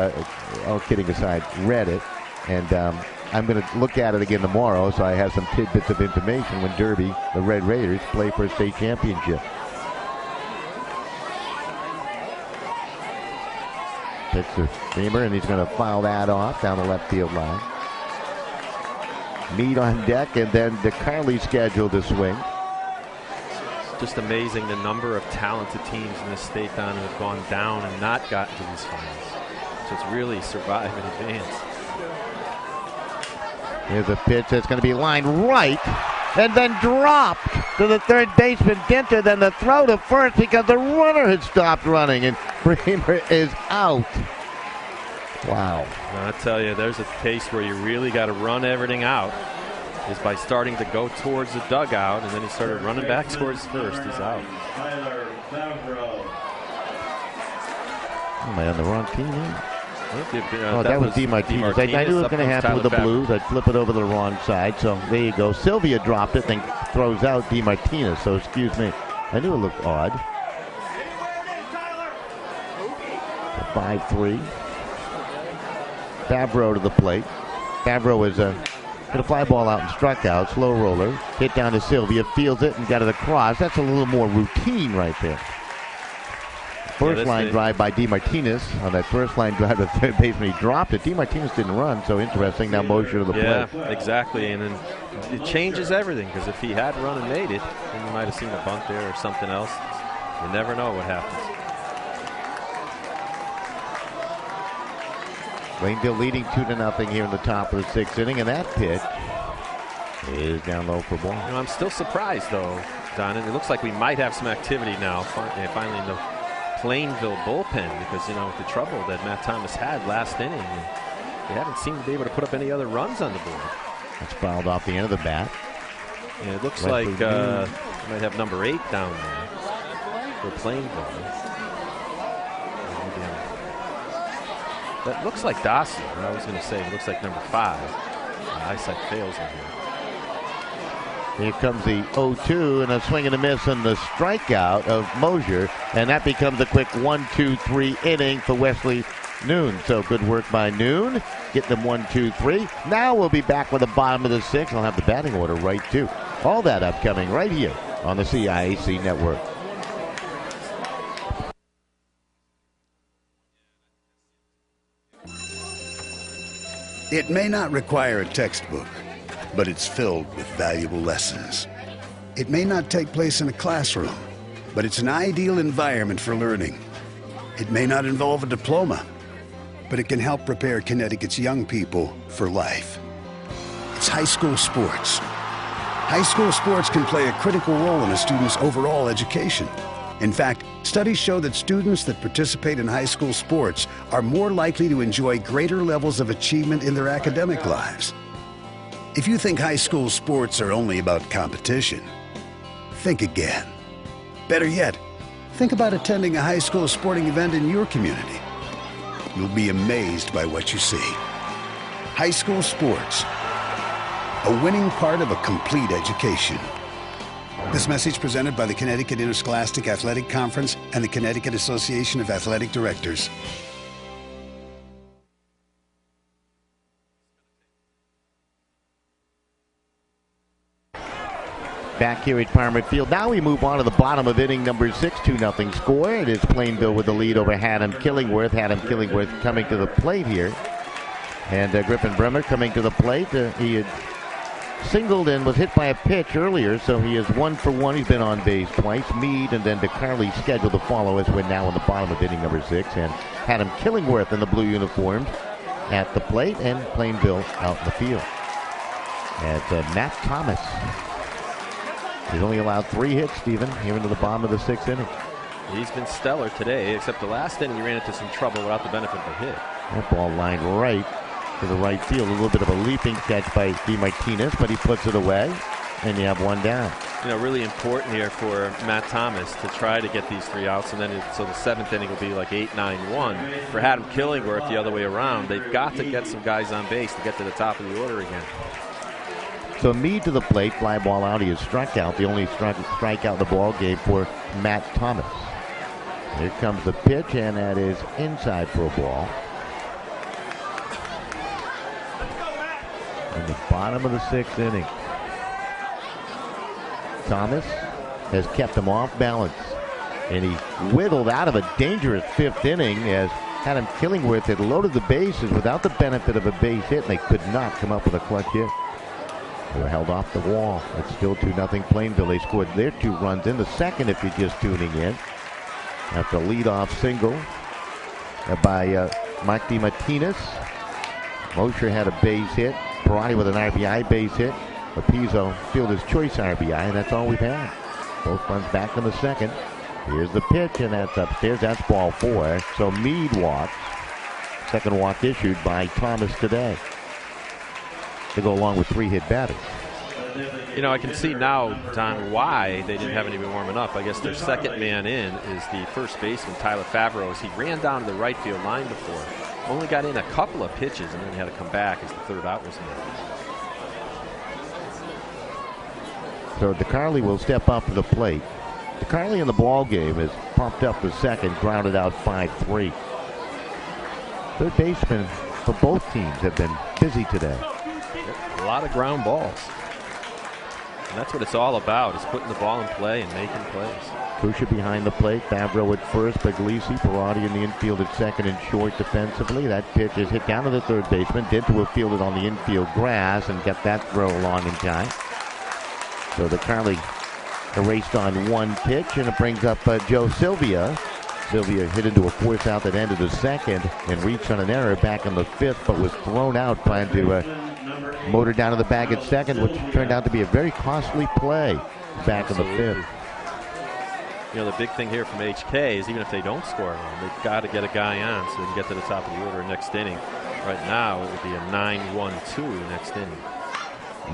all kidding aside, read it, and I'm going to look at it again tomorrow, so I have some tidbits of information when Derby, the Red Raiders, play for a state championship. Pitch to Reamer, and he's going to foul that off down the left field line. Mead on deck, and then DeCarly scheduled to swing. Just amazing the number of talented teams in this state, Don, who have gone down and not gotten to these finals. So it's really survive and advance. Here's a pitch that's going to be lined right and then dropped to the third baseman, Dinter. Then the throw to first because the runner had stopped running, and Reamer is out. Wow. I tell you, there's a case where you really got to run everything out. Is by starting to go towards the dugout, and then he started running back towards first. He's out. Am I on the wrong team here? That was DeMartinez. I knew it was going to happen with the Blues. I'd flip it over to the wrong side. So there you go. Sylvia dropped it, then throws out DeMartinez. So excuse me. I knew it looked odd. 5-3. Favreau to the plate. Favreau is hit a fly ball out and struck out. Slow roller. Hit down to Sylvia. Fields it and got it across. That's a little more routine right there. First line drive by DeMartinez. On that first line drive, the third baseman, he dropped it. DeMartinez didn't run, so interesting. Now Mosher to the plate. Yeah, exactly. And then it changes everything, because if he had run and made it, then you might have seen a bunt there or something else. You never know what happens. Plainville leading 2-0 here in the top of the 6th inning, and that pitch is down low for ball. I'm still surprised, though, Don. And it looks like we might have some activity now, finally in the Plainville bullpen, because, with the trouble that Matt Thomas had last inning, they haven't seemed to be able to put up any other runs on the board. That's fouled off the end of the bat. And it looks like might have number 8 down there for Plainville. That looks like Dawson. I was going to say it looks like number 5. Eyesight fails in here. Here comes the 0-2 and a swing and a miss and the strikeout of Mosher, and that becomes a quick 1-2-3 inning for Wesley Noon. So good work by Noon. Get them 1-2-3. Now we'll be back with the bottom of the 6th. I'll have the batting order right too. All that upcoming right here on the CIAC network. It may not require a textbook, but it's filled with valuable lessons. It may not take place in a classroom, but it's an ideal environment for learning. It may not involve a diploma, but it can help prepare Connecticut's young people for life. It's high school sports. High school sports can play a critical role in a student's overall education. In fact, studies show that students that participate in high school sports are more likely to enjoy greater levels of achievement in their academic lives. If you think high school sports are only about competition, think again. Better yet, think about attending a high school sporting event in your community. You'll be amazed by what you see. High school sports, a winning part of a complete education. This message presented by the Connecticut Interscholastic Athletic Conference and the Connecticut Association of Athletic Directors. Back here at Farmer Field. Now we move on to the bottom of inning number 6, 2-0 score. It is Plainville with the lead over Haddam-Killingworth. Haddam-Killingworth coming to the plate here. And Griffin Bremer coming to the plate. He had singled and was hit by a pitch earlier, so he is 1 for 1. He's been on base twice. Meade and then DeCarly scheduled to follow as we're now in the bottom of inning number 6. And Haddam-Killingworth in the blue uniforms at the plate, and Plainville out in the field. As Matt Thomas. He's only allowed 3 hits, Stephen, here into the bottom of the 6th inning. He's been stellar today, except the last inning he ran into some trouble without the benefit of a hit. That ball lined right to the right field. A little bit of a leaping catch by DeMartinez, but he puts it away, and you have 1 down. Really important here for Matt Thomas to try to get these 3 outs, and then so the 7th inning will be like 8-9-1. For Haddam-Killingworth the other way around, they've got to get some guys on base to get to the top of the order again. So Meade to the plate, fly ball out. He is struck out, the only strikeout in the ball game for Matt Thomas. Here comes the pitch, and that is inside for a ball. In the bottom of the 6th inning. Thomas has kept him off balance, and he wiggled out of a dangerous 5th inning as Haddam-Killingworth had loaded the bases without the benefit of a base hit, and they could not come up with a clutch hit. They were held off the wall. It's still 2-0 Plainville. They scored their 2 runs in the 2nd if you're just tuning in. After a leadoff single by Mike DeMartinez. Mosher had a base hit. Parati with an RBI base hit. Apizzo fielder's choice RBI, and that's all we've had. Both runs back in the 2nd. Here's the pitch, and that's upstairs. That's ball 4. So Meade walks. 2nd walk issued by Thomas today, to go along with 3 hit batters. I can see now, Don, why they didn't have anyone warming up. I guess their 2nd man in is the first baseman, Tyler Favreau, as he ran down to the right field line before. only got in a couple of pitches and then had to come back as the third out was made. So DeCarly will step up to the plate. DeCarly in the ball game is pumped up to second, grounded out 5-3. Third baseman for both teams have been busy today. A lot of ground balls. And that's what it's all about, is putting the ball in play and making plays. Kusha behind the plate, Favreau at first, Puglisi, Parati in the infield at second and short defensively. That pitch is hit down to the third baseman. Dinto will field it on the infield grass and get that throw along in time. So the Carly erased on one pitch, and it brings up Joe Sylvia. Sylvia hit into a force out that ended the second and reached on an error back in the fifth, but was thrown out trying to motor down to the bag at second, which turned out to be a very costly play back in the fifth. You know, the big thing here from HK is even if they don't score a run, they've got to get a guy on so they can get to the top of the order next inning. Right now, it would be a 9-1-2 next inning.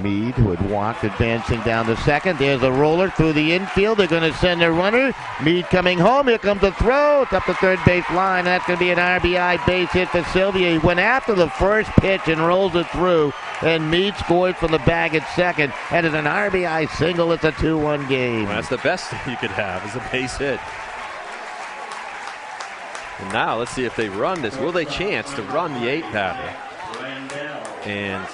Meade, who had walked, advancing down to second. There's a roller through the infield. They're going to send their runner. Meade coming home. Here comes the throw. It's up the third base line. That's going to be an RBI base hit for Sylvia. He went after the first pitch and rolls it through. And Meade scores from the bag at second. And it's an RBI single. It's a 2-1 game. Well, that's the best thing you could have, is a base hit. And now let's see if they run this. Will they chance to run the 8th batter? And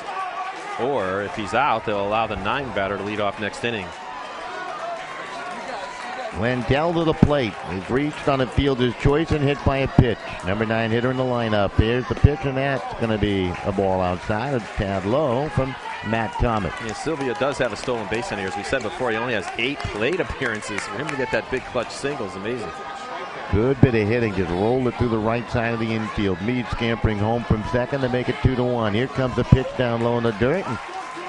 or if he's out, they'll allow the 9 batter to lead off next inning. Wendell to the plate. He's reached on a fielder's choice and hit by a pitch. Number 9 hitter in the lineup. Here's the pitch, and that's going to be a ball outside. A tad low from Matt Thomas. Yeah, Sylvia does have a stolen base on here. As we said before, he only has 8 plate appearances. For him to get that big clutch single is amazing. Good bit of hitting. Just rolled it through the right side of the infield. Meade scampering home from second to make it 2-1. Here comes the pitch down low in the dirt. And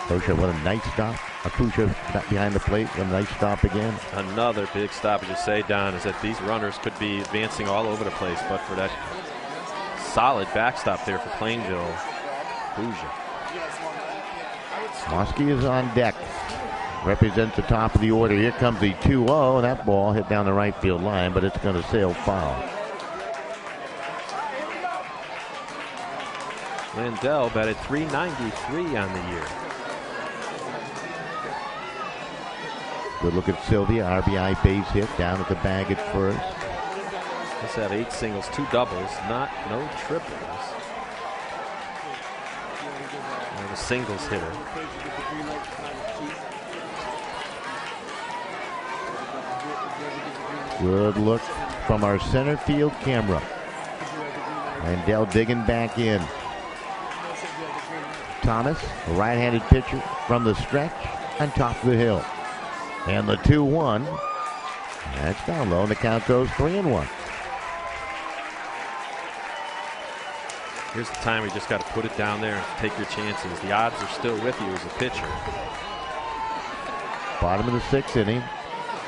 Kusha, what a nice stop. Kusha behind the plate. A nice stop again. Another big stop, as you say, Don, is that these runners could be advancing all over the place, but for that solid backstop there for Plainville. Kusha. Mosky is on deck. Represents the top of the order. Here comes the 2-0. That ball hit down the right field line, but it's going to sail foul. Landell batted .393 on the year. Good look at Sylvia. RBI base hit down at the bag at first. Let's have 8 singles, 2 doubles, no triples. And a singles hitter. Good look from our center field camera. Landell digging back in. Thomas, a right-handed pitcher from the stretch on top of the hill. And the 2-1. That's down low, and the count goes 3-1. Here's the time where you just got to put it down there and take your chances. The odds are still with you as a pitcher. Bottom of the 6th inning.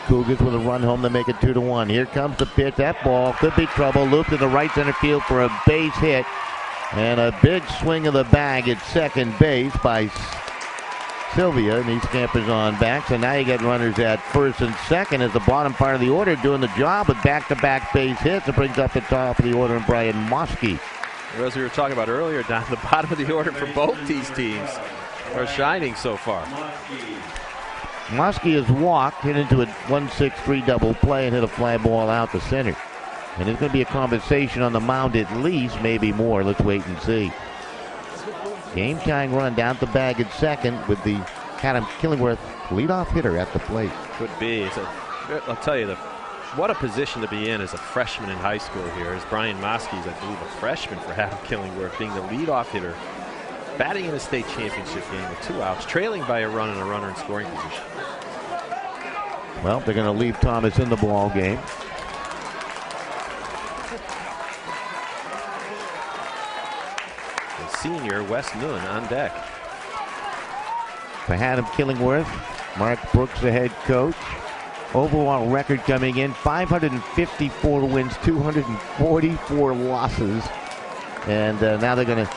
Cougars with a run home to make it 2-1. Here comes the pitch. That ball could be trouble. Looped in the right center field for a base hit. And a big swing of the bag at second base by Sylvia. And he scampers on back. So now you get runners at first and second as the bottom part of the order doing the job with back-to-back base hits. It brings up the top of the order and Brian Mosky. As we were talking about earlier, down the bottom of the order for both these teams are shining so far. Mosky has walked, hit into a 1-6-3 double play and hit a fly ball out to center. And there's going to be a conversation on the mound at least, maybe more. Let's wait and see. Game-tying run down the bag at second with the Haddam-Killingworth leadoff hitter at the plate. Could be. I'll tell you, what a position to be in as a freshman in high school here. As Brian Mosky's, I believe, a freshman for Haddam-Killingworth, being the leadoff hitter, batting in a state championship game with 2 outs, trailing by a run and a runner in scoring position. Well, they're going to leave Thomas in the ball game. And senior Wes Nunn on deck. For Haddam-Killingworth, Mark Brooks, the head coach. Overall record coming in, 554 wins, 244 losses. And now they're going to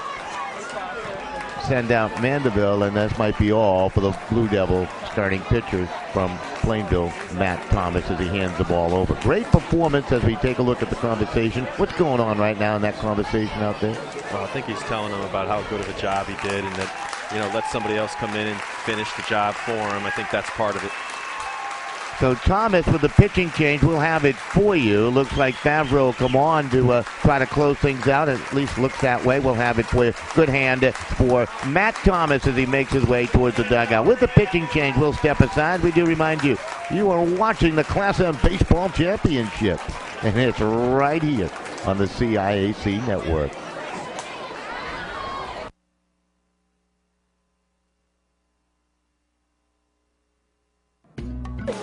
send out Mandeville, and that might be all for the Blue Devil starting pitchers. from Plainville, Matt Thomas, as he hands the ball over. Great performance as we take a look at the conversation. What's going on right now in that conversation out there? Well, I think he's telling him about how good of a job he did, and that, let somebody else come in and finish the job for him. I think that's part of it. So Thomas with the pitching change will have it for you. Looks like Favreau will come on to try to close things out. At least looks that way. We'll have it for you. Good hand for Matt Thomas as he makes his way towards the dugout. With the pitching change, we'll step aside. We do remind you, you are watching the Class M Baseball Championship. And it's right here on the CIAC network.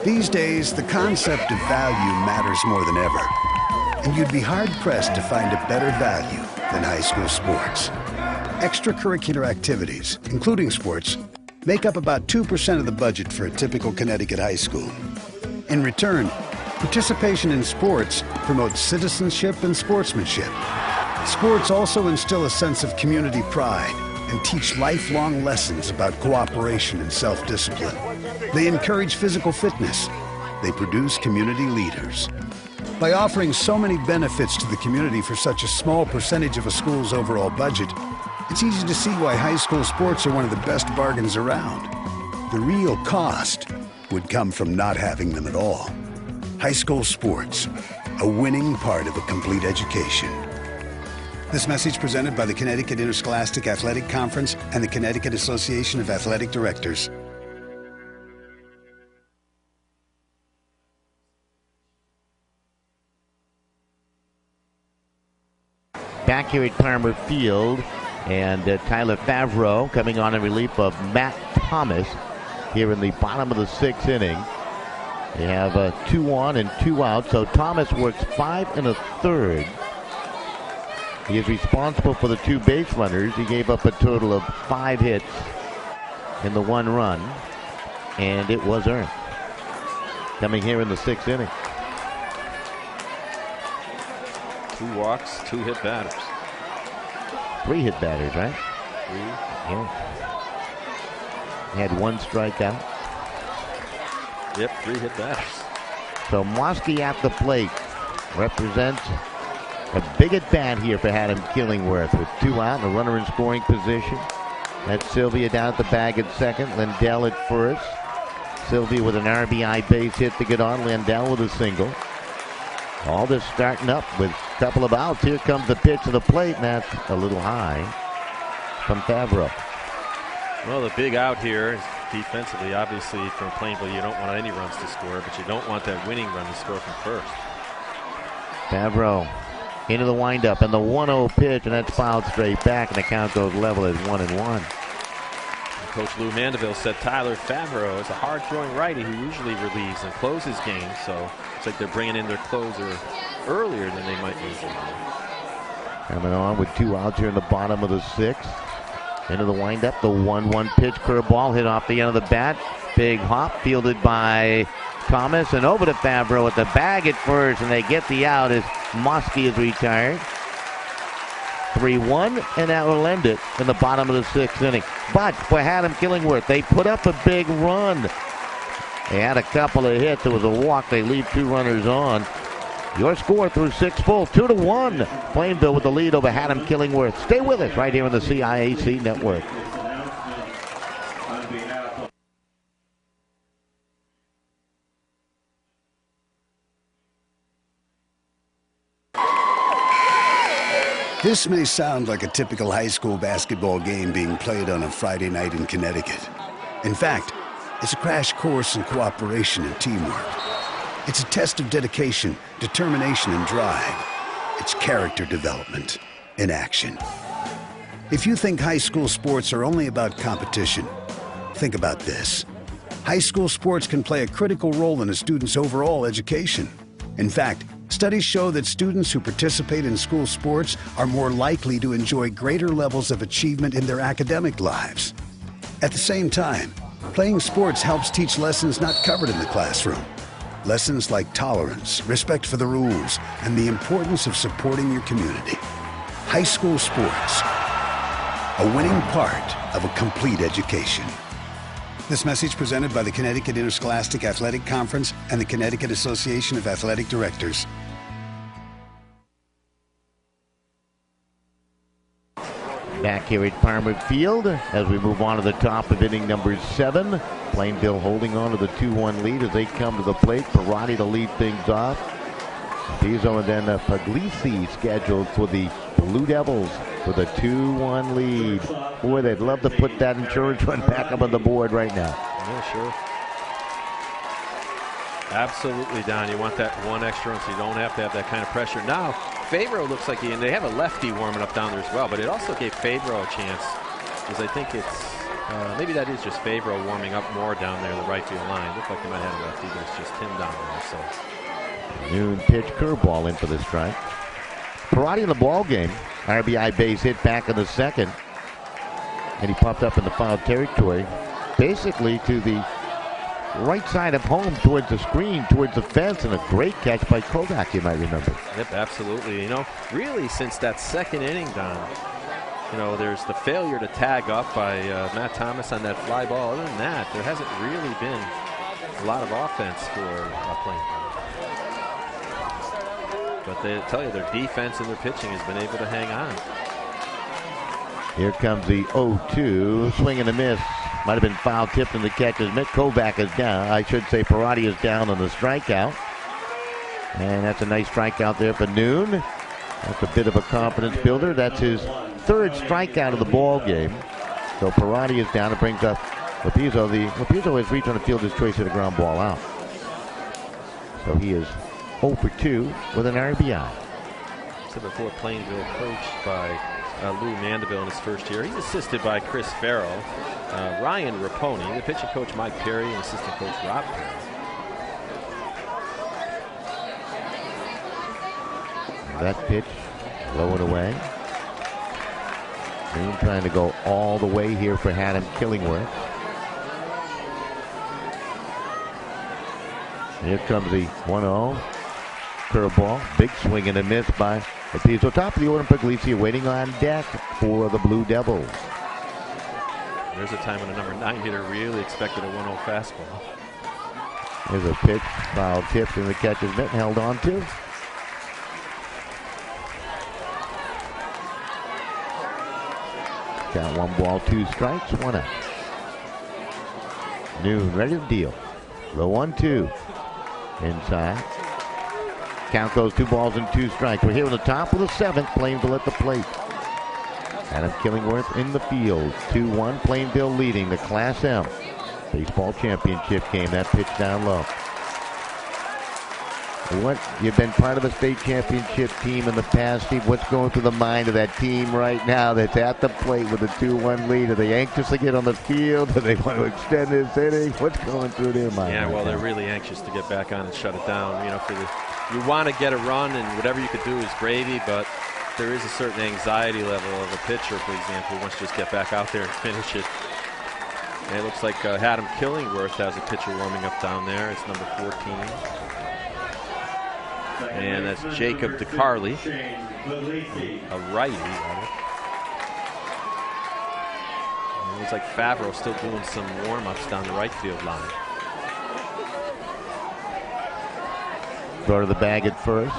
These days, the concept of value matters more than ever. And you'd be hard-pressed to find a better value than high school sports. Extracurricular activities, including sports, make up about 2% of the budget for a typical Connecticut high school. In return, participation in sports promotes citizenship and sportsmanship. Sports also instill a sense of community pride and teach lifelong lessons about cooperation and self-discipline. They encourage physical fitness. They produce community leaders. By offering so many benefits to the community for such a small percentage of a school's overall budget, it's easy to see why high school sports are one of the best bargains around. The real cost would come from not having them at all. High school sports, a winning part of a complete education. This message presented by the Connecticut Interscholastic Athletic Conference and the Connecticut Association of Athletic Directors. Back here at Palmer Field, and Tyler Favreau coming on in relief of Matt Thomas here in the bottom of the 6th inning. They have 2 on and 2 out, so Thomas works 5 1/3. He is responsible for the 2 base runners. He gave up a total of 5 hits in the 1 run, and it was earned. Coming here in the 6th inning. 2 walks, 2 hit batters. 3 hit batters, right? 3. Yeah. He had 1 strikeout. Yep, 3 hit batters. So Mosky at the plate represents a big at bat here for Haddam-Killingworth with 2 out and a runner in scoring position. That's Sylvia down at the bag at second. Lindell at first. Sylvia with an RBI base hit to get on. Lindell with a single. All this starting up with a couple of outs. Here comes the pitch to the plate, and that's a little high from Favreau. Well, the big out here is defensively. Obviously, from Plainville, you don't want any runs to score, but you don't want that winning run to score from first. Favreau into the windup, and the 1-0 pitch, and that's fouled straight back, and the count goes level at 1-1. Coach Lou Mandeville said Tyler Favreau is a hard-throwing righty who usually relieves and closes games, so it's like they're bringing in their closer earlier than they might usually do. Coming on with 2 outs here in the bottom of the 6th. Into the windup, the 1-1 pitch, curveball hit off the end of the bat. Big hop fielded by Thomas, and over to Favreau at the bag at first, and they get the out as Mosky is retired. 3-1, and that will end it in the bottom of the 6th inning. But for Haddam-Killingworth, they put up a big run. They had a couple of hits. There was a walk. They leave 2 runners on. Your score through 6 full, 2-1. Plainville with the lead over Haddam-Killingworth. Stay with us right here on the CIAC network. This may sound like a typical high school basketball game being played on a Friday night in Connecticut. In fact, it's a crash course in cooperation and teamwork. It's a test of dedication, determination, and drive. It's character development in action. If you think high school sports are only about competition, think about this. High school sports can play a critical role in a student's overall education. In fact, studies show that students who participate in school sports are more likely to enjoy greater levels of achievement in their academic lives. At the same time, playing sports helps teach lessons not covered in the classroom. Lessons like tolerance, respect for the rules, and the importance of supporting your community. High school sports, a winning part of a complete education. This message presented by the Connecticut Interscholastic Athletic Conference and the Connecticut Association of Athletic Directors. Back here at Farmer Field as we move on to the top of inning number 7. Plainville holding on to the 2-1 lead as they come to the plate. Parati to lead things off. Pizzo and then Puglisi scheduled for the Blue Devils with a 2-1 lead. Boy, they'd love to put that insurance run back up on the board right now. Yeah, sure. Absolutely, Don. You want that one extra run so you don't have to have that kind of pressure. Now, Favreau looks like and they have a lefty warming up down there as well, but it also gave Favreau a chance because I think it's maybe that is just Favreau warming up more down there in the right field line. Looked like they might have a lefty, but it's just him down there. So Noon pitch curveball in for the strike. Parati in the ball game. RBI base hit back in the second, and he popped up in the foul territory, basically to the right side of home towards the screen, towards the fence, and a great catch by Kovac, you might remember. Yep, absolutely. You know, really since that second inning, Don, you know, there's the failure to tag up by Matt Thomas on that fly ball. Other than that, there hasn't really been a lot of offense for Plainville. But they tell you their defense and their pitching has been able to hang on. Here comes the 0-2, swing and a miss. Might have been foul tipped in the catcher's mitt. Kovac is down. I should say Parati is down on the strikeout. And that's a nice strikeout there for Noon. That's a bit of a confidence builder. That's his third strikeout of the ball game. So Parati is down. It brings up Lopizzo. Lopizzo has reached on the fielder's choice at a ground ball out. So he is 0 for 2 with an RBI. So before Plainville, coached by Lou Mandeville in his first year. He's assisted by Chris Farrell, Ryan Raponi, the pitching coach Mike Perry, and assistant coach Rob Perry. That pitch low and away. Noon trying to go all the way here for Haddam-Killingworth. Here comes the 1-0 curveball. Big swing and a miss by Lopizzo. Top of the order, Puglisi waiting on deck for the Blue Devils. There's a time when a number 9 hitter really expected a 1-0 fastball. There's a pitch, foul tipped in the catcher's mitt, held on to. Got 1 ball, 2 strikes, 1 out. Noon ready to deal. The 1-2 inside. Count goes 2 balls and 2 strikes. We're here in the top of the 7th. Plainville at the plate. Haddam-Killingworth in the field. 2-1. Plainville leading the Class M baseball championship game. That pitch down low. You've been part of a state championship team in the past, Steve. What's going through the mind of that team right now that's at the plate with a 2-1 lead? Are they anxious to get on the field? Do they want to extend this inning? What's going through their mind? Yeah, well, they're really anxious to get back on and shut it down. You know, you want to get a run, and whatever you could do is gravy, but there is a certain anxiety level of a pitcher, for example, who wants to just get back out there and finish it. And it looks like Haddam-Killingworth has a pitcher warming up down there. It's number 14. And that's Jacob DeCarly, a righty. It looks like Favreau still doing some warm-ups down the right field line. Throw to the bag at first.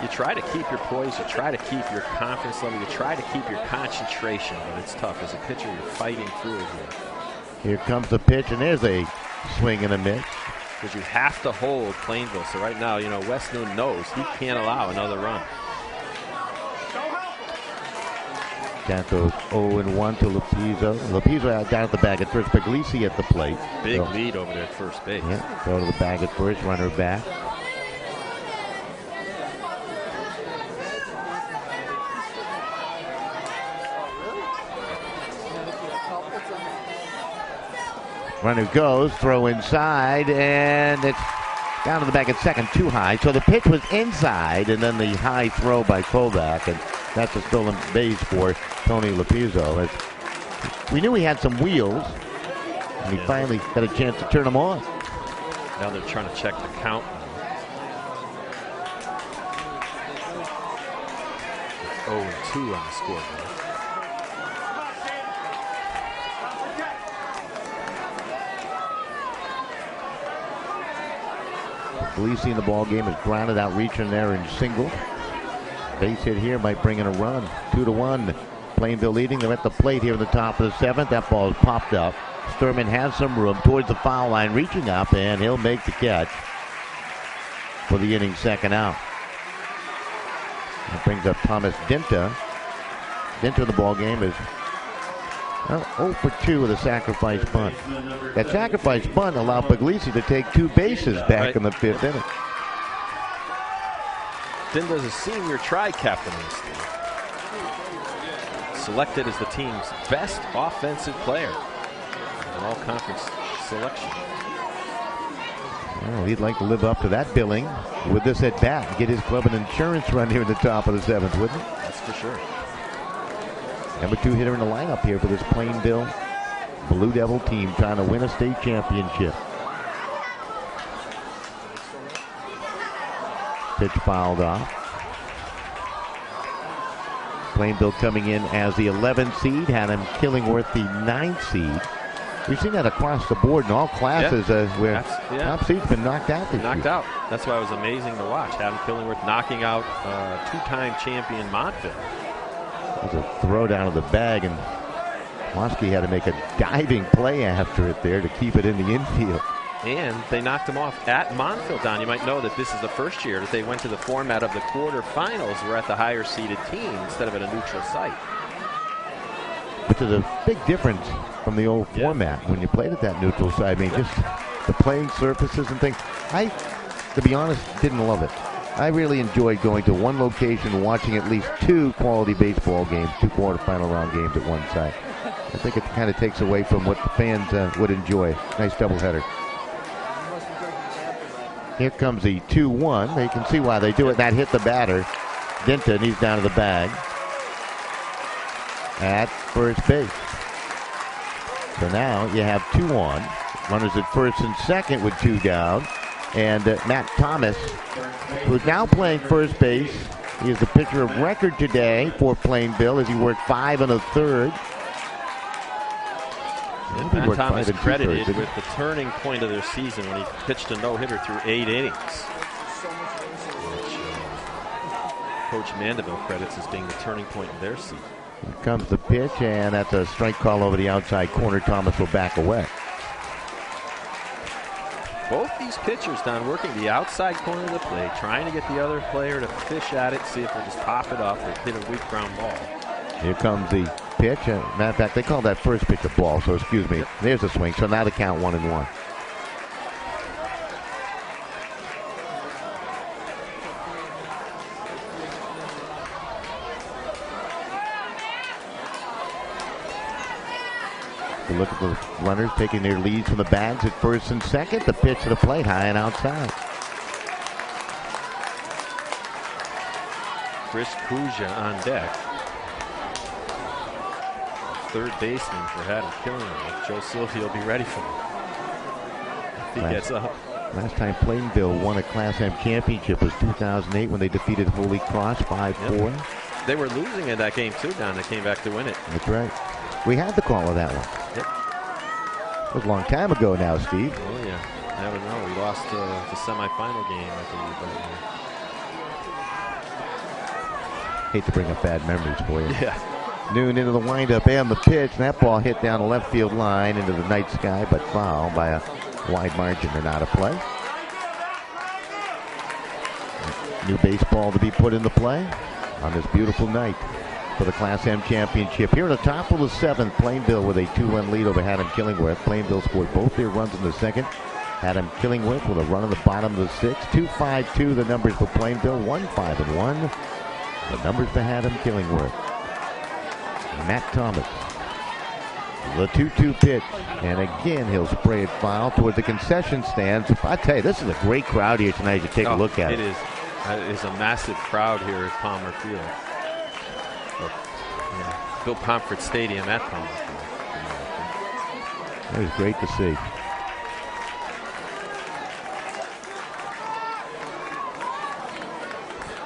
You try to keep your poise, you try to keep your confidence level, you try to keep your concentration, but it's tough. As a pitcher, you're fighting through it here. Here comes the pitch, and there's a swing and a miss. Because you have to hold Plainville. So right now, you know, Wes Noon knows he can't allow another run. Count goes 0-1 to Lopizzo. Lopizzo down at the bag at first. Puglisi at the plate. Big lead over there at first base. Yeah, throw to the bag at first, runner back. Runner goes, throw inside, and it's down to the back at second, too high. So the pitch was inside, and then the high throw by Kovac, and that's a stolen base for Tony Lopizzo. We knew he had some wheels, and he finally got a chance to turn them on. Now they're trying to check the count. 0-2 on the scoreboard. Puglisi in the ball game is grounded out, reaching there in single. Base hit here might bring in a run. 2-1. Plainville leading. They're at the plate here in the top of the 7th. That ball is popped up. Sturman has some room towards the foul line, reaching up, and he'll make the catch for the inning's second out. That brings up Thomas Dinta. Dinta in the ball game is 0 for 2 with a sacrifice bunt. That sacrifice bunt allowed Puglisi to take 2 bases back in the 5th inning. Dinda's a senior tri-captain. Selected as the team's best offensive player in all-conference selection. Well, he'd like to live up to that billing with this at bat and get his club an insurance run here in the top of the 7th, wouldn't it? That's for sure. Number 2 hitter in the lineup here for this Plainville Blue Devil team trying to win a state championship. Pitch fouled off. Plainville coming in as the 11th seed, Haddam-Killingworth the 9th seed. We've seen that across the board in all classes where top seed's been knocked out this year. Knocked out. That's why it was amazing to watch. Haddam-Killingworth knocking out 2-time champion Montville. It was a throw down of the bag, and Mosky had to make a diving play after it there to keep it in the infield. And they knocked him off at Montville, Don. You might know that this is the first year that they went to the format of the quarterfinals. We're at the higher seeded team instead of at a neutral site. Which is a big difference from the old format when you played at that neutral side. I mean, just the playing surfaces and things. I, to be honest, didn't love it. I really enjoyed going to one location and watching at least 2 quality baseball games, 2 quarterfinal round games at one site. I think it kind of takes away from what the fans would enjoy. Nice doubleheader. Here comes the 2-1. They can see why they do it. That hit the batter. Dinta, and he's down to the bag at first base. So now you have 2 on. Runners at first and second with 2 down. And Matt Thomas, who's now playing first base. He is the pitcher of record today for Plainville as he worked 5 1/3. And Matt Thomas credited with the turning point of their season when he pitched a no-hitter through 8 innings. Which Coach Mandeville credits as being the turning point of their season. Here comes the pitch, and that's a strike call over the outside corner. Thomas will back away. Both these pitchers, Don, working the outside corner of the plate, trying to get the other player to fish at it, see if they'll just pop it up or hit a weak ground ball. Here comes the pitch. Matter of fact, they call that first pitch a ball, so excuse me. Yep. There's a swing, so now the count 1-1. Look at the runners taking their leads from the bags at first and second. The pitch to the plate, high and outside. Chris Kuja on deck. Third baseman for Haddam-Killingworth. Joe Sylvie will be ready for him if he gets up. Last time Plainville won a Class M championship was 2008 when they defeated Holy Cross 5-4. Yep. They were losing in that game too, Don. They came back to win it. That's right. We had the call of that one. Yep. It was a long time ago now, Steve. Oh, yeah. Never know. We lost the semifinal game, I believe. Hate to bring up bad memories for you. Yeah. Noon into the windup and the pitch. And that ball hit down the left field line into the night sky, but foul by a wide margin and out of play. New baseball to be put into play on this beautiful night for the Class M championship. Here at the top of the 7th, Plainville with a 2-1 lead over Haddam-Killingworth. Plainville scored both their runs in the second. Haddam-Killingworth with a run in the bottom of the 6th. 2-5-2 the numbers for Plainville. 1-5-1 the numbers for Haddam-Killingworth. Matt Thomas. The 2-2 pitch. And again, he'll spray it foul towards the concession stands. I tell you, this is a great crowd here tonight to take a look at. It is. It is a massive crowd here at Palmer Field. Bill Pomfret Stadium at Palmer Field. It was great to see.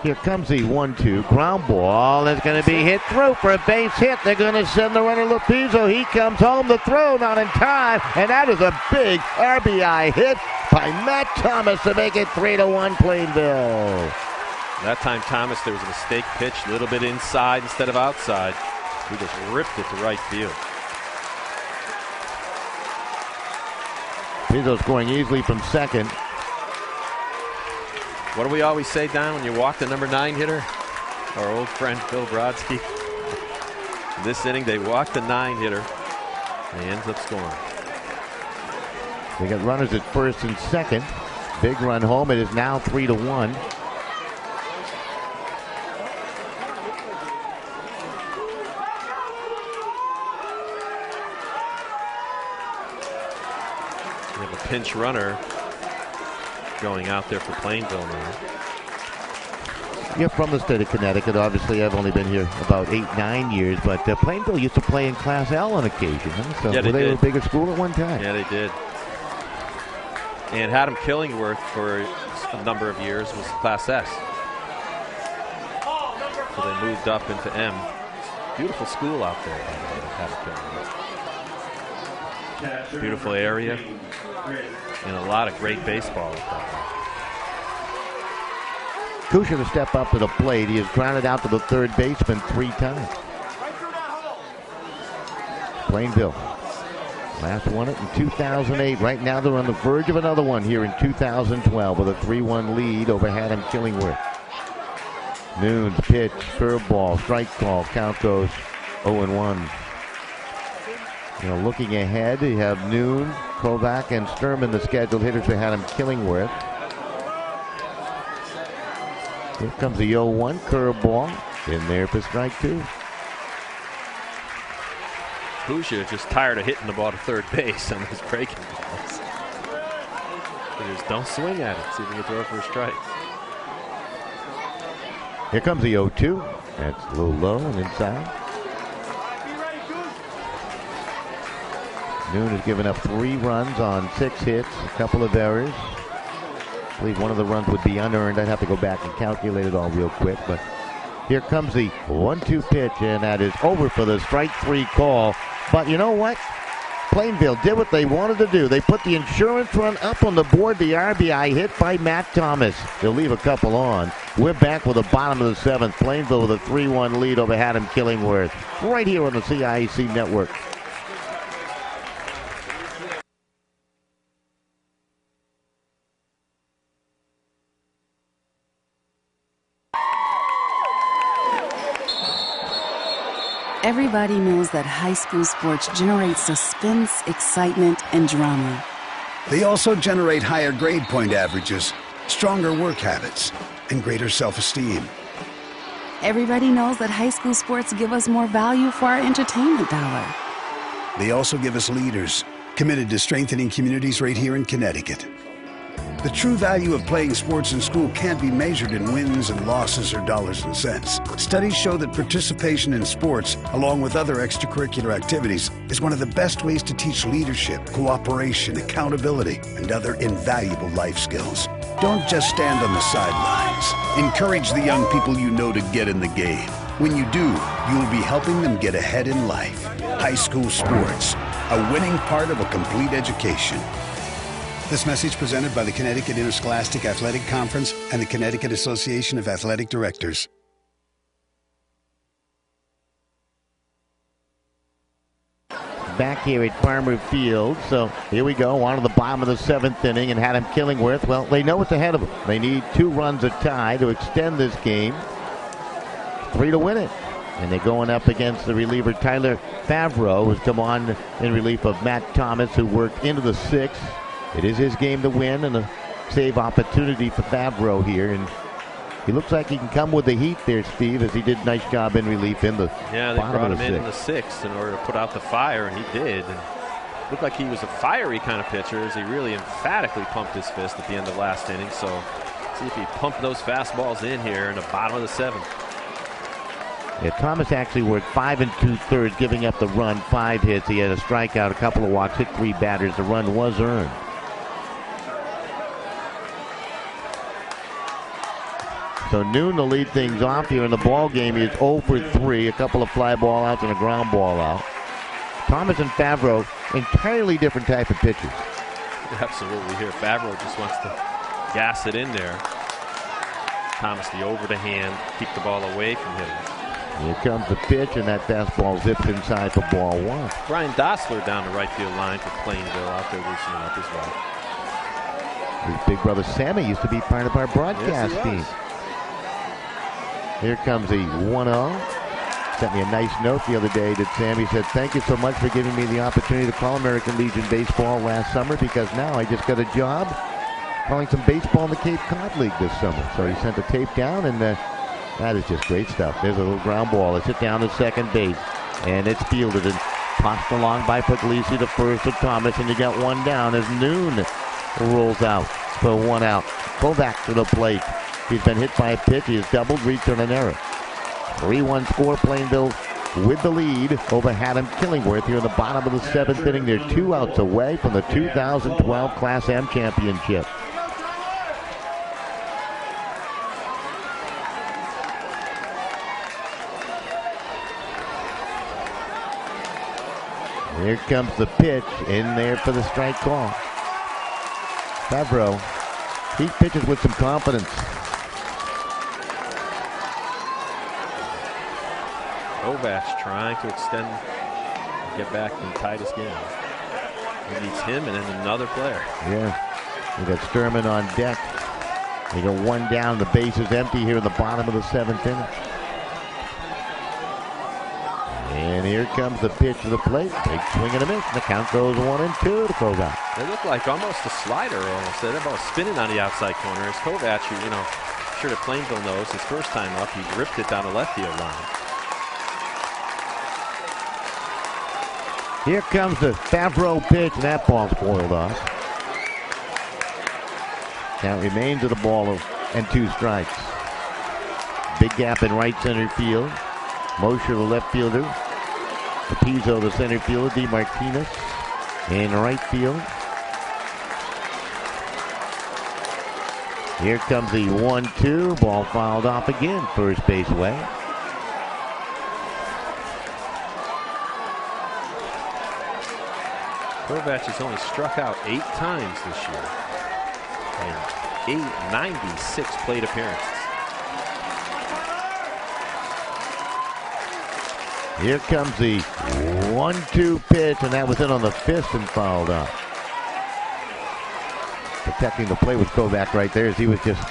Here comes the 1-2 ground ball. It's going to be hit through for a base hit. They're going to send the runner Lupizzo. He comes home. The throw not in time, and that is a big RBI hit by Matt Thomas to make it 3-1 Plainville. That time, Thomas, there was a mistake pitch, a little bit inside instead of outside. He just ripped it to right field. Pizzo scoring easily from second. What do we always say, Don, when you walk the number 9 hitter? Our old friend Phil Brodsky. This inning, they walked the 9 hitter. And he ends up scoring. They got runners at first and second. Big run home. It is now 3-1. We have a pinch runner going out there for Plainville now. You're from the state of Connecticut. Obviously, I've only been here about 8-9 years, but Plainville used to play in Class L on occasion. Huh? So yeah, they were a bigger school at one time. Yeah, they did. And Haddam-Killingworth for a number of years was Class S. So they moved up into M. Beautiful school out there, Haddam-Killingworth. Beautiful area. And a lot of great baseball. Kusher to step up to the plate. He has grounded out to the third baseman 3 times. Plainville. Last won it in 2008. Right now they're on the verge of another one here in 2012 with a 3-1 lead over Haddam-Killingworth. Noon's pitch, curveball, strike call. Count goes 0-1. Looking ahead, you have Noon, Kovac, and Sturman, the scheduled hitters for Haddam-Killingworth. Here comes the 0-1 curveball in there for strike 2. Boucher just tired of hitting the ball to third base on those breaking balls. They just don't swing at it. See if you can throw it for a strike. Here comes the 0-2. That's a little low and inside. Noon has given up 3 runs on 6 hits, a couple of errors. I believe one of the runs would be unearned. I'd have to go back and calculate it all real quick, but here comes the 1-2 pitch, and that is over for the strike 3 call. But you know what? Plainville did what they wanted to do. They put the insurance run up on the board, the RBI hit by Matt Thomas. They'll leave a couple on. We're back with the bottom of the 7th. Plainville with a 3-1 lead over Haddam-Killingworth right here on the CIAC network. Everybody knows that high school sports generate suspense, excitement, and drama. They also generate higher grade point averages, stronger work habits, and greater self-esteem. Everybody knows that high school sports give us more value for our entertainment dollar. They also give us leaders committed to strengthening communities right here in Connecticut. The true value of playing sports in school can't be measured in wins and losses or dollars and cents. Studies show that participation in sports, along with other extracurricular activities, is one of the best ways to teach leadership, cooperation, accountability, and other invaluable life skills. Don't just stand on the sidelines. Encourage the young people you know to get in the game. When you do, you'll be helping them get ahead in life. High school sports, a winning part of a complete education. This message presented by the Connecticut Interscholastic Athletic Conference and the Connecticut Association of Athletic Directors. Back here at Farmer Field, so here we go, on to the bottom of the 7th inning, and Haddam-Killingworth, well, they know what's ahead of them. They need 2 runs a tie to extend this game, 3 to win it. And they're going up against the reliever Tyler Favreau, who's come on in relief of Matt Thomas, who worked into the 6th. It is his game to win, and a save opportunity for Favreau here. And he looks like he can come with the heat there, Steve, as he did a nice job in relief in the Yeah, they brought him in the 6th in order to put out the fire, and he did. And looked like he was a fiery kind of pitcher as he really emphatically pumped his fist at the end of last inning. So see if he pumped those fastballs in here in the bottom of the 7th. Yeah, Thomas actually worked 5 2/3, giving up the run, 5 hits. He had a strikeout, a couple of walks, hit 3 batters. The run was earned. So Noon to lead things off here in the ball game. He is 0 for 3, a couple of fly ball outs and a ground ball out. Thomas and Favreau, entirely different type of pitchers. Absolutely here. Favreau just wants to gas it in there. Thomas the over the hand, keep the ball away from him. Here comes the pitch, and that fastball zips inside for ball one. Brian Dossler down the right field line for Plainville, out there loosening up as well. His big brother Sammy used to be part of our broadcast team. Here comes the 1-0. Sent me a nice note the other day that Sammy said, "Thank you so much for giving me the opportunity to call American Legion baseball last summer, because now I just got a job calling some baseball in the Cape Cod League this summer." So he sent the tape down, and that is just great stuff. There's a little ground ball. It's hit down to second base, and it's fielded and tossed along by Puglisi to first to Thomas, and you got one down as Noon rolls out for one out. Kovac to the plate. He's been hit by a pitch. He has doubled, reached on an error. 3-1 score. Plainville with the lead over Haddam-Killingworth here in the bottom of the seventh inning. They're 2 outs away from the 2012 Class M championship. Here comes the pitch in there for the strike call. Favreau, he pitches with some confidence. Kovac trying to extend, get back in Titus game. He needs him and then another player. Yeah, we got Sturman on deck. They go one down. The base is empty here in the bottom of the seventh inning. And here comes the pitch to the plate. Big swing and a miss. The count goes 1-2 to Kovac. They look like almost a slider almost. That ball spinning on the outside corner. As Kovac, who, I'm sure that Plainville knows, his first time up, he ripped it down the left field line. Here comes the Favreau pitch, and that ball spoiled off. Count remains at a ball and 2 strikes. Big gap in right center field. Mosher, the left fielder. Capizzo, the center fielder. DeMartinez in right field. Here comes the 1-2. Ball fouled off again. First base way. Kovac has only struck out 8 times this year. And 96 plate appearances. Here comes the 1-2 pitch, and that was in on the fist and fouled off. Protecting the play with Kovac right there, as he was just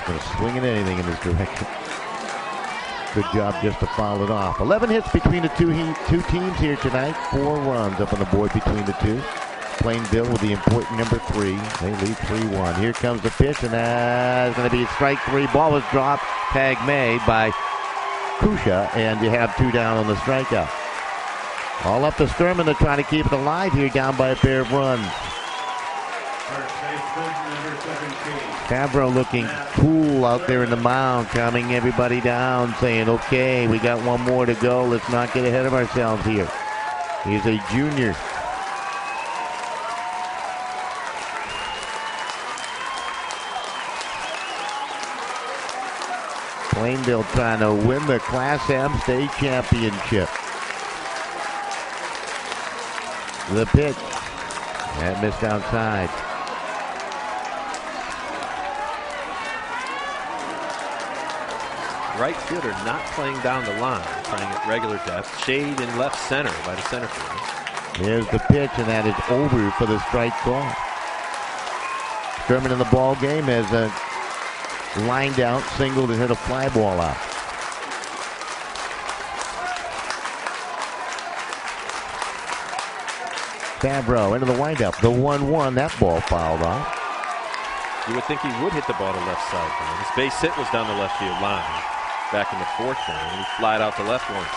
going to swing at anything in his direction. Good job just to foul it off. 11 hits between the two teams here tonight. 4 runs up on the board between the two. Plainville with the important number 3. They lead 3-1. Here comes the pitch, and that's going to be strike 3. Ball was dropped. Tag made by Kusha, and you have 2 down on the strikeout. All up to Sturman to try to keep it alive here, down by a pair of runs. Favreau looking cool out there in the mound, calming everybody down, saying, okay, we got 1 more to go. Let's not get ahead of ourselves here. He's a junior. Plainville trying to win the Class M state championship. The pitch. That missed outside. Right fielder not playing down the line, playing at regular depth. Shade in left center by the center fielder. Here's the pitch, and that is over for the strike call. Sturman in the ball game has lined out, singled, and hit a fly ball out. Favreau into the windup. The 1-1, that ball fouled off. You would think he would hit the ball to left side. His base hit was down the left field line back in the 4th inning, and he flied out to left once.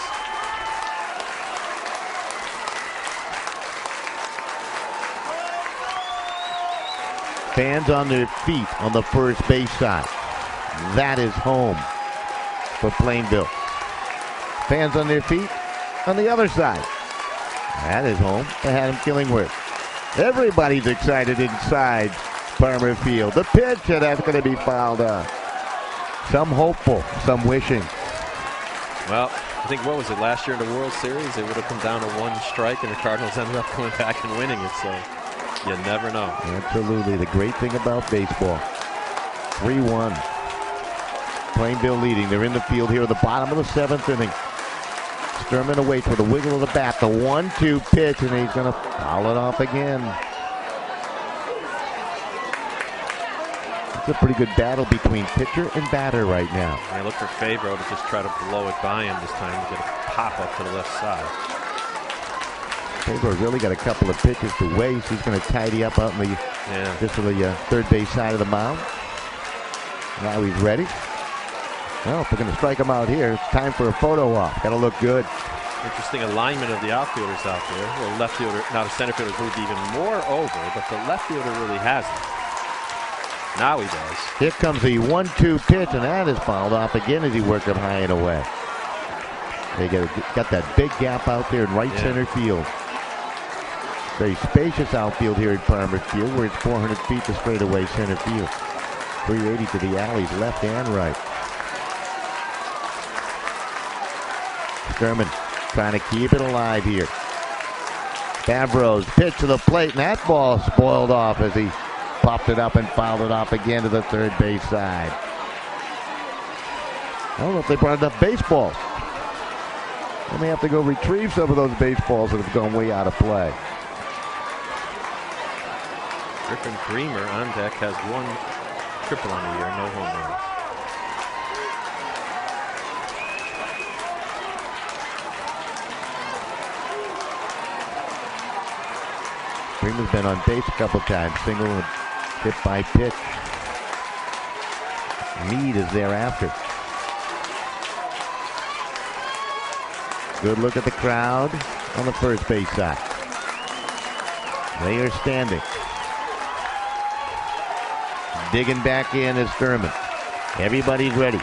Fans on their feet on the first base side. That is home for Plainville. Fans on their feet on the other side. That is home for Haddam-Killingworth. Everybody's excited inside Farmer Field. The pitch, and that's going to be fouled up. Some hopeful, some wishing. Well, I think, what was it, last year in the World Series? It would have come down to 1 strike, and the Cardinals ended up going back and winning it. So You never know. Absolutely. The great thing about baseball. 3-1. Plainville leading. They're in the field here at the bottom of the 7th inning. Sturman awaits with a wiggle of the bat. The 1-2 pitch, and he's going to foul it off again. It's a pretty good battle between pitcher and batter right now. I look for Favreau to just try to blow it by him this time to get a pop up to the left side. Favreau really got a couple of pitches to waste. He's going to tidy up out in the just to the third base side of the mound. Now he's ready. Well, if we're going to strike him out here, it's time for a photo op. Got to look good. Interesting alignment of the outfielders out there. Well, left fielder, now the center fielder's moved even more over, but the left fielder really hasn't. Now he does. Here comes the 1-2 pitch, and that is fouled off again as he worked up high and away. They got that big gap out there in right center field. Very spacious outfield here at Farmers Field, where it's 400 feet to straightaway center field. 380 to the alleys, left and right. Sturman trying to keep it alive here. Favreau's pitch to the plate, and that ball spoiled off as he popped it up and fouled it off again to the third base side. I don't know if they brought enough baseballs. They may have to go retrieve some of those baseballs that have gone way out of play. Griffin Bremer on deck has 1 triple on the year, no home runs. Bremer's been on base a couple times, single and hit by pitch. Meade is thereafter. Good look at the crowd on the first base side. They are standing. Digging back in is Sturman. Everybody's ready.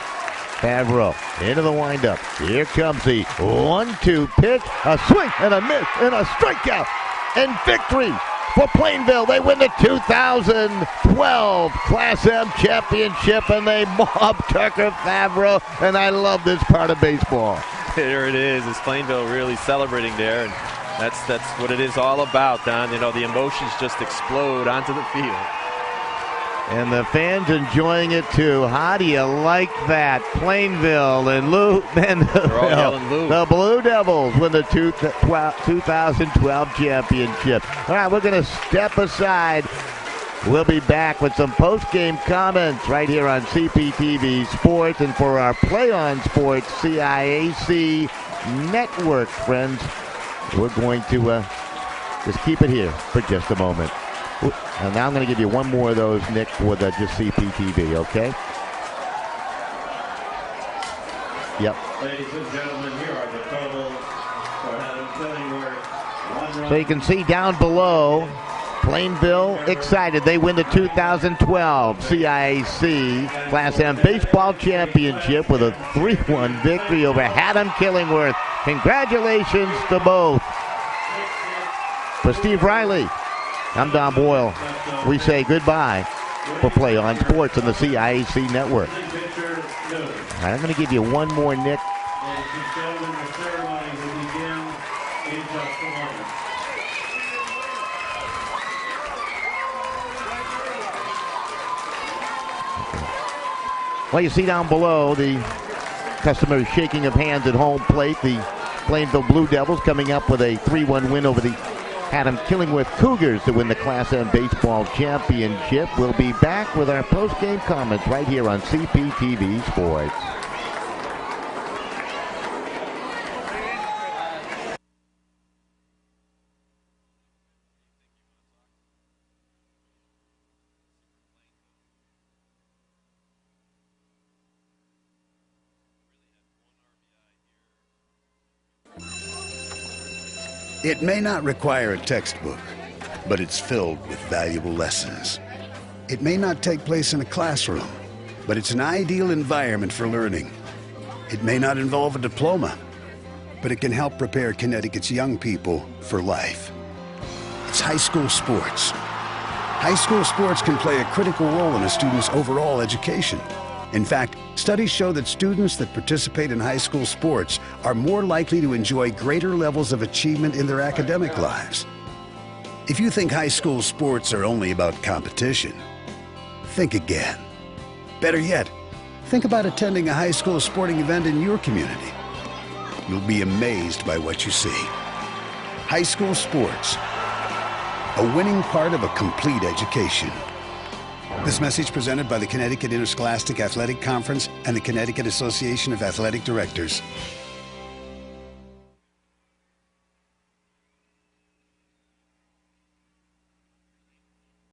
Favreau into the windup. Here comes the 1-2 pitch. A swing and a miss and a strikeout. And victory for Plainville. They win the 2012 Class M championship, and they mob Tucker Favreau. And I love this part of baseball. There it is. It's Plainville really celebrating there, and that's what it is all about, Don. You know, the emotions just explode onto the field. And the fans enjoying it too. How do you like that? Plainville and the Blue Devils win the 2012 championship. All right, we're going to step aside. We'll be back with some post-game comments right here on CPTV Sports and for our Play on Sports CIAC network, friends. We're going to just keep it here for just a moment. And now I'm going to give you one more of those, Nick, with just CPTV, okay? Yep. Ladies and gentlemen, here are the totals for Haddam-Killingworth. So you can see down below, Plainville excited. They win the 2012 CIAC Class M Baseball Championship with a 3-1 victory over Haddam-Killingworth. Congratulations to both. For Steve Riley, I'm Don Boyle. We say goodbye for Play on Sports on the CIAC network. All right, I'm going to give you one more, Nick. Ladies and gentlemen, the ceremony will begin in just a moment. Well, you see down below the customary shaking of hands at home plate. The Plainville Blue Devils coming up with a 3-1 win over the Haddam-Killingworth Cougars to win the Class M Baseball Championship. We'll be back with our post-game comments right here on CPTV Sports. It may not require a textbook, but it's filled with valuable lessons. It may not take place in a classroom, but it's an ideal environment for learning. It may not involve a diploma, but it can help prepare Connecticut's young people for life. It's high school sports. High school sports can play a critical role in a student's overall education. In fact, studies show that students that participate in high school sports are more likely to enjoy greater levels of achievement in their academic lives. If you think high school sports are only about competition, think again. Better yet, think about attending a high school sporting event in your community. You'll be amazed by what you see. High school sports, a winning part of a complete education. This message presented by the Connecticut Interscholastic Athletic Conference and the Connecticut Association of Athletic Directors.